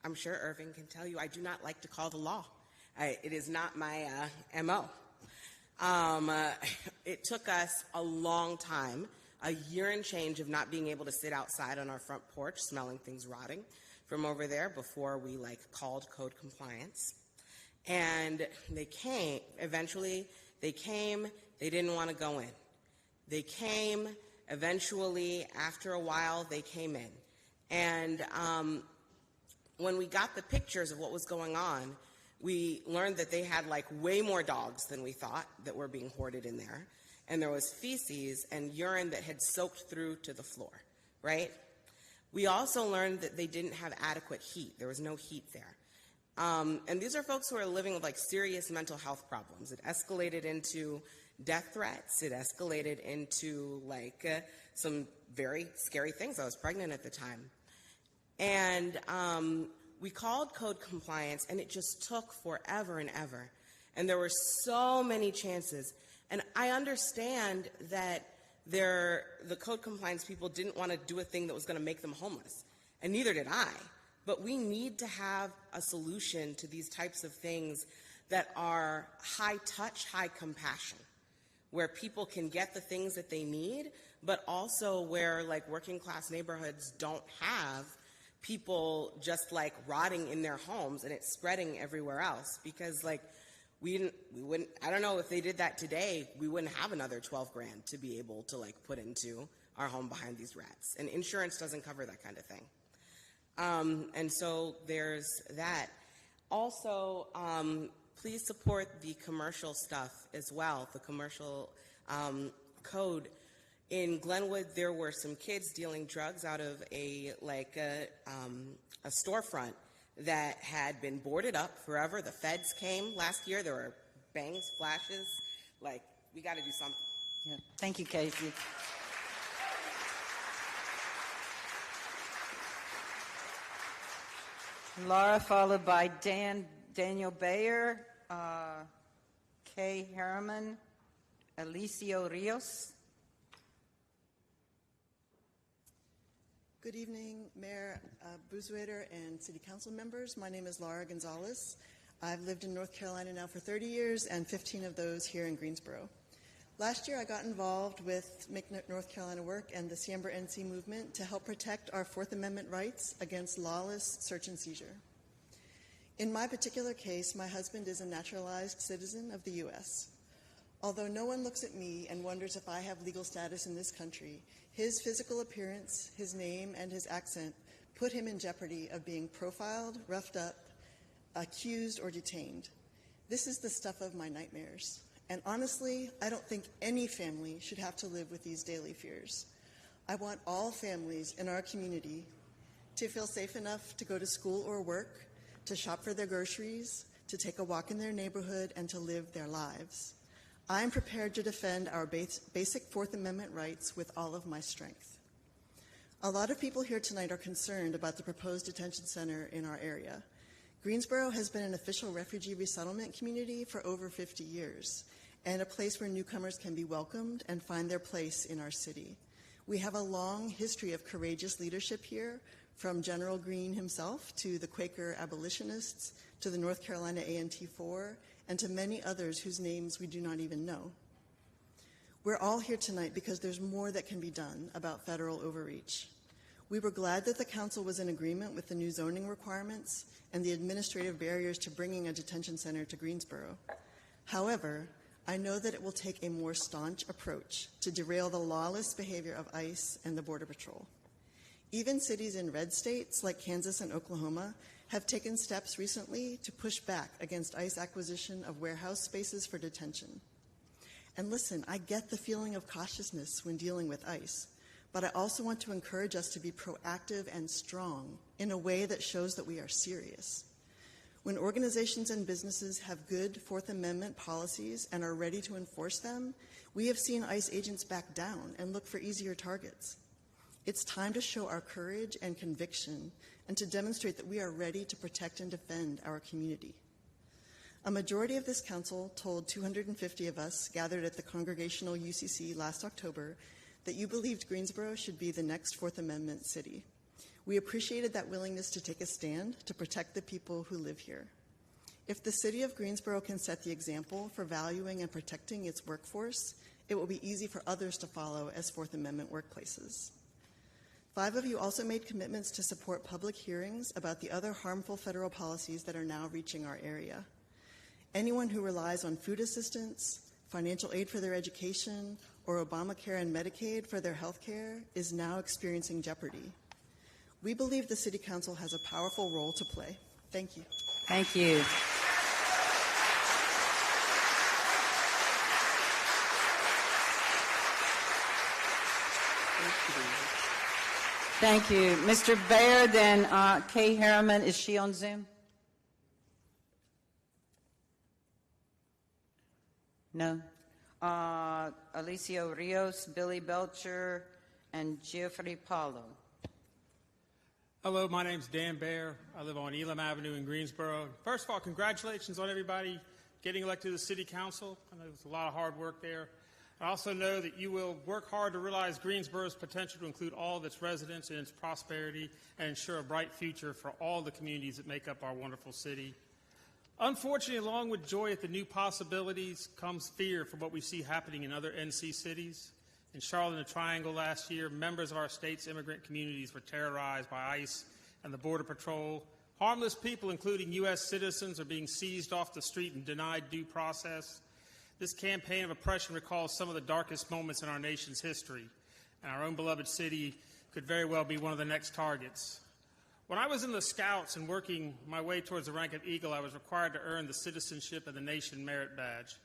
I'm sure Irving can tell you I do not like to call the law. It is not my MO. It took us a long time, a year and change of not being able to sit outside on our front porch smelling things rotting from over there before we called code compliance. And they came, eventually they came, they didn't want to go in. They came, eventually after a while they came in. And when we got the pictures of what was going on, we learned that they had way more dogs than we thought that were being hoarded in there. And there was feces and urine that had soaked through to the floor, right? We also learned that they didn't have adequate heat. There was no heat there. And these are folks who are living with serious mental health problems. It escalated into death threats. It escalated into some very scary things. I was pregnant at the time. And we called code compliance, and it just took forever and ever. And there were so many chances. And I understand that the code compliance people didn't want to do a thing that was going to make them homeless, and neither did I. But we need to have a solution to these types of things that are high touch, high compassion, where people can get the things that they need, but also where working class neighborhoods don't have people just rotting in their homes and it's spreading everywhere else. Because we wouldn't, I don't know if they did that today, we wouldn't have another 12 grand to be able to like put into our home behind these rats. And insurance doesn't cover that kind of thing. And so there's that. Also, please support the commercial stuff as well, the commercial code. In Glenwood, there were some kids dealing drugs out of a storefront that had been boarded up forever. The feds came last year. There were bangs, flashes. Like, we got to do something. Yeah. Thank you, Casey. Laura, followed by Daniel Bayer, Kay Harriman, Alicio Rios. Good evening, Mayor Boozwaiter and City Council members. My name is Laura Gonzalez. I've lived in North Carolina now for 30 years, and 15 of those here in Greensboro. Last year, I got involved with Make North Carolina Work and the Siembra NC movement to help protect our Fourth Amendment rights against lawless search and seizure. In my particular case, my husband is a naturalized citizen of the U.S. Although no one looks at me and wonders if I have legal status in this country, his physical appearance, his name, and his accent put him in jeopardy of being profiled, roughed up, accused, or detained. This is the stuff of my nightmares. And honestly, I don't think any family should have to live with these daily fears. I want all families in our community to feel safe enough to go to school or work, to shop for their groceries, to take a walk in their neighborhood, and to live their lives. I am prepared to defend our basic Fourth Amendment rights with all of my strength. A lot of people here tonight are concerned about the proposed detention center in our area. Greensboro has been an official refugee resettlement community for over 50 years, and a place where newcomers can be welcomed and find their place in our city. We have a long history of courageous leadership here, from General Greene himself to the Quaker abolitionists to the North Carolina A&T4, and to many others whose names we do not even know. We're all here tonight because there's more that can be done about federal overreach. We were glad that the council was in agreement with the new zoning requirements and the administrative barriers to bringing a detention center to Greensboro. However, I know that it will take a more staunch approach to derail the lawless behavior of ICE and the Border Patrol. Even cities in red states like Kansas and Oklahoma have taken steps recently to push back against ICE acquisition of warehouse spaces for detention. And listen, I get the feeling of cautiousness when dealing with ICE, but I also want to encourage us to be proactive and strong in a way that shows that we are serious. When organizations and businesses have good Fourth Amendment policies and are ready to enforce them, we have seen ICE agents back down and look for easier targets. It's time to show our courage and conviction and to demonstrate that we are ready to protect and defend our community. A majority of this council told 250 of us gathered at the Congregational UCC last October that you believed Greensboro should be the next Fourth Amendment city. We appreciated that willingness to take a stand to protect the people who live here. If the city of Greensboro can set the example for valuing and protecting its workforce, it will be easy for others to follow as Fourth Amendment workplaces. 5 of you also made commitments to support public hearings about the other harmful federal policies that are now reaching our area. Anyone who relies on food assistance, financial aid for their education, or Obamacare and Medicaid for their health care is now experiencing jeopardy. We believe the City Council has a powerful role to play. Thank you. Thank you. Thank you. Mr. Baer, then Kay Harriman, is she on Zoom? No. Alicio Rios, Billy Belcher, and Geoffrey Paulo. Hello, my name's Dan Baer. I live on Elam Avenue in Greensboro. First of all, congratulations on everybody getting elected to the City Council. I know there's a lot of hard work there. I also know that you will work hard to realize Greensboro's potential to include all of its residents in its prosperity and ensure a bright future for all the communities that make up our wonderful city. Unfortunately, along with joy at the new possibilities comes fear for what we see happening in other NC cities. In Charlotte and the Triangle last year, members of our state's immigrant communities were terrorized by ICE and the Border Patrol Harmless people, including U.S. citizens, are being seized off the street and denied due process. This campaign of oppression recalls some of the darkest moments in our nation's history, and our own beloved city could very well be one of the next targets. When I was in the Scouts and working my way towards the rank of Eagle, I was required to earn the Citizenship of the Nation Merit Badge.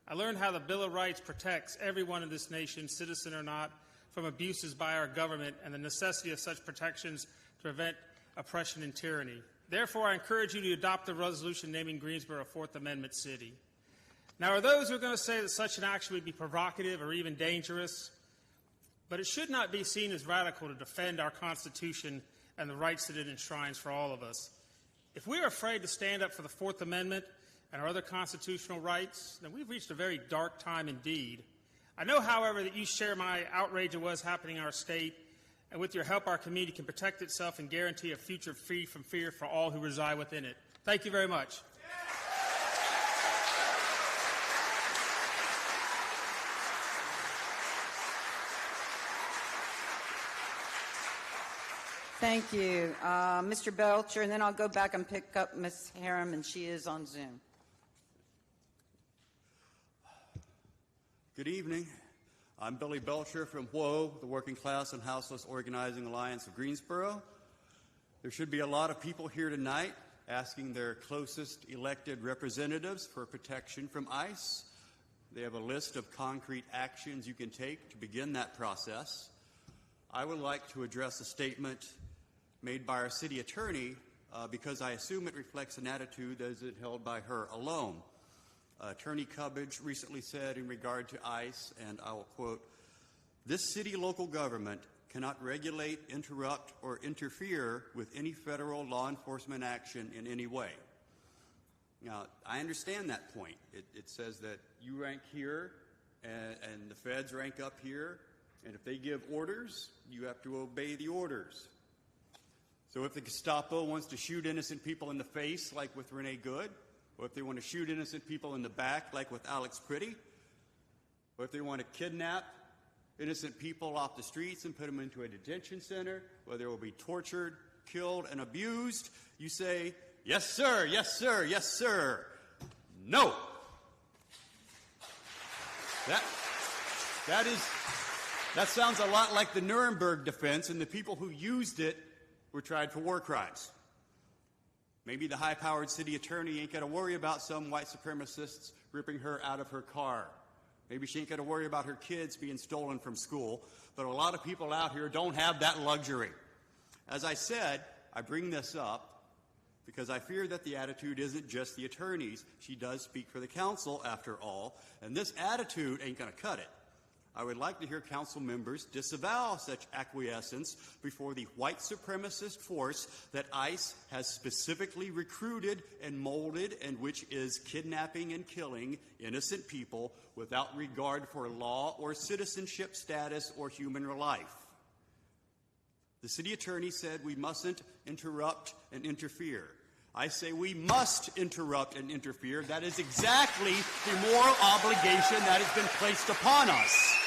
I learned how the Bill of Rights protects everyone in this nation, citizen or not, from abuses by our government and the necessity of such protections to prevent oppression and tyranny. Therefore, I encourage you to adopt the resolution naming Greensboro a Fourth Amendment city. Now, are those who are going to say that such an action would be provocative or even dangerous? But it should not be seen as radical to defend our Constitution and the rights that it enshrines for all of us. If we are afraid to stand up for the Fourth Amendment and our other constitutional rights, then we've reached a very dark time indeed. I know, however, that you share my outrage at what is happening in our state, and with your help, our community can protect itself and guarantee a future free from fear for all who reside within it. Thank you very much. Thank you. Mr. Belcher, and then I'll go back and pick up Ms. Harum, and she is on Zoom. Good evening. I'm Billy Belcher from WHO, the Working Class and Houseless Organizing Alliance of Greensboro. There should be a lot of people here tonight asking their closest elected representatives for protection from ICE. They have a list of concrete actions you can take to begin that process. I would like to address a statement made by our city attorney because I assume it reflects an attitude that is held by her alone. Attorney Cubbage recently said in regard to ICE, and I will quote, "This city local government cannot regulate, interrupt, or interfere with any federal law enforcement action in any way." Now, I understand that point. It says that you rank here and the feds rank up here, and if they give orders, you have to obey the orders. So if the Gestapo wants to shoot innocent people in the face, like with Renee Good, or if they want to shoot innocent people in the back, like with Alex Priddy, or if they want to kidnap innocent people off the streets and put them into a detention center where they will be tortured, killed, and abused, you say, "Yes, sir, yes, sir, yes, sir." No. That sounds a lot like the Nuremberg defense, and the people who used it were tried for war crimes. Maybe the high-powered city attorney ain't got to worry about some white supremacists ripping her out of her car. Maybe she ain't got to worry about her kids being stolen from school. But a lot of people out here don't have that luxury. As I said, I bring this up because I fear that the attitude isn't just the attorneys. She does speak for the council, after all, and this attitude ain't going to cut it. I would like to hear council members disavow such acquiescence before the white supremacist force that ICE has specifically recruited and molded, and which is kidnapping and killing innocent people without regard for law or citizenship status or human life. The city attorney said we mustn't interrupt and interfere. I say we must interrupt and interfere. That is exactly the moral obligation that has been placed upon us.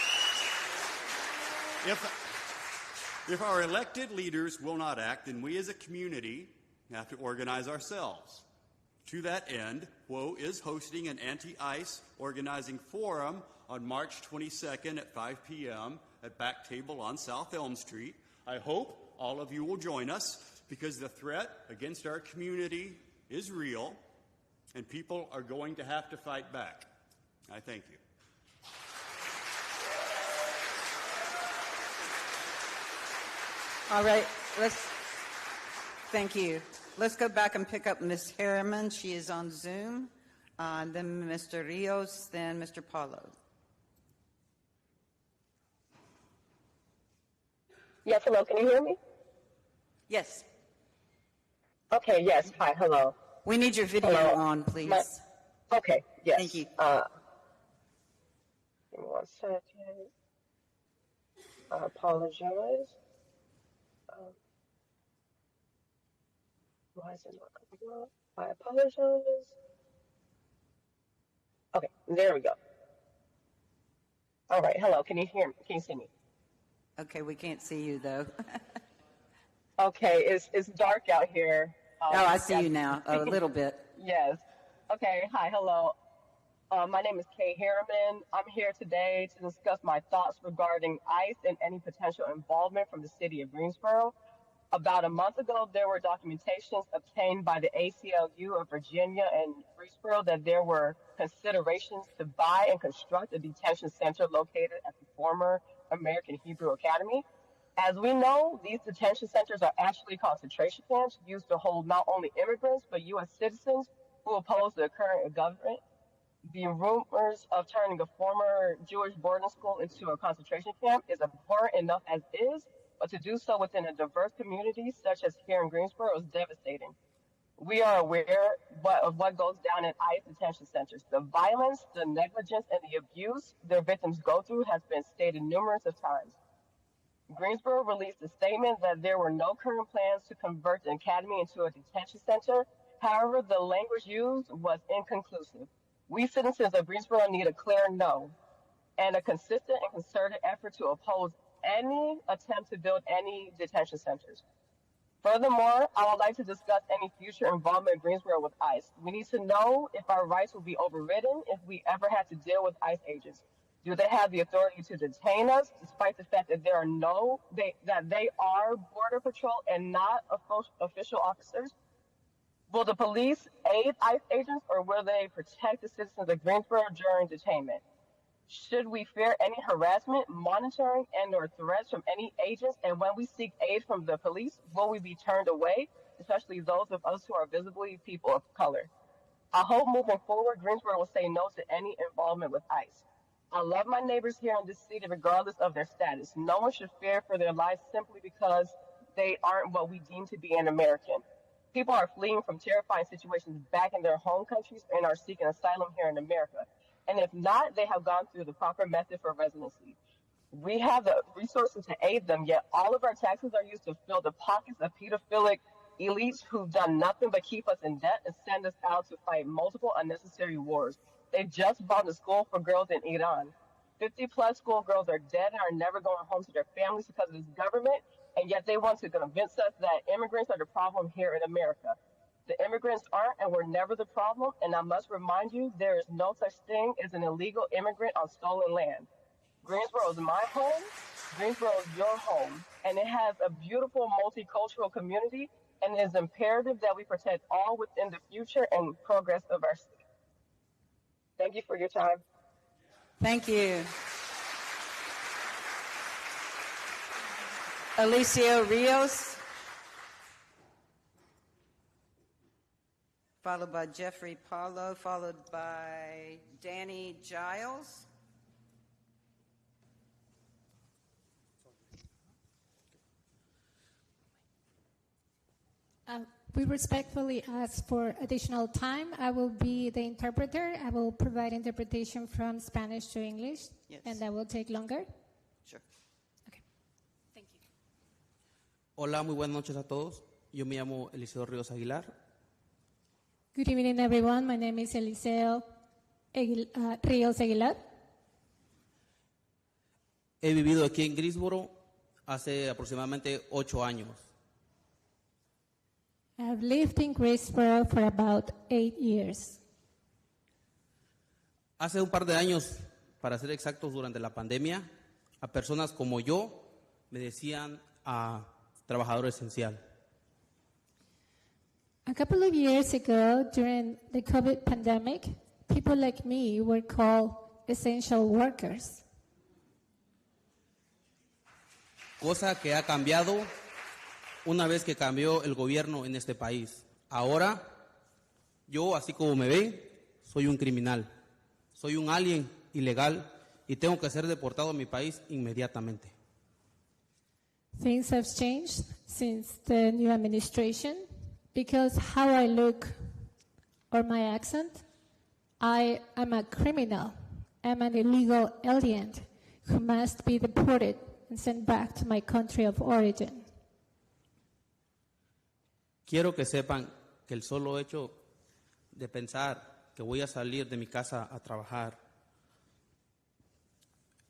If our elected leaders will not act, then we as a community have to organize ourselves. To that end, WHO is hosting an anti-ICE organizing forum on March 22nd at 5 p.m. at Back Table on South Elm Street. I hope all of you will join us because the threat against our community is real and people are going to have to fight back. I thank you. All right, thank you. Let's go back and pick up Ms. Harriman. She is on Zoom. Then Mr. Rios, then Mr. Paulo. Yes, hello, can you hear me? Yes. Okay, yes, hi, hello. We need your video on, please. Okay, yes. Thank you. Give me 1 second. I apologize. Why is it not coming up? I apologize. Okay, there we go. All right, hello, can you hear me? Can you see me? Okay, we can't see you, though. Okay, it's dark out here. Oh, I see you now, a little bit. Yes. Okay. Hi. Hello. My name is Kay Harriman. I'm here today to discuss my thoughts regarding ICE and any potential involvement from the city of Greensboro. About a month ago, there were documentations obtained by the ACLU of Virginia and Greensboro that there were considerations to buy and construct a detention center located at the former American Hebrew Academy. As we know, these detention centers are actually concentration camps used to hold not only immigrants but U.S. citizens who oppose the current government. The rumors of turning a former Jewish boarding school into a concentration camp is abhorrent enough as is, but to do so within a diverse community such as here in Greensboro is devastating. We are aware of what goes down in ICE detention centers. The violence, the negligence, and the abuse their victims go through has been stated numerous of times. Greensboro released a statement that there were no current plans to convert the academy into a detention center. However, the language used was inconclusive. We citizens of Greensboro need a clear no and a consistent and concerted effort to oppose any attempt to build any detention centers. Furthermore, I would like to discuss any future involvement of Greensboro with ICE. We need to know if our rights will be overridden if we ever have to deal with ICE agents. Do they have the authority to detain us, despite the fact that they are Border Patrol and not official officers? Will the police aid ICE agents, or will they protect the citizens of Greensboro during detainment? Should we fear any harassment, monitoring, and/or threats from any agents? And when we seek aid from the police, will we be turned away, especially those of us who are visibly people of color? I hope moving forward, Greensboro will say no to any involvement with ICE. I love my neighbors here in this city regardless of their status. No one should fear for their lives simply because they aren't what we deem to be an American. People are fleeing from terrifying situations back in their home countries and are seeking asylum here in America. And if not, they have gone through the proper method for residency. We have the resources to aid them, yet all of our taxes are used to fill the pockets of pedophilic elites who've done nothing but keep us in debt and send us out to fight multiple unnecessary wars. They just bombed a school for girls in Iran. 50-plus schoolgirls are dead and are never going home to their families because of this government, and yet they want to convince us that immigrants are the problem here in America. The immigrants aren't and were never the problem, and I must remind you, there is no such thing as an illegal immigrant on stolen land. Greensboro is my home, Greensboro is your home, and it has a beautiful multicultural community, and it is imperative that we protect all within the future and progress of our city. Thank you for your time. Thank you. Alicia Rios, followed by Jeffrey Paulo, followed by Danny Giles. We respectfully ask for additional time. I will be the interpreter. I will provide interpretation from Spanish to English, Yes. and that will take longer. Sure. Okay. Thank you. Hola, muy buenas noches a todos. Yo me llamo Eliseo Ríos Aguilar. Good evening, everyone. My name is Eliseo Ríos Aguilar. He vivido aquí en Greensboro hace aproximadamente 8 años. I've lived in Greensboro for about 8 years. Hace un par de años, para ser exactos, durante la pandemia, a personas como yo me decían trabajador esencial. A couple of years ago, during the COVID pandemic, people like me were called essential workers. Cosa que ha cambiado una vez que cambió el gobierno en este país. Ahora, yo, así como me ven, soy un criminal. Soy un alien ilegal y tengo que ser deportado a mi país inmediatamente. Things have changed since the new administration because how I look or my accent, I am a criminal. I'm an illegal alien who must be deported and sent back to my country of origin. Quiero que sepan que el solo hecho de pensar que voy a salir de mi casa a trabajar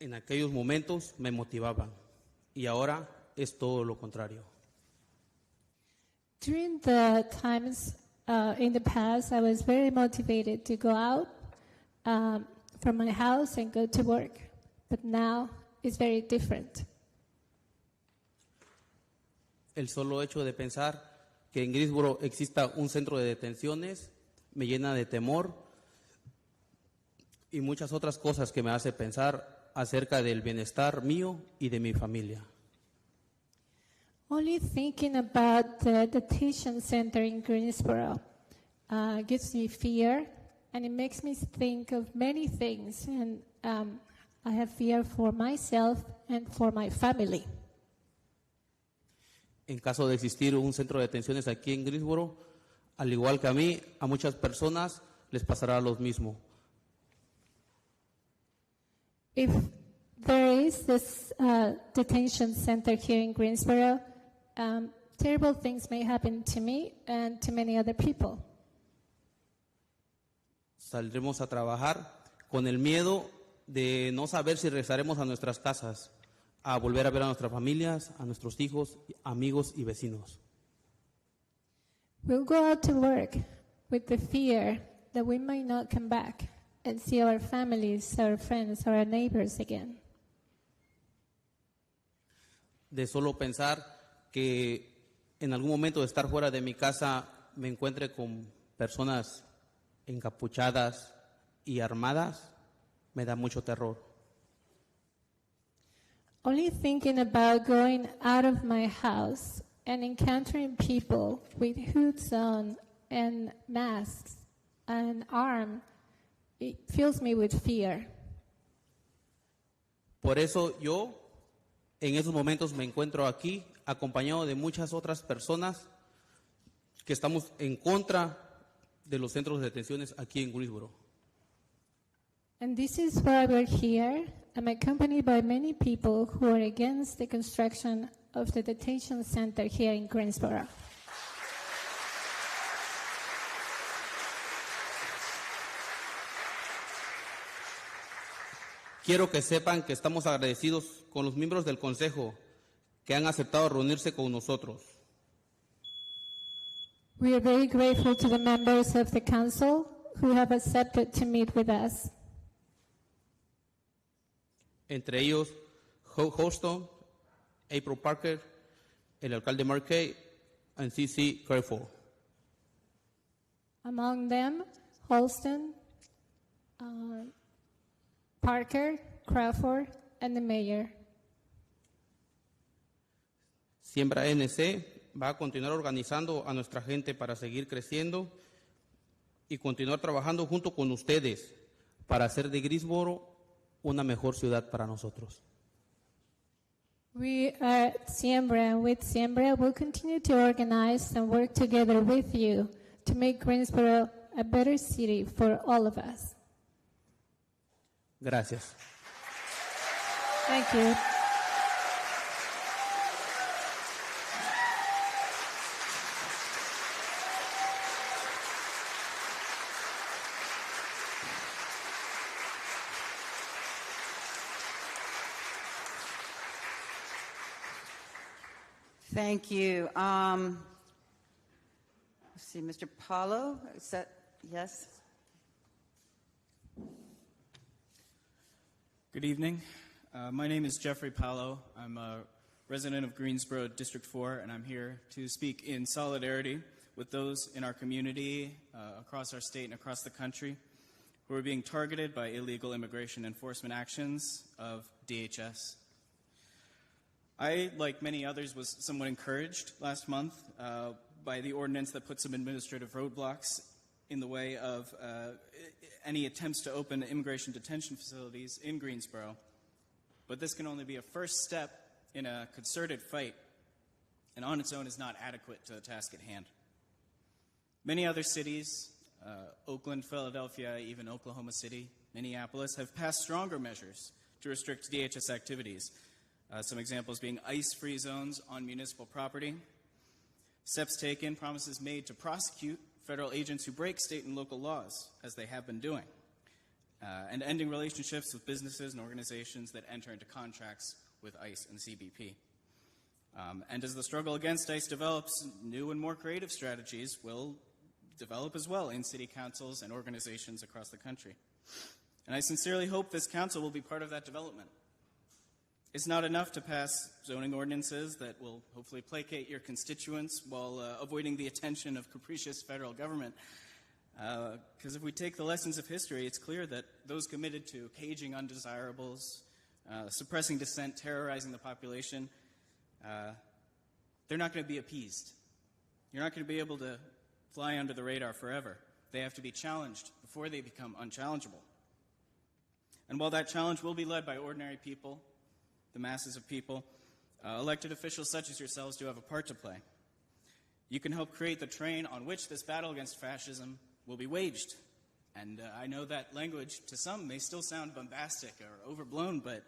en aquellos momentos me motivaba y ahora es todo lo contrario. During the times in the past, I was very motivated to go out from my house and go to work. But now it's very different. El solo hecho de pensar que en Greensboro exista un centro de detenciones me llena de temor y muchas otras cosas que me hace pensar acerca del bienestar mío y de mi familia. Only thinking about the detention center in Greensboro gives me fear, and it makes me think of many things, and I have fear for myself and for my family. En caso de existir un centro de detenciones aquí en Greensboro, al igual que a mí, a muchas personas les pasará lo mismo. If there is this detention center here in Greensboro, terrible things may happen to me and to many other people. Saldremos a trabajar con el miedo de no saber si regresaremos a nuestras casas, a volver a ver a nuestras familias, a nuestros hijos, amigos y vecinos. We'll go out to work with the fear that we might not come back and see our families, our friends, our neighbors again. De solo pensar que en algún momento de estar fuera de mi casa me encuentre con personas encapuchadas y armadas, me da mucho terror. Only thinking about going out of my house and encountering people with hoods on and masks and armed, it fills me with fear. Por eso yo en esos momentos me encuentro aquí acompañado de muchas otras personas que estamos en contra de los centros de detenciones aquí en Greensboro. And this is why we're here. I'm accompanied by many people who are against the construction of the detention center here in Greensboro. Quiero que sepan que estamos agradecidos con los miembros del Consejo que han aceptado reunirse con nosotros. We are very grateful to the members of the council who have accepted to meet with us. Entre ellos, Houston, April Parker, el alcalde Markey, and C.C. Careful. Among them, Holston, Parker, Crawford, and the mayor. Siembra ANC va a continuar organizando a nuestra gente para seguir creciendo y continuar trabajando junto con ustedes para hacer de Greensboro una mejor ciudad para nosotros. We at Siembra, and with Siembra, we'll continue to organize and work together with you to make Greensboro a better city for all of us. Gracias. Thank you. Thank you. Let's see, Mr. Paulo, is that, yes? Good evening. My name is Jeffrey Paulo. I'm a resident of Greensboro, District 4, and I'm here to speak in solidarity with those in our community, across our state and across the country, who are being targeted by illegal immigration enforcement actions of DHS. I, like many others, was somewhat encouraged last month by the ordinance that put some administrative roadblocks in the way of any attempts to open immigration detention facilities in Greensboro. But this can only be a first step in a concerted fight, and on its own is not adequate to the task at hand. Many other cities, Oakland, Philadelphia, even Oklahoma City, Minneapolis, have passed stronger measures to restrict DHS activities. Some examples being ICE-free zones on municipal property, steps taken, promises made to prosecute federal agents who break state and local laws, as they have been doing, and ending relationships with businesses and organizations that enter into contracts with ICE and CBP. And as the struggle against ICE develops, new and more creative strategies will develop as well in city councils and organizations across the country. And I sincerely hope this council will be part of that development. It's not enough to pass zoning ordinances that will hopefully placate your constituents while avoiding the attention of capricious federal government. Because if we take the lessons of history, it's clear that those committed to caging undesirables, suppressing dissent, terrorizing the population, they're not going to be appeased. You're not going to be able to fly under the radar forever. They have to be challenged before they become unchallengeable. And while that challenge will be led by ordinary people, the masses of people, elected officials such as yourselves do have a part to play. You can help create the train on which this battle against fascism will be waged. And I know that language to some may still sound bombastic or overblown, but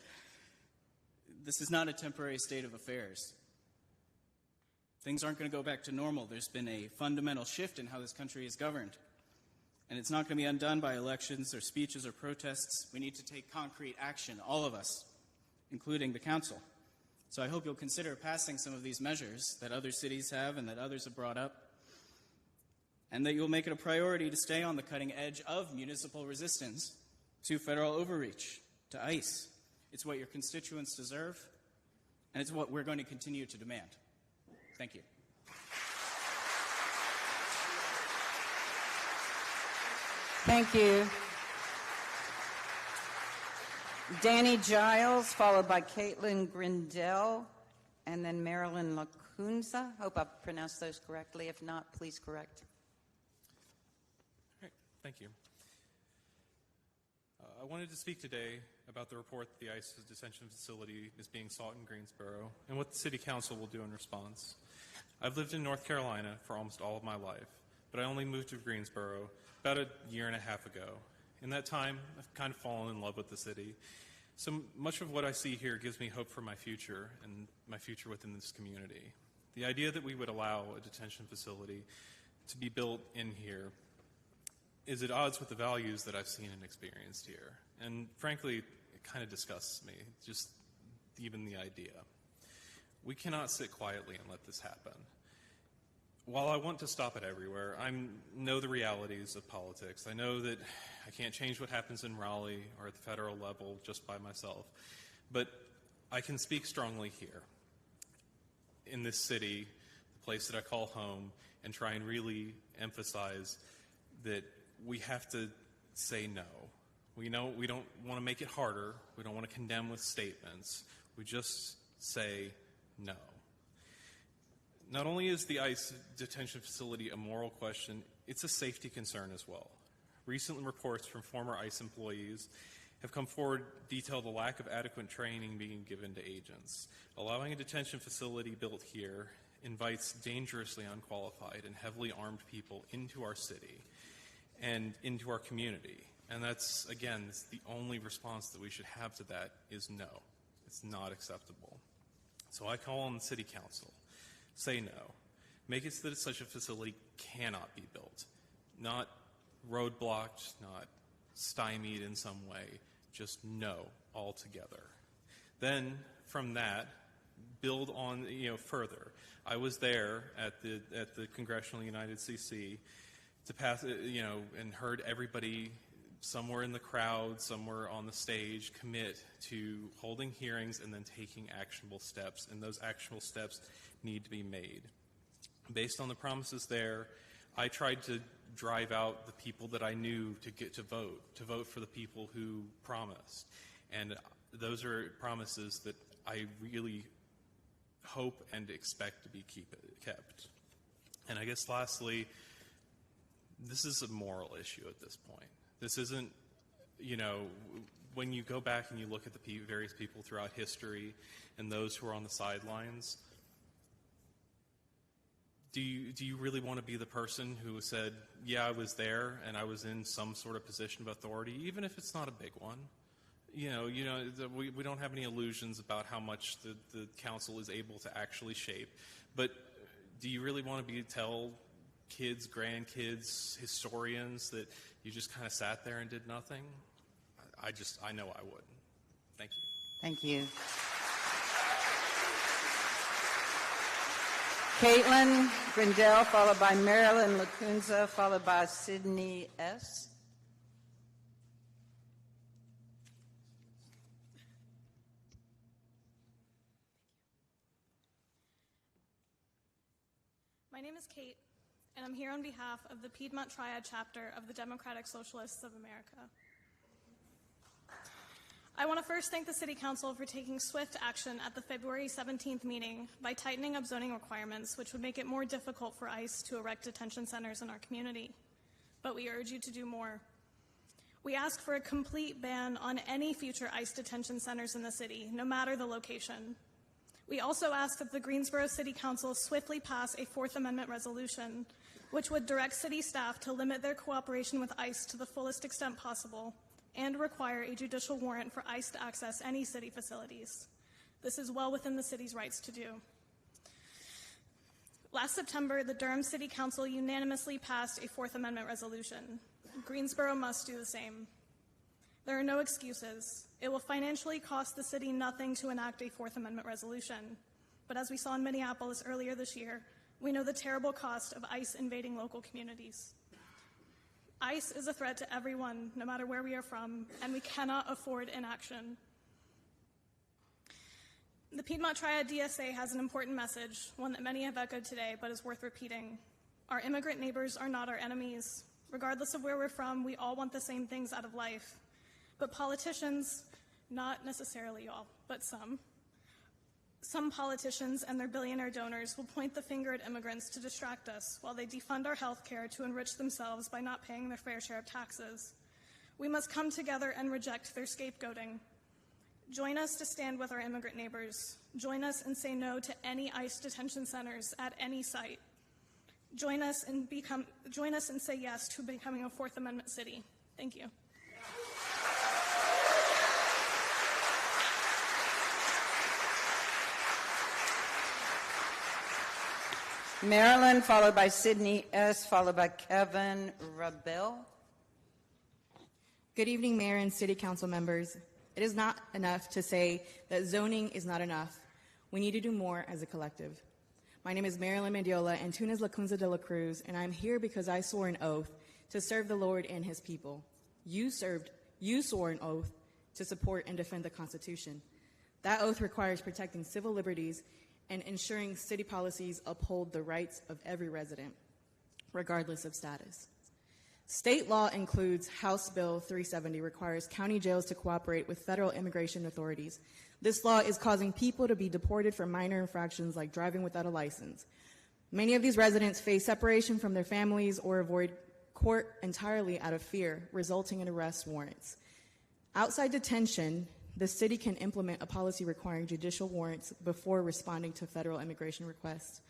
this is not a temporary state of affairs. Things aren't going to go back to normal. There's been a fundamental shift in how this country is governed. And it's not going to be undone by elections or speeches or protests. We need to take concrete action, all of us, including the council. So I hope you'll consider passing some of these measures that other cities have and that others have brought up, and that you'll make it a priority to stay on the cutting edge of municipal resistance to federal overreach, to ICE. It's what your constituents deserve, and it's what we're going to continue to demand. Thank you. Thank you. Danny Giles, followed by Caitlin Grindell, and then Marilyn Lacunza. Hope I pronounced those correctly. If not, please correct. All right, thank you. I wanted to speak today about the report that the ICE detention facility is being sought in Greensboro and what the City Council will do in response. I've lived in North Carolina for almost all of my life, but I only moved to Greensboro about a year and a half ago. In that time, I've kind of fallen in love with the city. So much of what I see here gives me hope for my future and my future within this community. The idea that we would allow a detention facility to be built in here is at odds with the values that I've seen and experienced here. And frankly, it kind of disgusts me, just even the idea. We cannot sit quietly and let this happen. While I want to stop it everywhere, I know the realities of politics. I know that I can't change what happens in Raleigh or at the federal level just by myself. But I can speak strongly here in this city, the place that I call home, and try and really emphasize that we have to say no. We don't want to make it harder. We don't want to condemn with statements. We just say no. Not only is the ICE detention facility a moral question, it's a safety concern as well. Recent reports from former ICE employees have come forward detail the lack of adequate training being given to agents. Allowing a detention facility built here invites dangerously unqualified and heavily armed people into our city and into our community. And that's, again, the only response that we should have to that is no. It's not acceptable. So I call on the City Council. Say no. Make it so that such a facility cannot be built. Not roadblocked, not stymied in some way. Just no altogether. Then, from that, build on further. I was there at the Congressional United CC to pass, and heard everybody somewhere in the crowd, somewhere on the stage, commit to holding hearings and then taking actionable steps. And those actionable steps need to be made. Based on the promises there, I tried to drive out the people that I knew to get to vote for the people who promised. And those are promises that I really hope and expect to be kept. And I guess lastly, this is a moral issue at this point. This isn't, when you go back and you look at the various people throughout history and those who are on the sidelines, do you really want to be the person who said, yeah, I was there and I was in some sort of position of authority, even if it's not a big one? We don't have any illusions about how much the council is able to actually shape. But do you really want to tell kids, grandkids, historians that you just kind of sat there and did nothing? I know I wouldn't. Thank you. Thank you. Caitlin Grindell, followed by Marilyn Lacunza, followed by Sydney S. My name is Kate, and I'm here on behalf of the Piedmont Triad chapter of the Democratic Socialists of America. I want to first thank the City Council for taking swift action at the February 17th meeting by tightening up zoning requirements, which would make it more difficult for ICE to erect detention centers in our community. But we urge you to do more. We ask for a complete ban on any future ICE detention centers in the city, no matter the location. We also ask that the Greensboro City Council swiftly pass a Fourth Amendment resolution, which would direct city staff to limit their cooperation with ICE to the fullest extent possible and require a judicial warrant for ICE to access any city facilities. This is well within the city's rights to do. Last September, the Durham City Council unanimously passed a Fourth Amendment resolution. Greensboro must do the same. There are no excuses. It will financially cost the city nothing to enact a Fourth Amendment resolution. But as we saw in Minneapolis earlier this year, we know the terrible cost of ICE invading local communities. ICE is a threat to everyone, no matter where we are from, and we cannot afford inaction. The Piedmont Triad DSA has an important message, one that many have echoed today, but is worth repeating. Our immigrant neighbors are not our enemies. Regardless of where we're from, we all want the same things out of life. But politicians, not necessarily all, but some politicians and their billionaire donors will point the finger at immigrants to distract us while they defund our health care to enrich themselves by not paying their fair share of taxes. We must come together and reject their scapegoating. Join us to stand with our immigrant neighbors. Join us and say no to any ICE detention centers at any site. Join us and say yes to becoming a Fourth Amendment city. Thank you. Marilyn, followed by Sydney S., followed by Kevin Rabel. Good evening, Mayor and City Council members. It is not enough to say that zoning is not enough. We need to do more as a collective. My name is Marilyn Mendiola Antunes Lacunza de la Cruz, and I'm here because I swore an oath to serve the Lord and his people. You swore an oath to support and defend the Constitution. That oath requires protecting civil liberties and ensuring city policies uphold the rights of every resident, regardless of status. State law includes House Bill 370, requires county jails to cooperate with federal immigration authorities. This law is causing people to be deported for minor infractions like driving without a license. Many of these residents face separation from their families or avoid court entirely out of fear, resulting in arrest warrants. Outside detention, the city can implement a policy requiring judicial warrants before responding to federal immigration requests,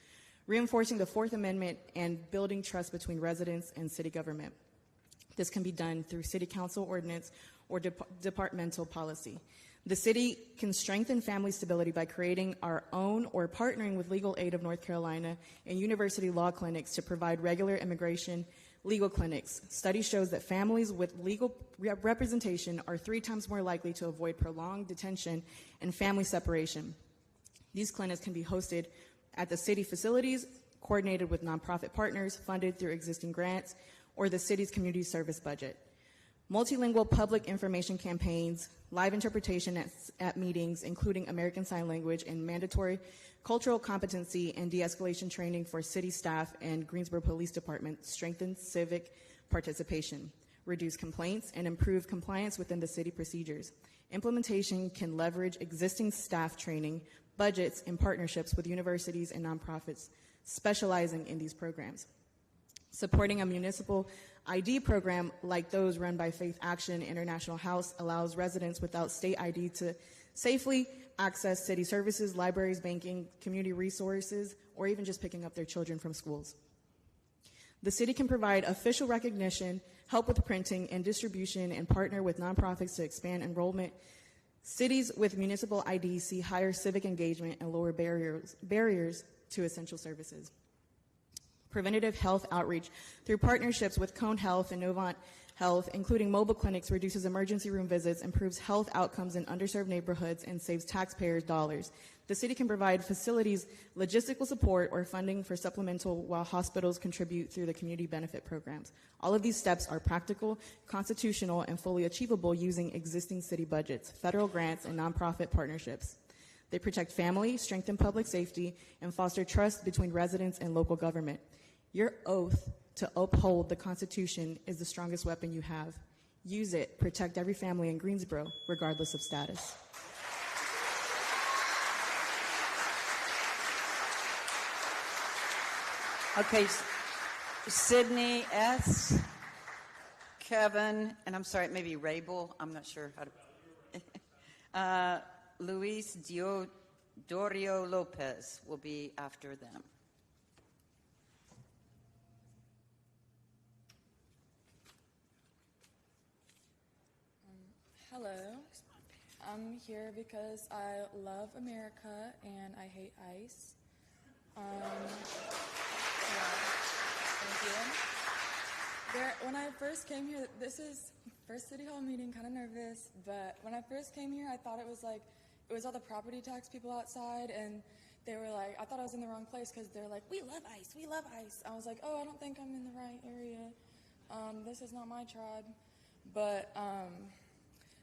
reinforcing the Fourth Amendment and building trust between residents and city government. This can be done through city council ordinance or departmental policy. The city can strengthen family stability by creating our own or partnering with Legal Aid of North Carolina and university law clinics to provide regular immigration legal clinics. Study shows that families with legal representation are 3 times more likely to avoid prolonged detention and family separation. These clinics can be hosted at the city facilities, coordinated with nonprofit partners, funded through existing grants, or the city's community service budget. Multilingual public information campaigns, live interpretation at meetings, including American Sign Language, and mandatory cultural competency and de-escalation training for city staff and Greensboro Police Department strengthen civic participation, reduce complaints, and improve compliance within the city procedures. Implementation can leverage existing staff training, budgets, and partnerships with universities and nonprofits specializing in these programs. Supporting a municipal ID program like those run by Faith Action International House allows residents without state ID to safely access city services, libraries, banking, community resources, or even just picking up their children from schools. The city can provide official recognition, help with printing and distribution, and partner with nonprofits to expand enrollment. Cities with municipal ID see higher civic engagement and lower barriers to essential services. Preventative health outreach through partnerships with Cone Health and Novant Health, including mobile clinics, reduces emergency room visits, improves health outcomes in underserved neighborhoods, and saves taxpayers dollars. The city can provide facilities logistical support or funding for supplemental, while hospitals contribute through the community benefit programs. All of these steps are practical, constitutional, and fully achievable using existing city budgets, federal grants, and nonprofit partnerships. They protect family, strengthen public safety, and foster trust between residents and local government. Your oath to uphold the Constitution is the strongest weapon you have. Use it. Protect every family in Greensboro, regardless of status. Okay, Sydney S., Kevin, and I'm sorry, maybe Rabel, I'm not sure how to. Luis Dorio Lopez will be after them. Hello. I'm here because I love America and I hate ICE. Thank you. When I first came here, this is first City Hall meeting, kind of nervous, but when I first came here, I thought it was all the property tax people outside, and they were like, I thought I was in the wrong place because they're like, we love ICE, we love ICE. I was like, oh, I don't think I'm in the right area. This is not my tribe. But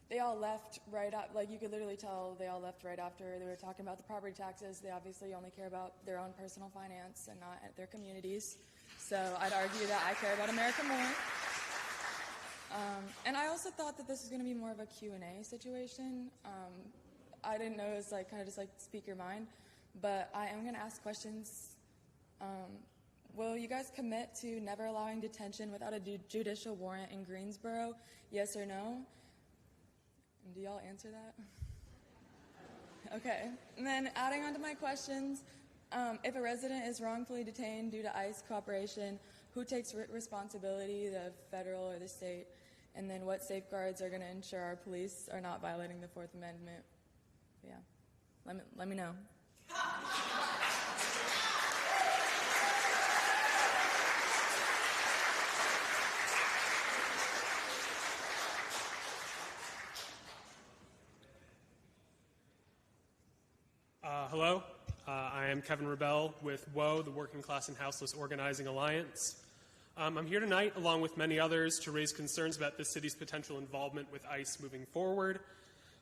they all left right up, like you could literally tell they all left right after they were talking about the property taxes. They obviously only care about their own personal finance and not their communities. So I'd argue that I care about America more. And I also thought that this was going to be more of a Q&A situation. I didn't know it was kind of just speak your mind, but I am going to ask questions. Will you guys commit to never allowing detention without a judicial warrant in Greensboro? Yes or no? And do y'all answer that? Okay. And then adding on to my questions, if a resident is wrongfully detained due to ICE cooperation, who takes responsibility, the federal or the state? And then what safeguards are going to ensure our police are not violating the Fourth Amendment? Yeah. Let me know. Hello, I am Kevin Rebell with WOA, the Working Class and Houseless Organizing Alliance. I'm here tonight, along with many others, to raise concerns about this city's potential involvement with ICE moving forward.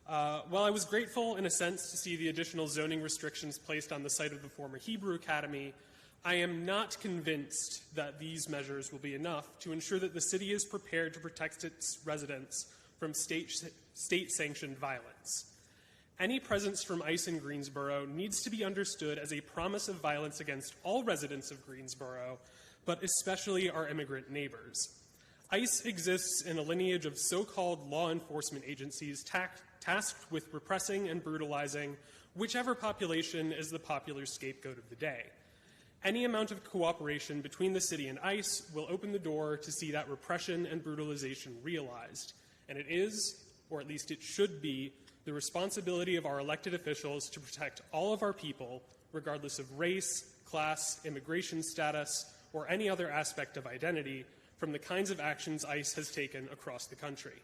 While I was grateful, in a sense, to see the additional zoning restrictions placed on the site of the former Hebrew Academy, I am not convinced that these measures will be enough to ensure that the city is prepared to protect its residents from state-sanctioned violence. Any presence from ICE in Greensboro needs to be understood as a promise of violence against all residents of Greensboro, but especially our immigrant neighbors. ICE exists in a lineage of so-called law enforcement agencies tasked with repressing and brutalizing whichever population is the popular scapegoat of the day. Any amount of cooperation between the city and ICE will open the door to see that repression and brutalization realized. And it is, or at least it should be, the responsibility of our elected officials to protect all of our people, regardless of race, class, immigration status, or any other aspect of identity, from the kinds of actions ICE has taken across the country.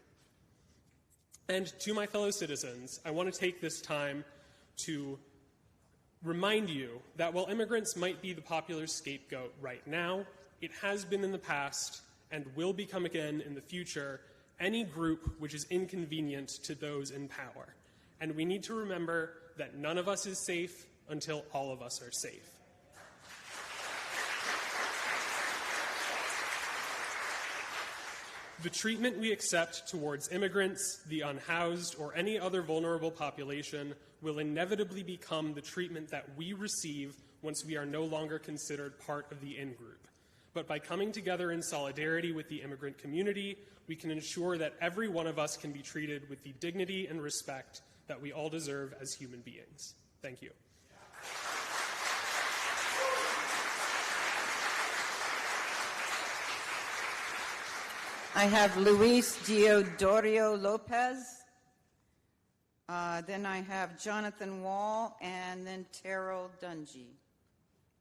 And to my fellow citizens, I want to take this time to remind you that while immigrants might be the popular scapegoat right now, it has been in the past and will become again in the future any group which is inconvenient to those in power. And we need to remember that none of us is safe until all of us are safe. The treatment we accept towards immigrants, the unhoused, or any other vulnerable population will inevitably become the treatment that we receive once we are no longer considered part of the in-group. But by coming together in solidarity with the immigrant community, we can ensure that every one of us can be treated with the dignity and respect that we all deserve as human beings. Thank you. I have Luis Diodorio Lopez. Then I have Jonathan Wall, and then Terrell Dungy.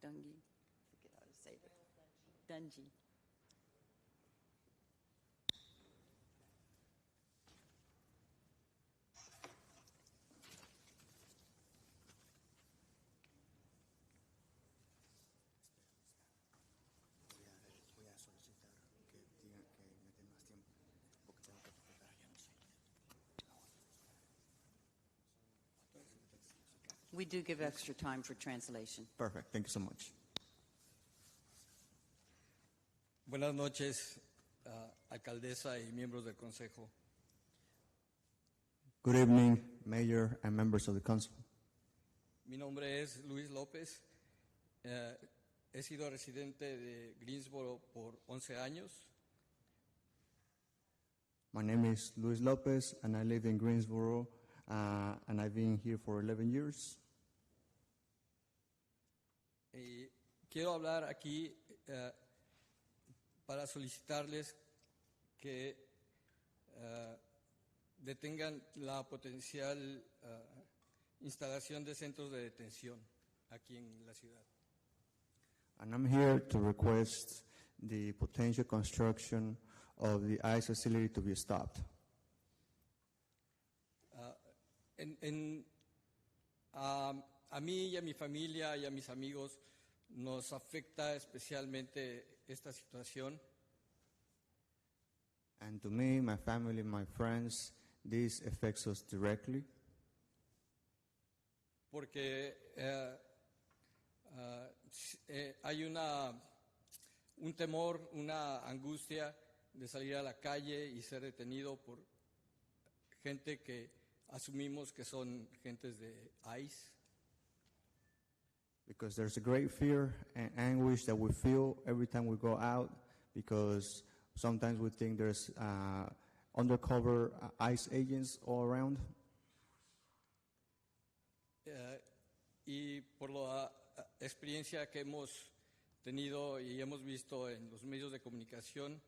I forget how to say Dungy. We do give extra time for translation. Perfect. Thank you so much. Buenas noches, alcaldesa y miembros del consejo. Good evening, Mayor and members of the council. Mi nombre es Luis López. He sido residente de Greensboro por 11 años. My name is Luis Lopez, and I live in Greensboro, and I've been here for 11 years. Y quiero hablar aquí para solicitarles que detengan la potencial instalación de centros de detención aquí en la ciudad. And I'm here to request the potential construction of the ICE facility to be stopped. A mí y a mi familia y a mis amigos nos afecta especialmente esta situación. And to me, my family, my friends, this affects us directly. Porque hay un temor, una angustia de salir a la calle y ser detenido por gente que asumimos que son gentes de ICE. Because there's a great fear and anguish that we feel every time we go out, because sometimes we think there's undercover ICE agents all around. Y por la experiencia que hemos tenido y hemos visto en los medios de comunicación,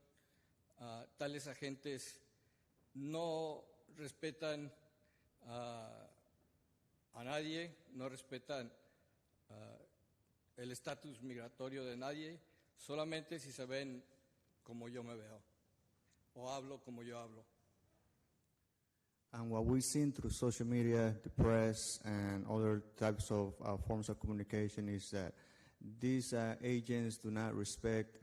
tales agentes no respetan a nadie, no respetan el estatus migratorio de nadie, solamente si se ven como yo me veo o hablo como yo hablo. And what we've seen through social media, the press, and other types of forms of communication is that these agents do not respect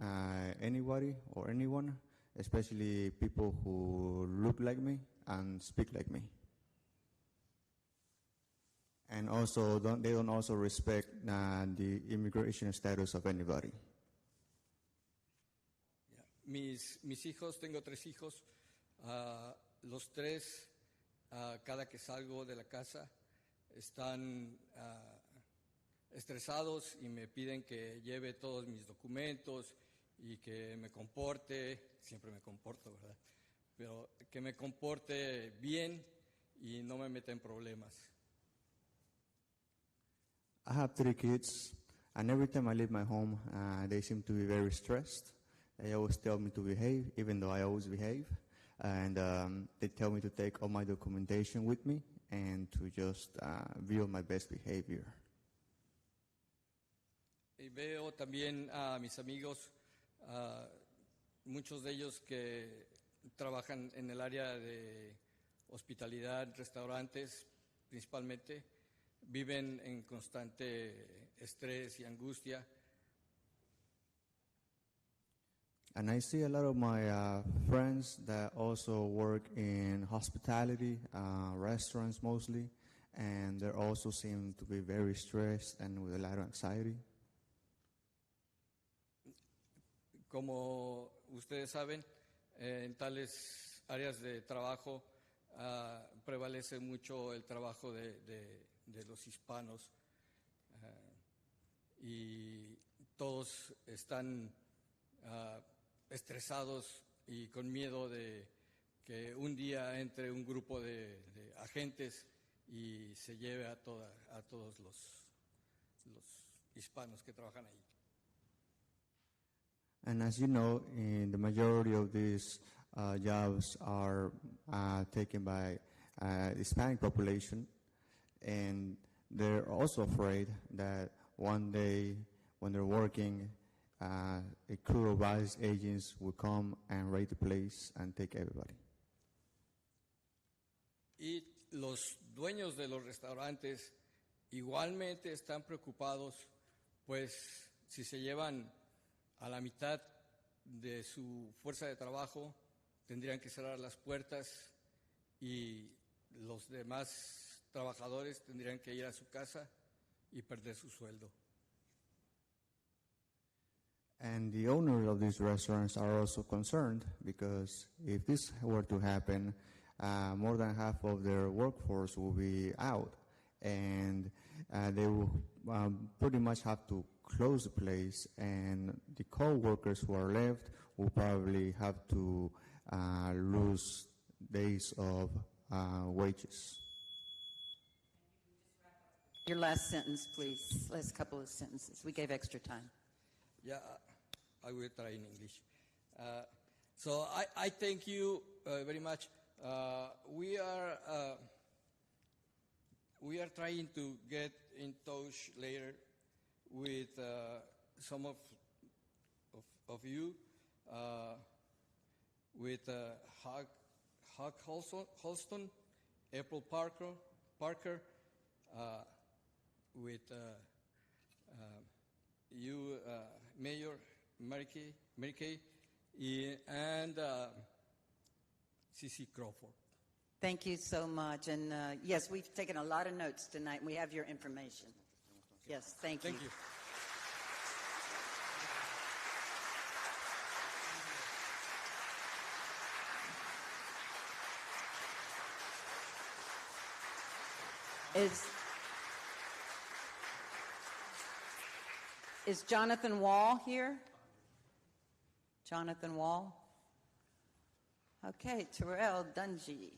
anybody or anyone, especially people who look like me and speak like me. And also, they don't also respect the immigration status of anybody. Mis hijos, tengo 3 hijos, los 3, cada que salgo de la casa, están estresados y me piden que lleve todos mis documentos y que me comporte, siempre me comporto, ¿verdad? Pero que me comporte bien y no me meta en problemas. I have 3 kids, and every time I leave my home, they seem to be very stressed. They always tell me to behave, even though I always behave. And they tell me to take all my documentation with me and to just be on my best behavior. Y veo también a mis amigos, muchos de ellos que trabajan en el área de hospitalidad, restaurantes principalmente, viven en constante estrés y angustia. And I see a lot of my friends that also work in hospitality, restaurants mostly, and they also seem to be very stressed and with a lot of anxiety. Como ustedes saben, en tales áreas de trabajo prevalece mucho el trabajo de los hispanos y todos están estresados y con miedo de que un día entre un grupo de agentes y se lleve a todos los hispanos que trabajan ahí. And as you know, the majority of these jobs are taken by the Hispanic population, and they're also afraid that one day when they're working, a crew of ICE agents will come and raid the place and take everybody. Y los dueños de los restaurantes igualmente están preocupados, pues si se llevan a la mitad de su fuerza de trabajo, tendrían que cerrar las puertas y los demás trabajadores tendrían que ir a su casa y perder su sueldo. And the owners of these restaurants are also concerned because if this were to happen, more than half of their workforce will be out, and they will pretty much have to close the place, and the co-workers who are left will probably have to lose days of wages. Your last sentence, please. Last couple of sentences. We gave extra time. Yeah, I will try in English. So I thank you very much. We are trying to get in touch later with some of you, with Huck Holston, April Parker, with you, Mayor Mary Kay, and C.C. Crawford. Thank you so much. And yes, we've taken a lot of notes tonight. We have your information. Yes, thank you. Thank you. Is Jonathan Wall here? Jonathan Wall? Okay, Terrell Dungy.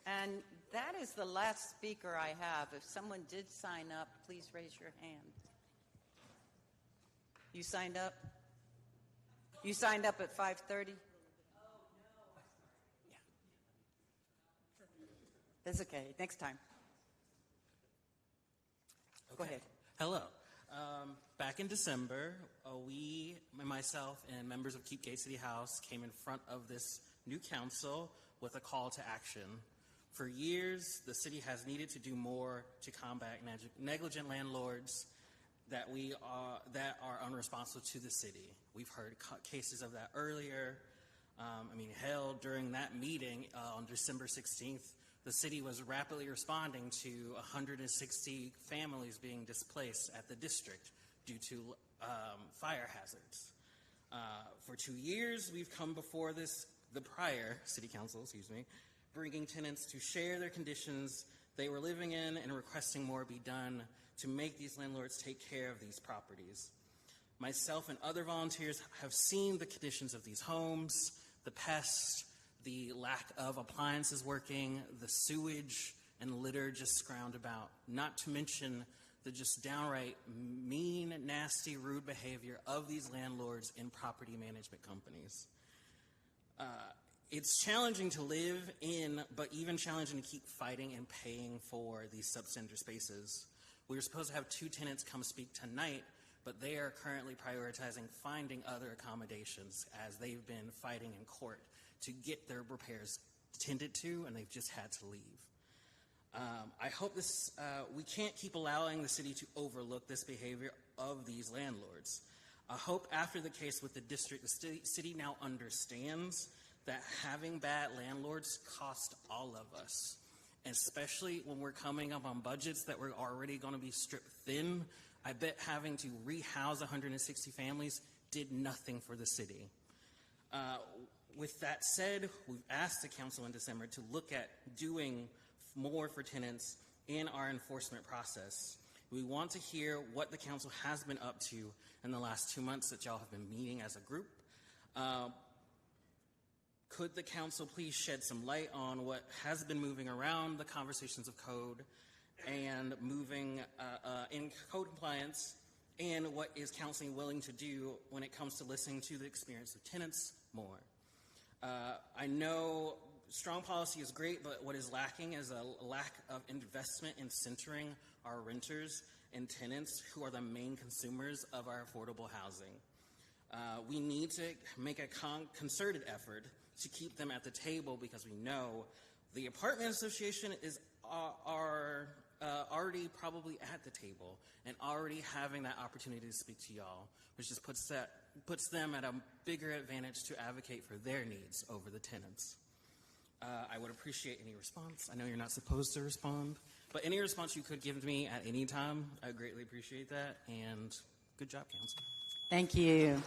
And that is the last speaker I have. If someone did sign up, please raise your hand. You signed up? You signed up at 5:30? Yeah. That's okay. Next time. Okay. Go ahead. Hello. Back in December, myself and members of Keep Gate City House came in front of this new council with a call to action. For years, the city has needed to do more to combat negligent landlords that are unresponsive to the city. We've heard cases of that earlier. During that meeting on December 16th, the city was rapidly responding to 160 families being displaced at the district due to fire hazards. For 2 years, we've come before the prior city council, bringing tenants to share their conditions they were living in and requesting more be done to make these landlords take care of these properties. Myself and other volunteers have seen the conditions of these homes, the pests, the lack of appliances working, the sewage and litter just scrounged about, not to mention the just downright mean, nasty, rude behavior of these landlords in property management companies. It's challenging to live in, but even challenging to keep fighting and paying for these substandard spaces. We were supposed to have 2 tenants come speak tonight, but they are currently prioritizing finding other accommodations as they've been fighting in court to get their repairs tended to, and they've just had to leave. I hope we can't keep allowing the city to overlook this behavior of these landlords. I hope after the case with the district, the city now understands that having bad landlords cost all of us, especially when we're coming up on budgets that we're already going to be stripped thin. I bet having to rehouse 160 families did nothing for the city. With that said, we've asked the council in December to look at doing more for tenants in our enforcement process. We want to hear what the council has been up to in the last 2 months that y'all have been meeting as a group. Could the council please shed some light on what has been moving around the conversations of code and moving in code compliance, and what is council willing to do when it comes to listening to the experience of tenants more? I know strong policy is great, but what is lacking is a lack of investment in centering our renters and tenants who are the main consumers of our affordable housing. We need to make a concerted effort to keep them at the table because we know the apartment association is already probably at the table and already having that opportunity to speak to y'all, which just puts them at a bigger advantage to advocate for their needs over the tenants. I would appreciate any response. I know you're not supposed to respond, but any response you could give me at any time, I would greatly appreciate that. And good job, Council. Thank you.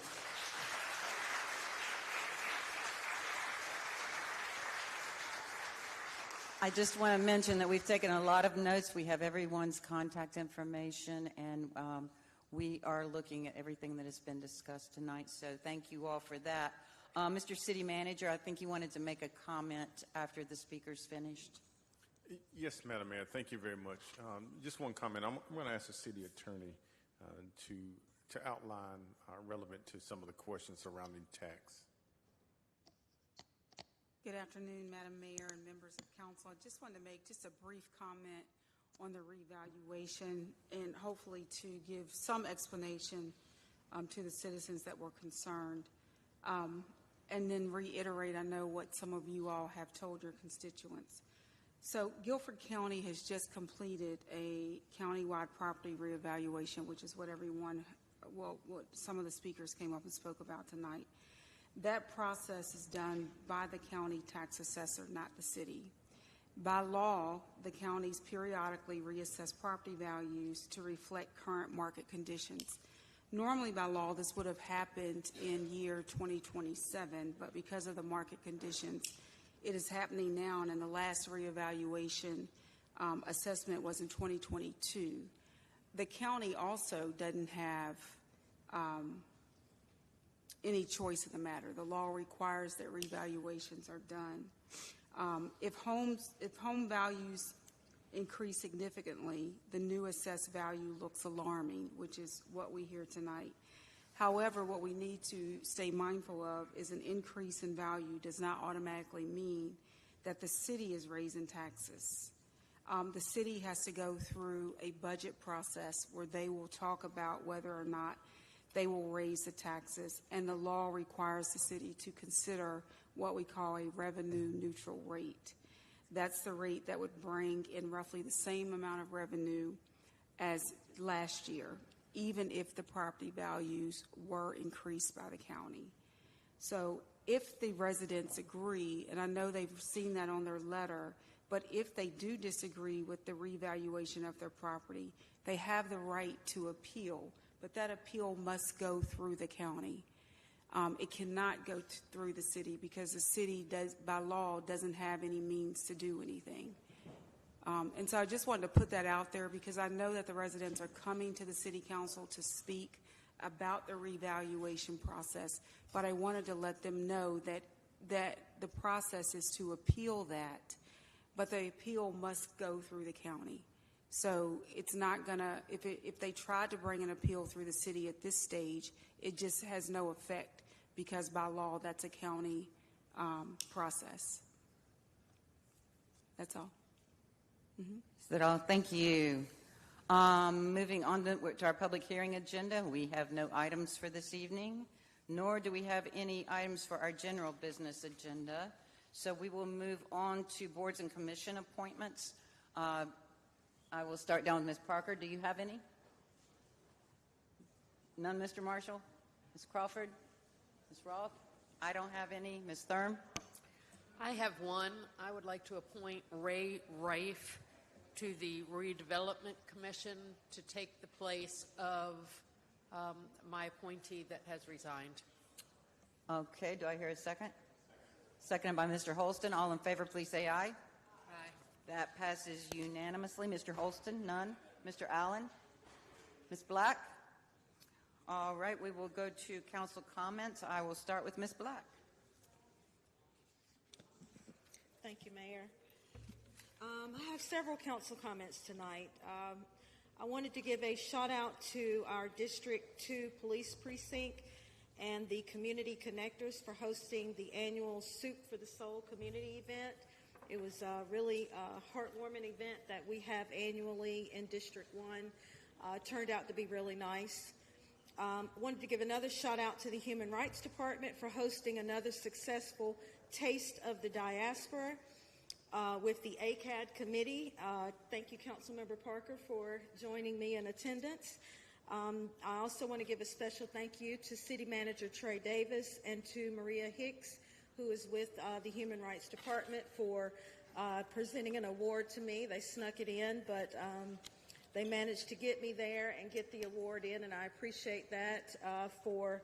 I just want to mention that we've taken a lot of notes. We have everyone's contact information, and we are looking at everything that has been discussed tonight. So thank you all for that. Mr. City Manager, I think you wanted to make a comment after the speakers finished. Yes, Madam Mayor. Thank you very much. Just one comment. I'm going to ask the City Attorney to outline relevant to some of the questions surrounding tax. Good afternoon, Madam Mayor and members of council. I just wanted to make just a brief comment on the revaluation and hopefully to give some explanation to the citizens that were concerned. And then reiterate, I know what some of you all have told your constituents. So Guilford County has just completed a countywide property reevaluation, which is what what some of the speakers came up and spoke about tonight. That process is done by the county tax assessor, not the city. By law, the counties periodically reassess property values to reflect current market conditions. Normally, by law, this would have happened in year 2027, but because of the market conditions, it is happening now, and in the last reevaluation assessment was in 2022. The county also doesn't have any choice in the matter. The law requires that revaluations are done. If home values increase significantly, the new assessed value looks alarming, which is what we hear tonight. However, what we need to stay mindful of is an increase in value does not automatically mean that the city is raising taxes. The city has to go through a budget process where they will talk about whether or not they will raise the taxes, and the law requires the city to consider what we call a revenue neutral rate. That's the rate that would bring in roughly the same amount of revenue as last year, even if the property values were increased by the county. So if the residents agree, and I know they've seen that on their letter, but if they do disagree with the revaluation of their property, they have the right to appeal, but that appeal must go through the county. It cannot go through the city because the city does, by law, doesn't have any means to do anything. And so I just wanted to put that out there because I know that the residents are coming to the city council to speak about the revaluation process, but I wanted to let them know that the process is to appeal that, but the appeal must go through the county. So it's not gonna, if they tried to bring an appeal through the city at this stage, it just has no effect because by law that's a county process. That's all. Mm-hmm. Is that all? Thank you. Moving on to our public hearing agenda, we have no items for this evening, nor do we have any items for our general business agenda. So we will move on to boards and commission appointments. I will start down with Ms. Parker. Do you have any? None, Mr. Marshall? Ms. Crawford? Ms. Roth? I don't have any. Ms. Thurm? I have one. I would like to appoint Ray Rife to the Redevelopment Commission to take the place of my appointee that has resigned. Okay, do I hear a second? Seconded by Mr. Holston. All in favor, please say aye. Aye. That passes unanimously. Mr. Holston, none. Mr. Allen? Ms. Black? All right, we will go to council comments. I will start with Ms. Black. Thank you, Mayor. I have several council comments tonight. I wanted to give a shout out to our District 2 Police Precinct and the Community Connectors for hosting the annual Soup for the Soul community event. It was a really heartwarming event that we have annually in District 1. Turned out to be really nice. Wanted to give another shout out to the Human Rights Department for hosting another successful Taste of the Diaspora with the ACAD committee. Thank you, Councilmember Parker, for joining me in attendance. I also want to give a special thank you to City Manager Trey Davis and to Maria Hicks, who is with the Human Rights Department, for presenting an award to me. They snuck it in, but they managed to get me there and get the award in, and I appreciate that for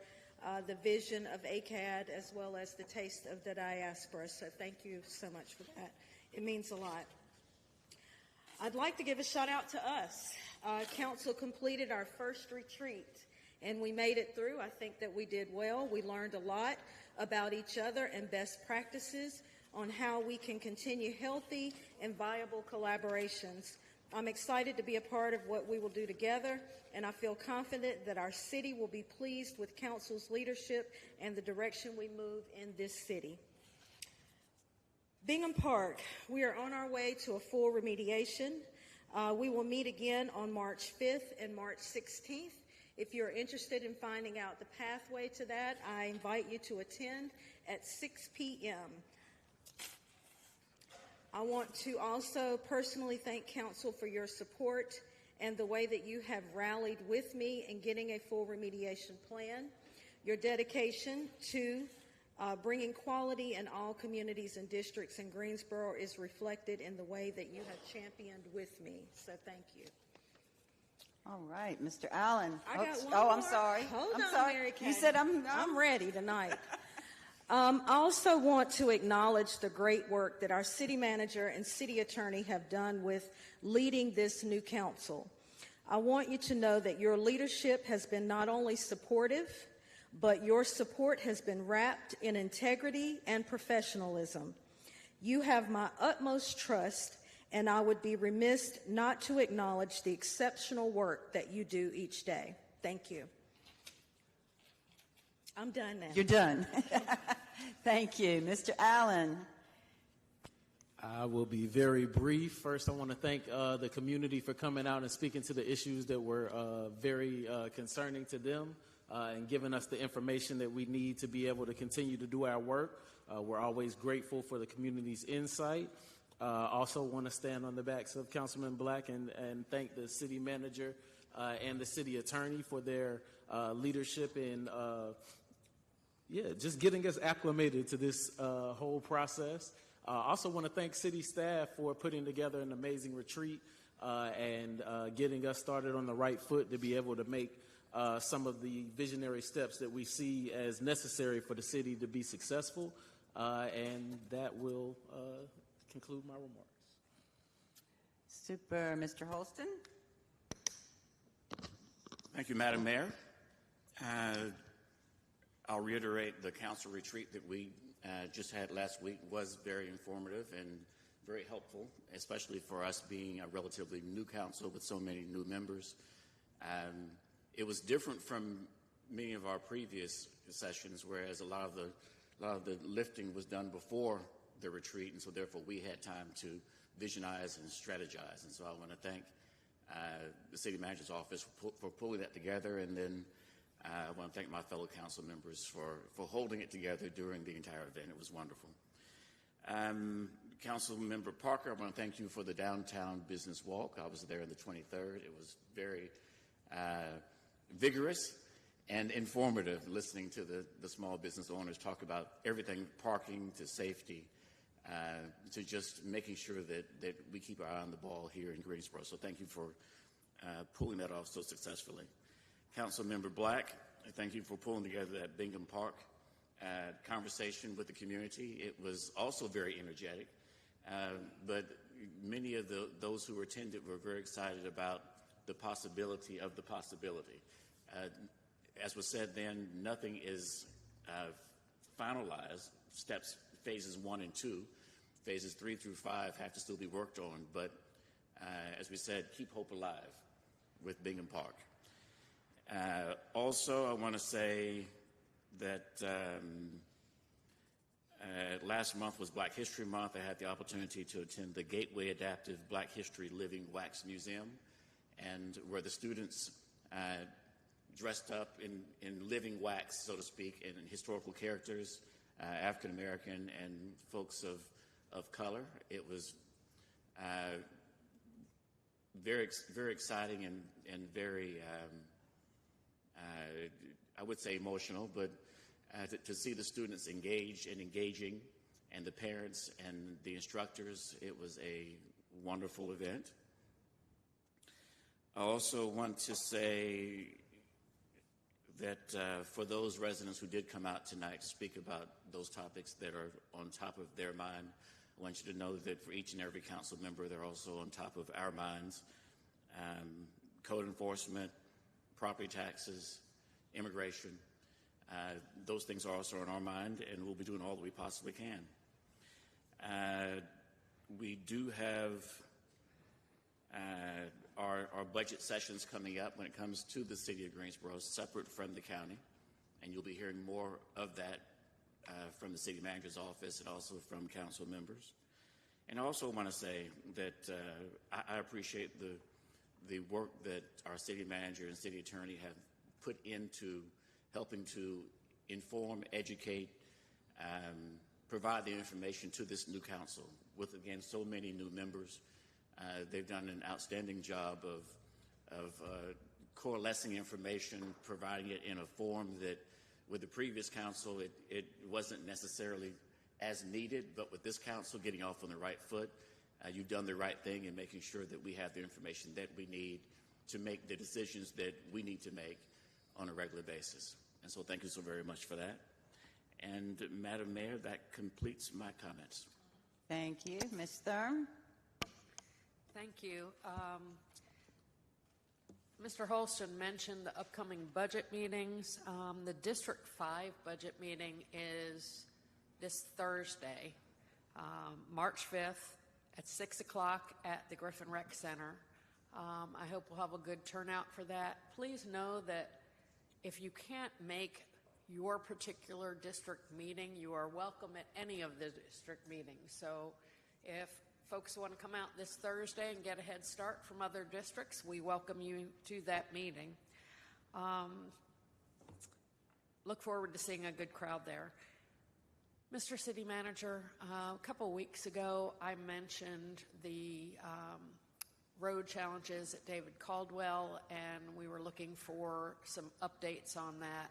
the vision of ACAD as well as the Taste of the Diaspora. So thank you so much for that. It means a lot. I'd like to give a shout out to us. Council completed our first retreat, and we made it through. I think that we did well. We learned a lot about each other and best practices on how we can continue healthy and viable collaborations. I'm excited to be a part of what we will do together, and I feel confident that our city will be pleased with Council's leadership and the direction we move in this city. Bingham Park, we are on our way to a full remediation. We will meet again on March 5th and March 16th. If you're interested in finding out the pathway to that, I invite you to attend at 6 p.m. I want to also personally thank Council for your support and the way that you have rallied with me in getting a full remediation plan. Your dedication to bringing quality in all communities and districts in Greensboro is reflected in the way that you have championed with me. So thank you. All right, Mr. Allen. I got one I'm more. sorry. Hold I'm on, sorry. Mary Kay. You said I'm ready tonight. I also want to acknowledge the great work that our city manager and city attorney have done with leading this new council. I want you to know that your leadership has been not only supportive, but your support has been wrapped in integrity and professionalism. You have my utmost trust, and I would be remiss not to acknowledge the exceptional work that you do each day. Thank you. I'm done now. You're done. Thank you. Mr. Allen. I will be very brief. First, I want to thank the community for coming out and speaking to the issues that were very concerning to them and giving us the information that we need to be able to continue to do our work. We're always grateful for the community's insight. Also want to stand on the backs of Councilman Black and thank the city manager and the city attorney for their leadership in just getting us acclimated to this whole process. Also want to thank city staff for putting together an amazing retreat and getting us started on the right foot to be able to make some of the visionary steps that we see as necessary for the city to be successful. And that will conclude my remarks. Super. Mr. Holston. Thank you, Madam Mayor. I'll reiterate the council retreat that we just had last week was very informative and very helpful, especially for us being a relatively new council with so many new members. It was different from many of our previous sessions, whereas a lot of the lifting was done before the retreat, and so therefore we had time to visionize and strategize. And so I want to thank the city manager's office for pulling that together, and then I want to thank my fellow council members for holding it together during the entire event. It was wonderful. Council Member Parker, I want to thank you for the downtown business walk. I was there on the 23rd. It was very vigorous and informative, listening to the small business owners talk about everything, parking to safety, to just making sure that we keep our eye on the ball here in Greensboro. So thank you for pulling that off so successfully. Council Member Black, thank you for pulling together that Bingham Park conversation with the community. It was also very energetic, but many of those who attended were very excited about the possibility of the possibility. As was said then, nothing is finalized. Phases 1 and 2, phases 3 through 5 have to still be worked on, but as we said, keep hope alive with Bingham Park. Also, I want to say that Last month was Black History Month. I had the opportunity to attend the Gateway Adaptive Black History Living Wax Museum, and where the students dressed up in living wax, so to speak, and historical characters, African American and folks of color. It was very exciting and very, I would say, emotional, but to see the students engaged and engaging, and the parents and the instructors, it was a wonderful event. I also want to say that for those residents who did come out tonight to speak about those topics that are on top of their mind, I want you to know that for each and every council member, they're also on top of our minds. Code enforcement, property taxes, immigration, those things are also on our mind, and we'll be doing all that we possibly can. We do have our budget sessions coming up when it comes to the city of Greensboro, separate from the county, and you'll be hearing more of that from the city manager's office and also from council members. And I also want to say that I appreciate the work that our city manager and city attorney have put into helping to inform, educate, provide the information to this new council. With, again, so many new members, they've done an outstanding job of coalescing information, providing it in a form that with the previous council, it wasn't necessarily as needed, but with this council getting off on the right foot, you've done the right thing in making sure that we have the information that we need to make the decisions that we need to make on a regular basis. And so thank you so very much for that. And Madam Mayor, that completes my comments. Thank you. Ms. Thurm? Thank you. Mr. Holston mentioned the upcoming budget meetings. The District 5 budget meeting is this Thursday, March 5th at 6 o'clock at the Griffin Rec Center. I hope we'll have a good turnout for that. Please know that if you can't make your particular district meeting, you are welcome at any of the district meetings. So if folks want to come out this Thursday and get a head start from other districts, we welcome you to that meeting. Look forward to seeing a good crowd there. Mr. City Manager, a couple weeks ago, I mentioned the road challenges at David Caldwell, and we were looking for some updates on that.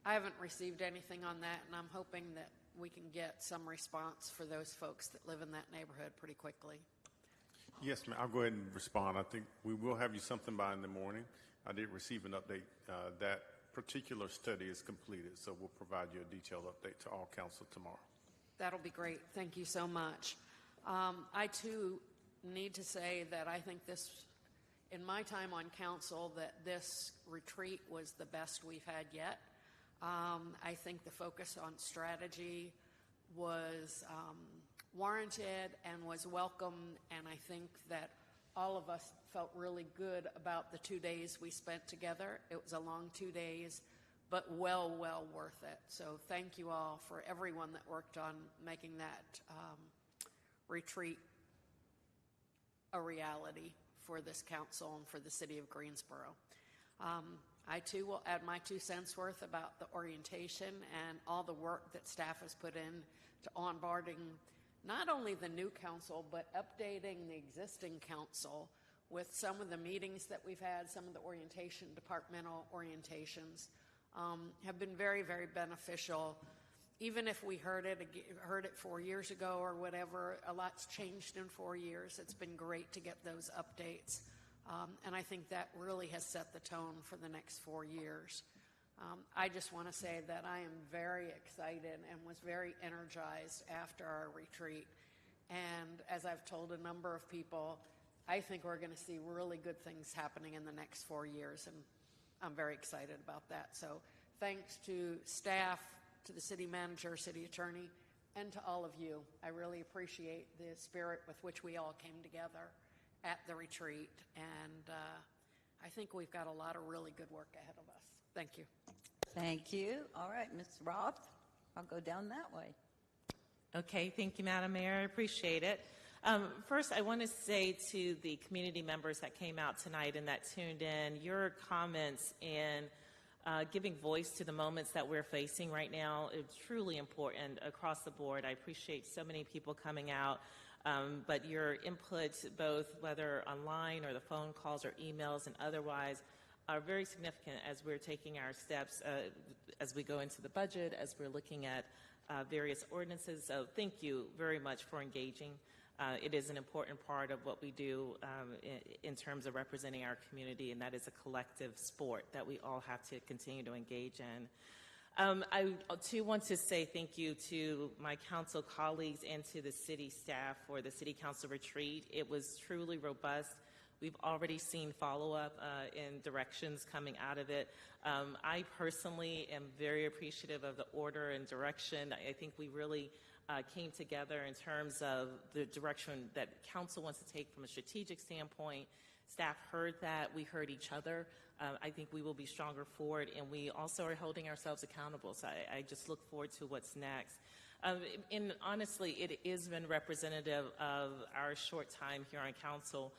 I haven't received anything on that, and I'm hoping that we can get some response for those folks that live in that neighborhood pretty quickly. Yes, ma'am. I'll go ahead and respond. I think we will have you something by in the morning. I did receive an update. That particular study is completed, so we'll provide you a detailed update to all council tomorrow. That'll be great. Thank you so much. I, too, need to say that I think this, in my time on council, that this retreat was the best we've had yet. I think the focus on strategy was warranted and was welcome, and I think that all of us felt really good about the 2 days we spent together. It was a long 2 days, but well worth it. So thank you all for everyone that worked on making that retreat a reality for this council and for the city of Greensboro. I, too, will add my 2 cents worth about the orientation and all the work that staff has put in to onboarding not only the new council, but updating the existing council with some of the meetings that we've had, some of the orientation, departmental orientations, have been very beneficial. Even if we heard it 4 years ago or whatever, a lot's changed in 4 years. It's been great to get those updates. And I think that really has set the tone for the next 4 years. I just want to say that I am very excited and was very energized after our retreat. And as I've told a number of people, I think we're going to see really good things happening in the next 4 years. And I'm very excited about that. So thanks to staff, to the city manager, city attorney, and to all of you. I really appreciate the spirit with which we all came together at the retreat, and I think we've got a lot of really good work ahead of us. Thank you. Thank you. All right, Ms. Roth, I'll go down that way. Okay, thank you, Madam Mayor. I appreciate it. First, I want to say to the community members that came out tonight and that tuned in, your comments and giving voice to the moments that we're facing right now is truly important across the board. I appreciate so many people coming out, but your input, both whether online or the phone calls or emails and otherwise, are very significant as we're taking our steps as we go into the budget, as we're looking at various ordinances. So thank you very much for engaging. It is an important part of what we do in terms of representing our community, and that is a collective sport that we all have to continue to engage in. I too want to say thank you to my council colleagues and to the city staff for the city council retreat. It was truly robust. We've already seen follow-up in directions coming out of it. I personally am very appreciative of the order and direction. I think we really came together in terms of the direction that council wants to take from a strategic standpoint. Staff heard that. We heard each other. I think we will be stronger for it, and we also are holding ourselves accountable. So I just look forward to what's next. And honestly, it has been representative of our short time here on council.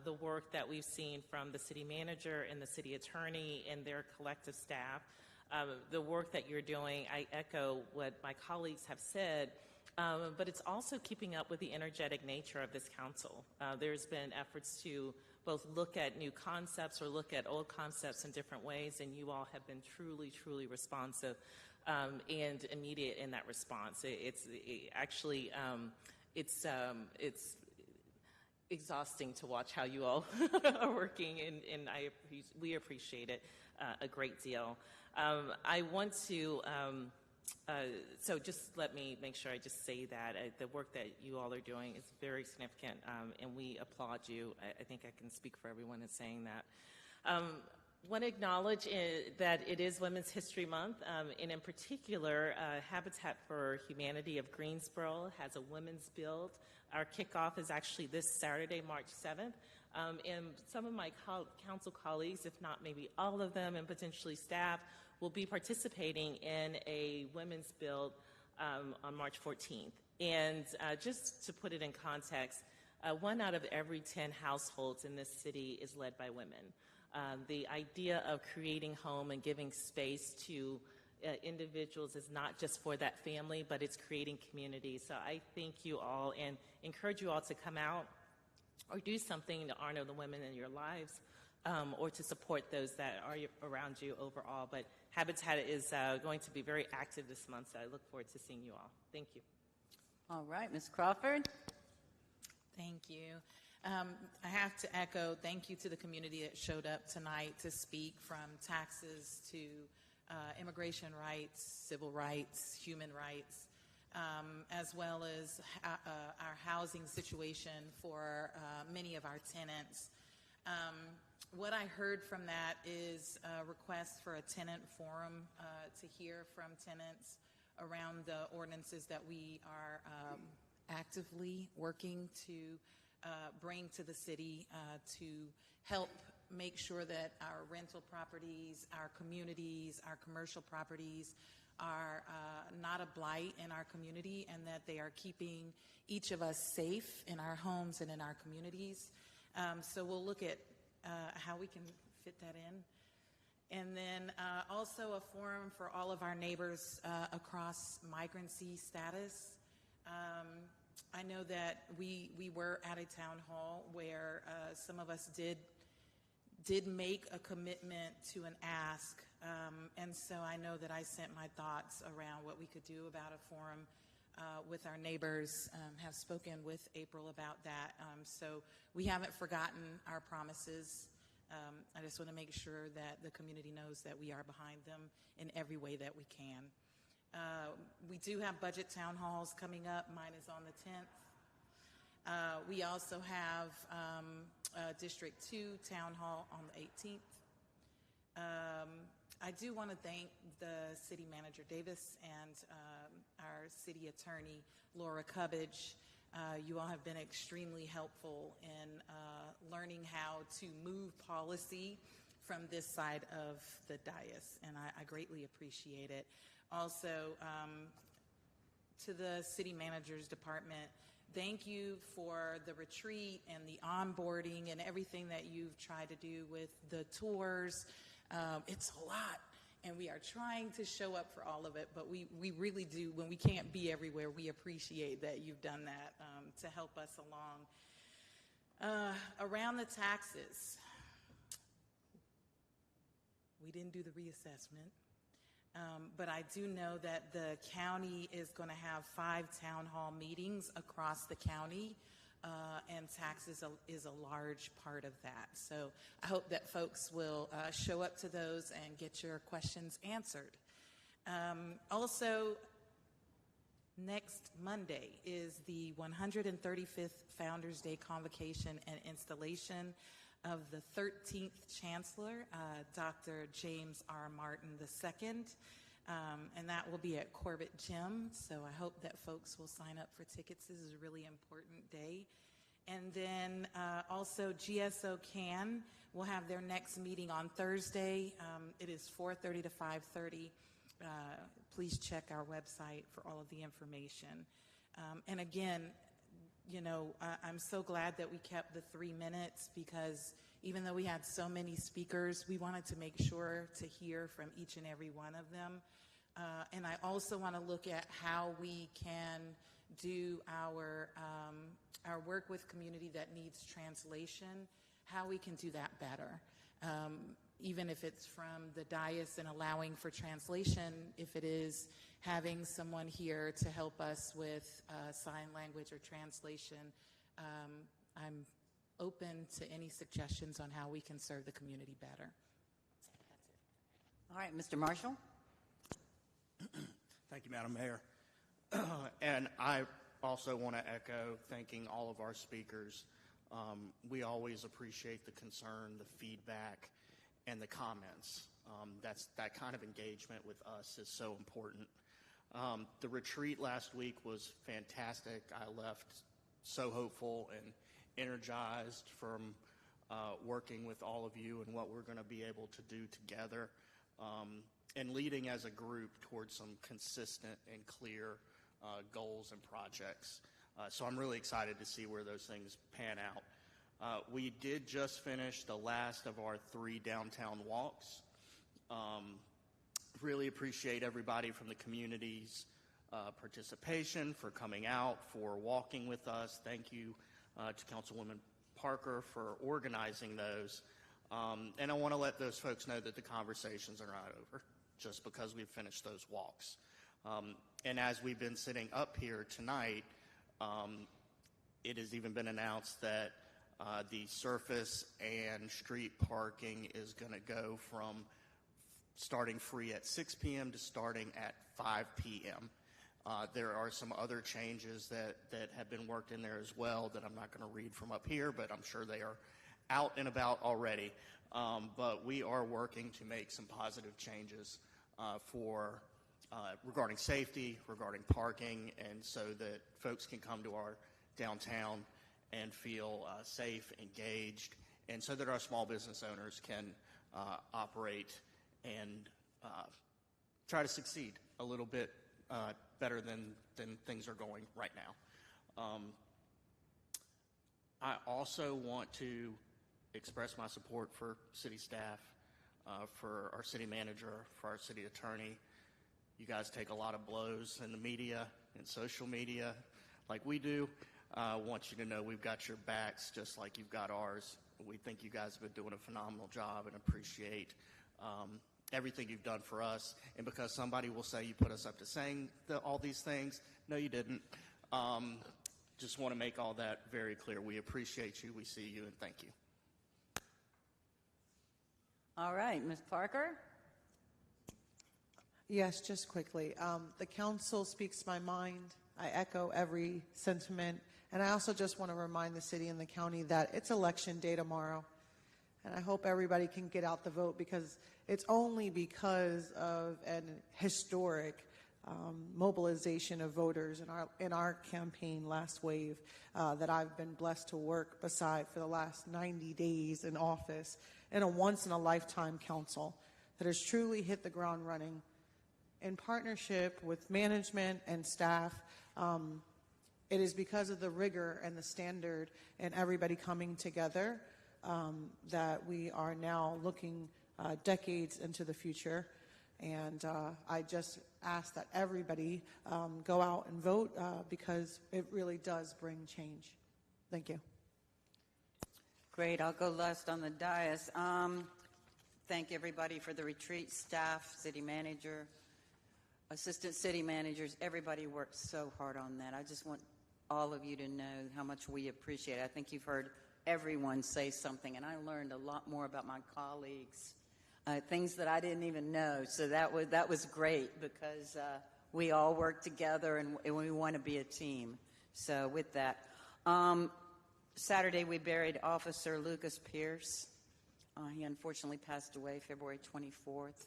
The work that we've seen from the city manager and the city attorney and their collective staff, the work that you're doing, I echo what my colleagues have said, but it's also keeping up with the energetic nature of this council. There's been efforts to both look at new concepts or look at old concepts in different ways, and you all have been truly, truly responsive and immediate in that response. It's exhausting to watch how you all are working, and we appreciate it a great deal. I want to, so just let me make sure I just say that the work that you all are doing is very significant, and we applaud you. I think I can speak for everyone in saying that. Want to acknowledge that it is Women's History Month, and in particular, Habitat for Humanity of Greensboro has a women's build. Our kickoff is actually this Saturday, March 7th, and some of my council colleagues, if not maybe all of them, and potentially staff, will be participating in a women's build on March 14th. And just to put it in context, 1 out of every 10 households in this city is led by women. The idea of creating home and giving space to individuals is not just for that family, but it's creating community. So I thank you all and encourage you all to come out or do something to honor the women in your lives, or to support those that are around you overall. But Habitat is going to be very active this month, so I look forward to seeing you all. Thank you. All right, Ms. Crawford. Thank you. I have to echo thank you to the community that showed up tonight to speak, from taxes to immigration rights, civil rights, human rights, as well as our housing situation for many of our tenants. What I heard from that is a request for a tenant forum to hear from tenants around the ordinances that we are actively working to bring to the city to help make sure that our rental properties, our communities, our commercial properties are not a blight in our community, and that they are keeping each of us safe in our homes and in our communities. So we'll look at how we can fit that in. And then also a forum for all of our neighbors across migrancy status. I know that we were at a town hall where some of us did make a commitment to an ask, and so I know that I sent my thoughts around what we could do about a forum with our neighbors, have spoken with April about that. So we haven't forgotten our promises. I just want to make sure that the community knows that we are behind them in every way that we can. We do have budget town halls coming up. Mine is on the 10th. We also have District 2 Town Hall on the 18th. I do want to thank the City Manager Davis and our City Attorney Laura Cubbage. You all have been extremely helpful in learning how to move policy from this side of the dais, and I greatly appreciate it. Also, to the city manager's department, thank you for the retreat and the onboarding and everything that you've tried to do with the tours. It's a lot, and we are trying to show up for all of it, but we really do. When we can't be everywhere, we appreciate that you've done that to help us along. Around the taxes, we didn't do the reassessment. But I do know that the county is going to have 5 town hall meetings across the county, and taxes is a large part of that. So I hope that folks will show up to those and get your questions answered. Also, next Monday is the 135th Founders Day Convocation and Installation of the 13th Chancellor, Dr. James R. Martin II, and that will be at Corbett Gym, so I hope that folks will sign up for tickets. This is a really important day. And then also GSO CAN will have their next meeting on Thursday. It is 4:30 to 5:30. Please check our website for all of the information. And again, you know, I'm so glad that we kept the 3 minutes, because even though we had so many speakers, we wanted to make sure to hear from each and every one of them. And I also want to look at how we can do our work with community that needs translation, how we can do that better. Even if it's from the dais and allowing for translation, if it is having someone here to help us with sign language or translation, I'm open to any suggestions on how we can serve the community better. All right, Mr. Marshall. Thank you, Madam Mayor. And I also want to echo thanking all of our speakers. We always appreciate the concern, the feedback, and the comments. That kind of engagement with us is so important. The retreat last week was fantastic. I left so hopeful and energized from working with all of you and what we're going to be able to do together, and leading as a group towards some consistent and clear goals and projects. So I'm really excited to see where those things pan out. We did just finish the last of our 3 downtown walks. Really appreciate everybody from the community's participation, for coming out, for walking with us. Thank you to Councilwoman Parker for organizing those. And I want to let those folks know that the conversations are not over just because we've finished those walks. And as we've been sitting up here tonight, it has even been announced that the surface and street parking is going to go from starting free at 6 p.m. to starting at 5 p.m. There are some other changes that have been worked in there as well that I'm not going to read from up here, but I'm sure they are out and about already. But we are working to make some positive changes regarding safety, regarding parking, and so that folks can come to our downtown and feel safe, engaged, and so that our small business owners can operate and try to succeed a little bit better than things are going right now. I also want to express my support for city staff, for our city manager, for our city attorney. You guys take a lot of blows in the media and social media like we do. I want you to know we've got your backs just like you've got ours. We think you guys have been doing a phenomenal job and appreciate everything you've done for us. And because somebody will say you put us up to saying all these things, no, you didn't. Just want to make all that very clear. We appreciate you, we see you, and thank you. All right, Ms. Parker. Yes, just quickly. The council speaks my mind. I echo every sentiment. And I also just want to remind the city and the county that it's election day tomorrow. And I hope everybody can get out the vote, because it's only because of an historic mobilization of voters in our campaign last wave that I've been blessed to work beside for the last 90 days in office, in a once-in-a-lifetime council that has truly hit the ground running in partnership with management and staff. It is because of the rigor and the standard and everybody coming together that we are now looking decades into the future. And I just ask that everybody go out and vote because it really does bring change. Thank you. Great. I'll go last on the dais. Thank everybody for the retreat, staff, city manager, assistant city managers. Everybody worked so hard on that. I just want all of you to know how much we appreciate it. I think you've heard everyone say something, and I learned a lot more about my colleagues, things that I didn't even know. So that was great because we all work together and we want to be a team. So with that, Saturday we buried Officer Lucas Pierce. He unfortunately passed away February 24th.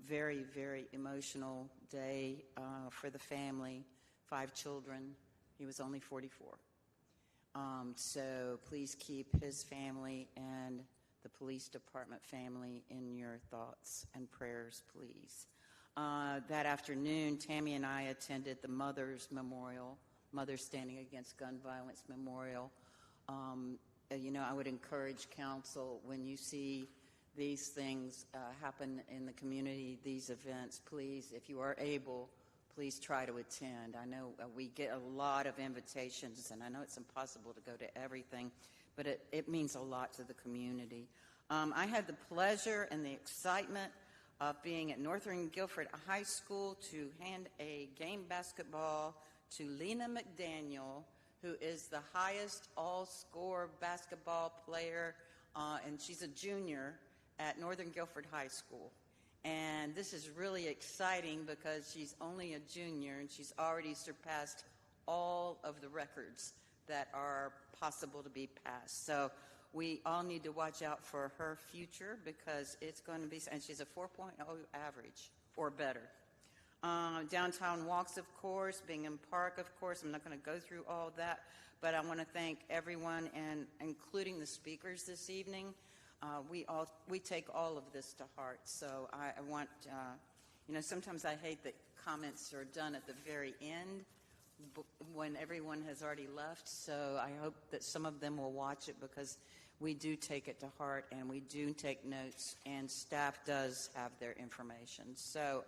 Very, very emotional day for the family, 5 children. He was only 44. So please keep his family and the police department family in your thoughts and prayers, please. That afternoon, Tammy and I attended the Mothers Memorial, Mothers Standing Against Gun Violence Memorial. I would encourage council, when you see these things happen in the community, these events, please, if you are able, please try to attend. I know we get a lot of invitations, and I know it's impossible to go to everything, but it means a lot to the community. I had the pleasure and the excitement of being at Northern Guilford High School to hand a game basketball to Lena McDaniel, who is the highest all-score basketball player, and she's a junior at Northern Guilford High School. And this is really exciting because she's only a junior and she's already surpassed all of the records that are possible to be passed. So we all need to watch out for her future because it's going to be, and she's a 4.0 average or better. Downtown walks, of course, Bingham Park, of course. I'm not going to go through all that, but I want to thank everyone, and including the speakers this evening. We take all of this to heart. So I want, sometimes I hate that comments are done at the very end when everyone has already left. So I hope that some of them will watch it because we do take it to heart and we do take notes, and staff does have their information. So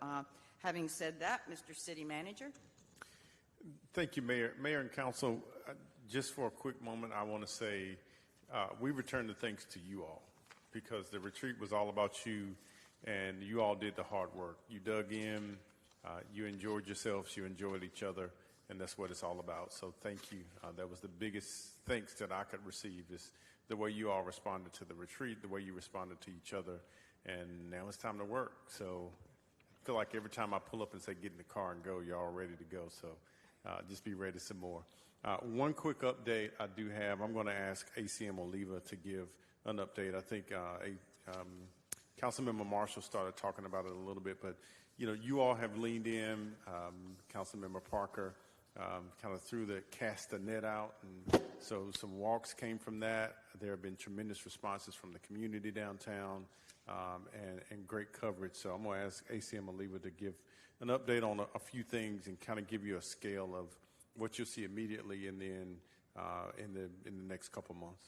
having said that, Mr. City Manager. Thank you, Mayor. Mayor and Council, just for a quick moment, I want to say we return the thanks to you all because the retreat was all about you, and you all did the hard work. You dug in, you enjoyed yourselves, you enjoyed each other, and that's what it's all about. So thank you. That was the biggest thanks that I could receive, is the way you all responded to the retreat, the way you responded to each other, and now it's time to work. So I feel like every time I pull up and say get in the car and go, you're all ready to go. So just be ready some more. One quick update I do have. I'm going to ask ACM Oliva to give an update. I think Councilmember Marshall started talking about it a little bit, but you all have leaned in. Councilmember Parker kind of cast the net out, and so some walks came from that. There have been tremendous responses from the community downtown, and great coverage. So I'm going to ask ACM Oliva to give an update on a few things and kind of give you a scale of what you'll see immediately and then in the next couple months.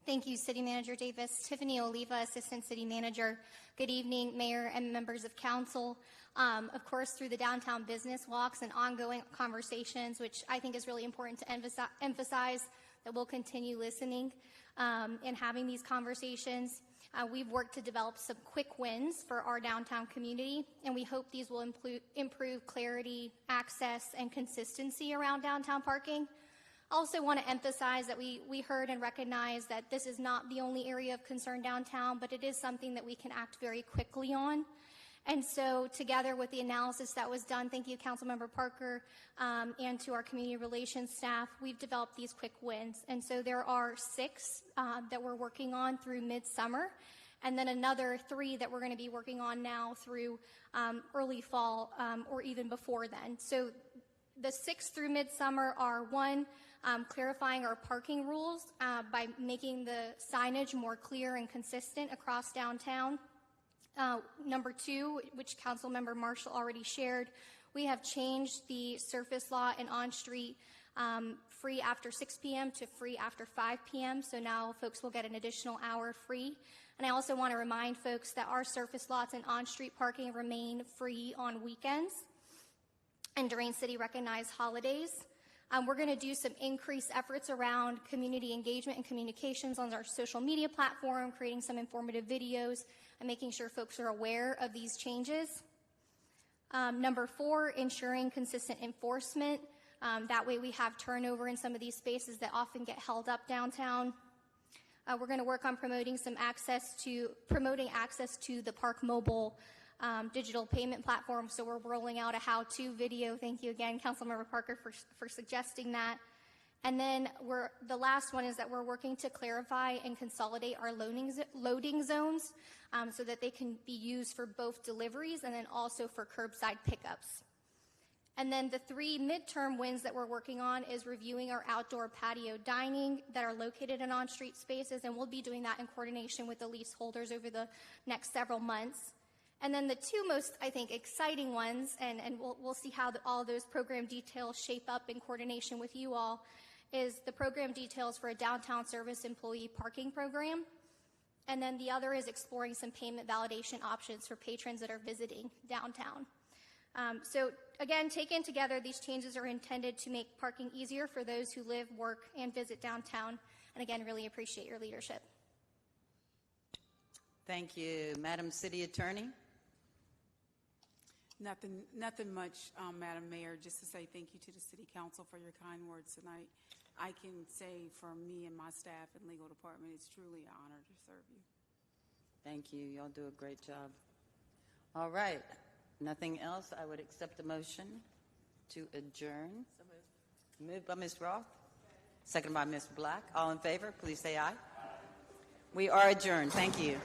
Thank you, City Manager Davis. Tiffany Oliva, Assistant City Manager. Good evening, Mayor and members of Council. Of course, through the downtown business walks and ongoing conversations, which I think is really important to emphasize that we'll continue listening and having these conversations. We've worked to develop some quick wins for our downtown community, and we hope these will improve clarity, access, and consistency around downtown parking. I also want to emphasize that we heard and recognize that this is not the only area of concern downtown, but it is something that we can act very quickly on. And so together with the analysis that was done, thank you, Councilmember Parker, and to our community relations staff, we've developed these quick wins. And so there are 6 that we're working on through midsummer, and then another 3 that we're going to be working on now through early fall or even before then. So the 6 through midsummer are 1, clarifying our parking rules by making the signage more clear and consistent across downtown. Number 2, which Councilmember Marshall already shared, we have changed the surface lot and on-street free after 6 p.m. to free after 5 p.m. So now folks will get an additional hour free. And I also want to remind folks that our surface lots and on-street parking remain free on weekends and during city-recognized holidays. We're going to do some increased efforts around community engagement and communications on our social media platform, creating some informative videos and making sure folks are aware of these changes. Number 4, ensuring consistent enforcement. That way we have turnover in some of these spaces that often get held up downtown. We're going to work on promoting access to the Park Mobile digital payment platform. So we're rolling out a how-to video. Thank you again, Councilmember Parker, for suggesting that. And then the last one is that we're working to clarify and consolidate our loading zones so that they can be used for both deliveries and then also for curbside pickups. And then the 3 midterm wins that we're working on is reviewing our outdoor patio dining that are located in on-street spaces, and we'll be doing that in coordination with the leaseholders over the next several months. And then the 2 most, I think, exciting ones, and we'll see how all those program details shape up in coordination with you all, is the program details for a downtown service employee parking program. And then the other is exploring some payment validation options for patrons that are visiting downtown. So again, taken together, these changes are intended to make parking easier for those who live, work, and visit downtown. And again, really appreciate your leadership. Thank you. Madam City Attorney? Nothing much, Madam Mayor, just to say thank you to the City Council for your kind words tonight. I can say for me and my staff and legal department, it's truly an honor to serve you. Thank you. Y'all do a great job. All right. Nothing else. I would accept the motion to adjourn. So moved by Ms. Roth, second by Ms. Black. All in favor, please say aye. We are adjourned. Thank you.